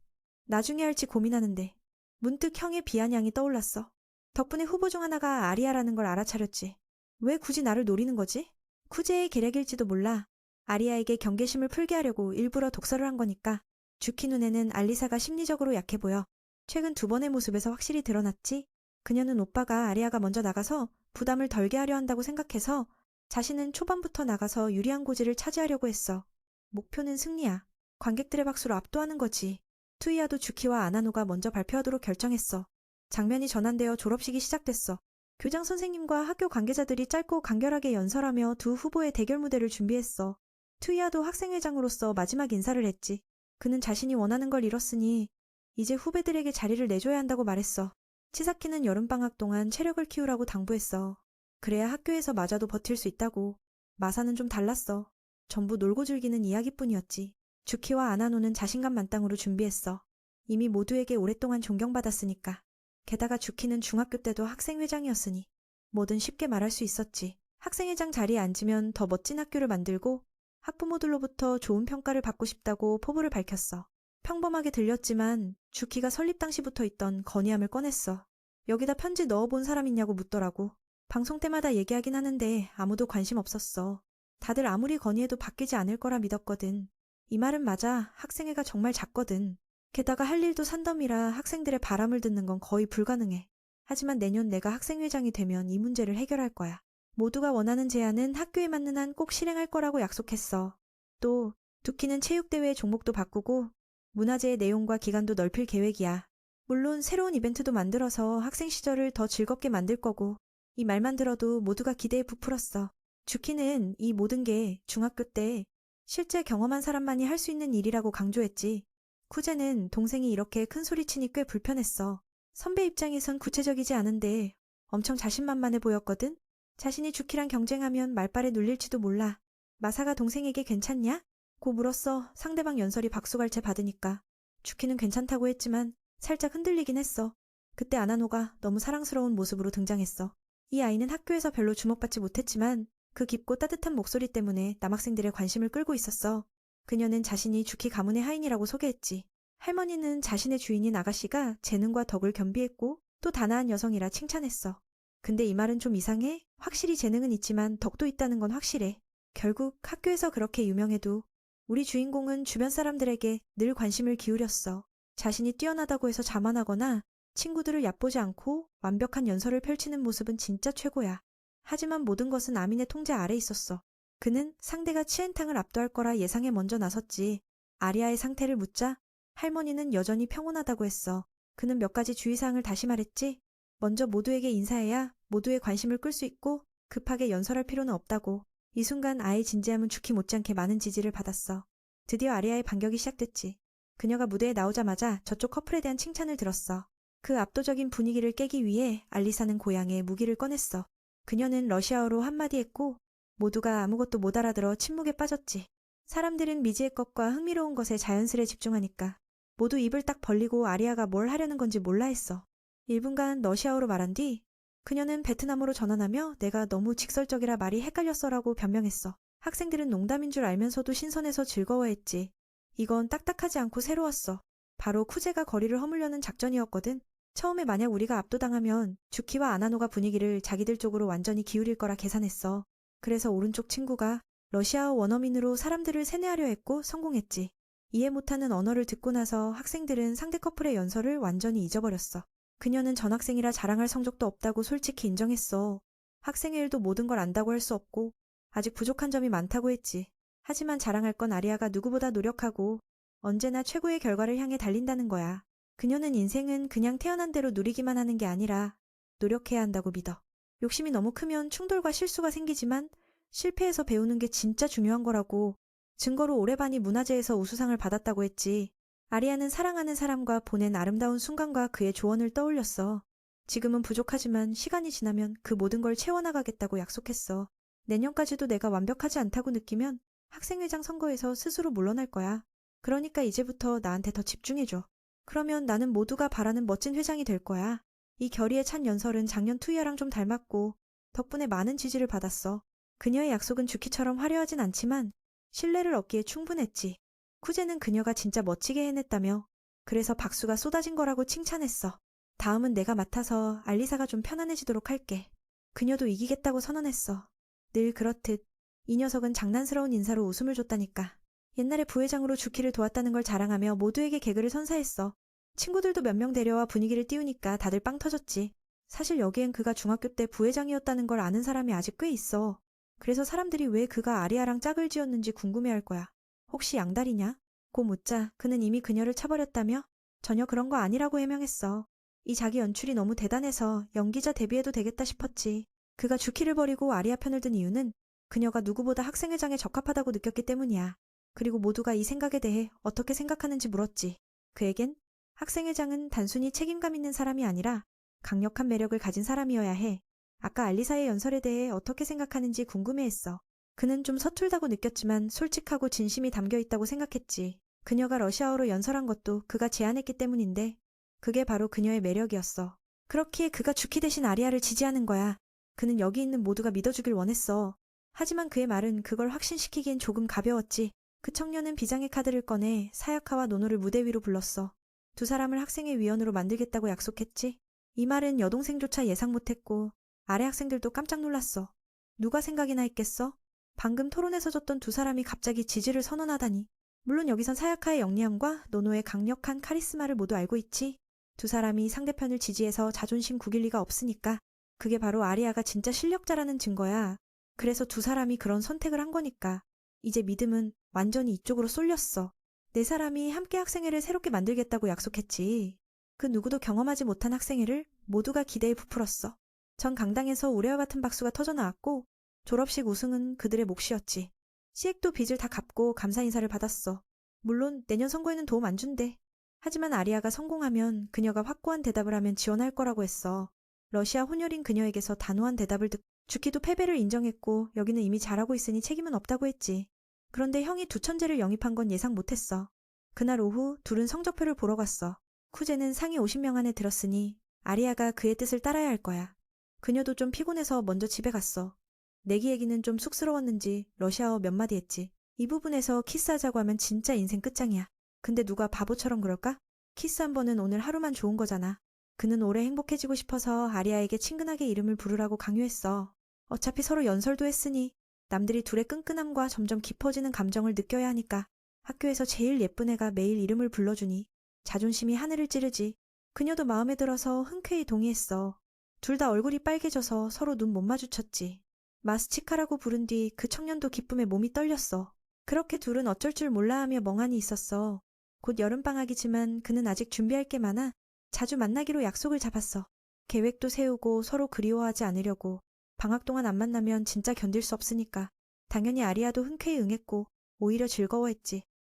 나중에 할지 고민하는데 문득 형의 비아냥이 떠올랐어. 덕분에 후보 중 하나가 아리아라는 걸 알아차렸지. 왜 굳이 나를 노리는 거지? 쿠제의 계략일지도 몰라. 아리아에게 경계심을 풀게 하려고 일부러 독설을 한 거니까. 주키 눈에는 알리사가 심리적으로 약해 보여. 최근 두 번의 모습에서 확실히 드러났지. 그녀는 오빠가 아리아가 먼저 나가서 부담을 덜게 하려 한다고 생각해서 자신은 초반부터 나가서 유리한 고지를 차지하려고 했어. 목표는 승리야. 관객들의 박수로 압도하는 거지. 투이아도 주키와 아나노가 먼저 발표하도록 결정했어. 장면이 전환되어 졸업식이 시작됐어. 교장 선생님과 학교 관계자들이 짧고 간결하게 연설하며 두 후보의 대결 무대를 준비했어. 투이아도 학생회장으로서 마지막 인사를 했지. 그는 자신이 원하는 걸 이뤘으니 이제 후배들에게 자리를 내줘야 한다고 말했어. 치사키는 여름방학 동안 체력을 키우라고 당부했어. 그래야 학교에서 맞아도 버틸 수 있다고. 마사는 좀 달랐어. 전부 놀고 즐기는 이야기뿐이었지. 주키와 아나노는 자신감 만땅으로 준비했어. 이미 모두에게 오랫동안 존경받았으니까. 게다가 주키는 중학교 때도 학생회장이었으니 뭐든 쉽게 말할 수 있었지. 학생회장 자리에 앉으면 더 멋진 학교를 만들고 학부모들로부터 좋은 평가를 받고 싶다고 포부를 밝혔어. 평범하게 들렸지만 주키가 설립 당시부터 있던 건의함을 꺼냈어. 여기다 편지 넣어본 사람 있냐고 묻더라고. 방송 때마다 얘기하긴 하는데 아무도 관심 없었어. 다들 아무리 건의해도 바뀌지 않을 거라 믿었거든. 이 말은 맞아. 학생회가 정말 작거든. 게다가 할 일도 산더미라 학생들의 바람을 듣는 건 거의 불가능해. 하지만 내년 내가 학생회장이 되면 이 문제를 해결할 거야. 모두가 원하는 제안은 학교에 맞는 한 꼭 실행할 거라고 약속했어. 또 두키는 체육대회 종목도 바꾸고 문화제의 내용과 기간도 넓힐 계획이야. 물론 새로운 이벤트도 만들어서 학생 시절을 더 즐겁게 만들 거고. 이 말만 들어도 모두가 기대에 부풀었어. 주키는 이 모든 게 중학교 때 실제 경험한 사람만이 할 수 있는 일이라고 강조했지. 쿠제는 동생이 이렇게 큰 소리치니 꽤 불편했어. 선배 입장에선 구체적이지 않은데 엄청 자신만만해 보였거든. 자신이 주키랑 경쟁하면 말빨에 눌릴지도 몰라. 마사가 동생에게 괜찮냐? 고 물었어. 상대방 연설이 박수갈채 받으니까. 주키는 괜찮다고 했지만 살짝 흔들리긴 했어. 그때 아나노가 너무 사랑스러운 모습으로 등장했어. 이 아이는 학교에서 별로 주목받지 못했지만 그 깊고 따뜻한 목소리 때문에 남학생들의 관심을 끌고 있었어. 그녀는 자신이 주키 가문의 하인이라고 소개했지. 할머니는 자신의 주인인 아가씨가 재능과 덕을 겸비했고 또 단아한 여성이라 칭찬했어. 근데 이 말은 좀 이상해? 확실히 재능은 있지만 덕도 있다는 건 확실해. 결국 학교에서 그렇게 유명해도 우리 주인공은 주변 사람들에게 늘 관심을 기울였어. 자신이 뛰어나다고 해서 자만하거나 친구들을 얕보지 않고 완벽한 연설을 펼치는 모습은 진짜 최고야. 하지만 모든 것은 아민의 통제 아래 있었어. 그는 상대가 치엔탕을 압도할 거라 예상해 먼저 나섰지. 아리아의 상태를 묻자 할머니는 여전히 평온하다고 했어. 그는 몇 가지 주의사항을 다시 말했지. 먼저 모두에게 인사해야 모두의 관심을 끌 수 있고 급하게 연설할 필요는 없다고. 이 순간 아이의 진지함은 죽기 못지않게 많은 지지를 받았어. 드디어 아리아의 반격이 시작됐지. 그녀가 무대에 나오자마자 저쪽 커플에 대한 칭찬을 들었어. 그 압도적인 분위기를 깨기 위해 알리사는 고향에 무기를 꺼냈어. 그녀는 러시아어로 한마디 했고 모두가 아무것도 못 알아들어 침묵에 빠졌지. 사람들은 미지의 것과 흥미로운 것에 자연스레 집중하니까 모두 입을 딱 벌리고 아리아가 뭘 하려는 건지 몰라 했어. 1분간 러시아어로 말한 뒤 그녀는 베트남어로 전환하며 내가 너무 직설적이라 말이 헷갈렸어라고 변명했어. 학생들은 농담인 줄 알면서도 신선해서 즐거워했지. 이건 딱딱하지 않고 새로웠어. 바로 쿠제가 거리를 허물려는 작전이었거든. 처음에 만약 우리가 압도당하면 주키와 아나노가 분위기를 자기들 쪽으로 완전히 기울일 거라 계산했어. 그래서 오른쪽 친구가 러시아어 원어민으로 사람들을 세뇌하려 했고 성공했지. 이해 못하는 언어를 듣고 나서 학생들은 상대 커플의 연설을 완전히 잊어버렸어. 그녀는 전학생이라 자랑할 성적도 없다고 솔직히 인정했어. 학생의 일도 모든 걸 안다고 할 수 없고 아직 부족한 점이 많다고 했지. 하지만 자랑할 건 아리아가 누구보다 노력하고 언제나 최고의 결과를 향해 달린다는 거야. 그녀는 인생은 그냥 태어난 대로 누리기만 하는 게 아니라 노력해야 한다고 믿어. 욕심이 너무 크면 충돌과 실수가 생기지만 실패해서 배우는 게 진짜 중요한 거라고. 증거로 올해반이 문화제에서 우수상을 받았다고 했지. 아리아는 사랑하는 사람과 보낸 아름다운 순간과 그의 조언을 떠올렸어. 지금은 부족하지만 시간이 지나면 그 모든 걸 채워나가겠다고 약속했어. 내년까지도 내가 완벽하지 않다고 느끼면 학생회장 선거에서 스스로 물러날 거야. 그러니까 이제부터 나한테 더 집중해줘. 그러면 나는 모두가 바라는 멋진 회장이 될 거야. 이 결의에 찬 연설은 작년 투이아랑 좀 닮았고 덕분에 많은 지지를 받았어. 그녀의 약속은 주키처럼 화려하진 않지만 신뢰를 얻기에 충분했지. 쿠제는 그녀가 진짜 멋지게 해냈다며 그래서 박수가 쏟아진 거라고 칭찬했어. 다음은 내가 맡아서 알리사가 좀 편안해지도록 할게. 그녀도 이기겠다고 선언했어. 늘 그렇듯 이 녀석은 장난스러운 인사로 웃음을 줬다니까. 옛날에 부회장으로 주키를 도왔다는 걸 자랑하며 모두에게 개그를 선사했어. 친구들도 몇 명 데려와 분위기를 띄우니까 다들 빵 터졌지. 사실 여기엔 그가 중학교 때 부회장이었다는 걸 아는 사람이 아직 꽤 있어. 그래서 사람들이 왜 그가 아리아랑 짝을 지었는지 궁금해할 거야. 혹시 양다리냐? 고 묻자 그는 이미 그녀를 차버렸다며 전혀 그런 거 아니라고 해명했어. 이 자기 연출이 너무 대단해서 연기자 데뷔해도 되겠다 싶었지. 그가 주키를 버리고 아리아 편을 든 이유는 그녀가 누구보다 학생회장에 적합하다고 느꼈기 때문이야. 그리고 모두가 이 생각에 대해 어떻게 생각하는지 물었지. 그에겐 학생회장은 단순히 책임감 있는 사람이 아니라 강력한 매력을 가진 사람이어야 해. 아까 알리사의 연설에 대해 어떻게 생각하는지 궁금해했어. 그는 좀 서툴다고 느꼈지만 솔직하고 진심이 담겨 있다고 생각했지. 그녀가 러시아어로 연설한 것도 그가 제안했기 때문인데 그게 바로 그녀의 매력이었어. 그렇기에 그가 주키 대신 아리아를 지지하는 거야. 그는 여기 있는 모두가 믿어주길 원했어. 하지만 그의 말은 그걸 확신시키기엔 조금 가벼웠지. 그 청년은 비장의 카드를 꺼내 사야카와 노노를 무대 위로 불렀어. 두 사람을 학생의 위원으로 만들겠다고 약속했지. 이 말은 여동생조차 예상 못했고 아래 학생들도 깜짝 놀랐어. 누가 생각이나 했겠어? 방금 토론에서 졌던 두 사람이 갑자기 지지를 선언하다니. 물론 여기선 사야카의 영리함과 노노의 강력한 카리스마를 모두 알고 있지. 두 사람이 상대편을 지지해서 자존심 구길 리가 없으니까. 그게 바로 아리아가 진짜 실력자라는 증거야. 그래서 두 사람이 그런 선택을 한 거니까. 이제 믿음은 완전히 이쪽으로 쏠렸어. 네 사람이 함께 학생회를 새롭게 만들겠다고 약속했지. 그 누구도 경험하지 못한 학생회를 모두가 기대에 부풀었어. 전 강당에서 우레와 같은 박수가 터져나왔고 졸업식 우승은 그들의 몫이었지. 시액도 빚을 다 갚고 감사 인사를 받았어. 물론 내년 선거에는 도움 안 준대. 하지만 아리아가 성공하면 그녀가 확고한 대답을 하면 지원할 거라고 했어. 러시아 혼혈인 그녀에게서 단호한 대답을 듣고 주키도 패배를 인정했고 여기는 이미 잘하고 있으니 책임은 없다고 했지. 그런데 형이 두 천재를 영입한 건 예상 못했어. 그날 오후 둘은 성적표를 보러 갔어. 쿠제는 상위 50명 안에 들었으니 아리아가 그의 뜻을 따라야 할 거야. 그녀도 좀 피곤해서 먼저 집에 갔어. 내기 얘기는 좀 쑥스러웠는지 러시아어 몇 마디 했지. 이 부분에서 키스하자고 하면 진짜 인생 끝장이야. 근데 누가 바보처럼 그럴까? 키스 한 번은 오늘 하루만 좋은 거잖아. 그는 오래 행복해지고 싶어서 아리아에게 친근하게 이름을 부르라고 강요했어. 어차피 서로 연설도 했으니 남들이 둘의 끈끈함과 점점 깊어지는 감정을 느껴야 하니까 학교에서 제일 예쁜 애가 매일 이름을 불러주니 자존심이 하늘을 찌르지. 그녀도 마음에 들어서 흔쾌히 동의했어. 둘 다 얼굴이 빨개져서 서로 눈 못 마주쳤지. 마스치카라고 부른 뒤 그 청년도 기쁨에 몸이 떨렸어. 그렇게 둘은 어쩔 줄 몰라하며 멍하니 있었어. 곧 여름방학이지만 그는 아직 준비할 게 많아 자주 만나기로 약속을 잡았어. 계획도 세우고 서로 그리워하지 않으려고. 방학 동안 안 만나면 진짜 견딜 수 없으니까. 당연히 아리아도 흔쾌히 응했고 오히려 즐거워했지.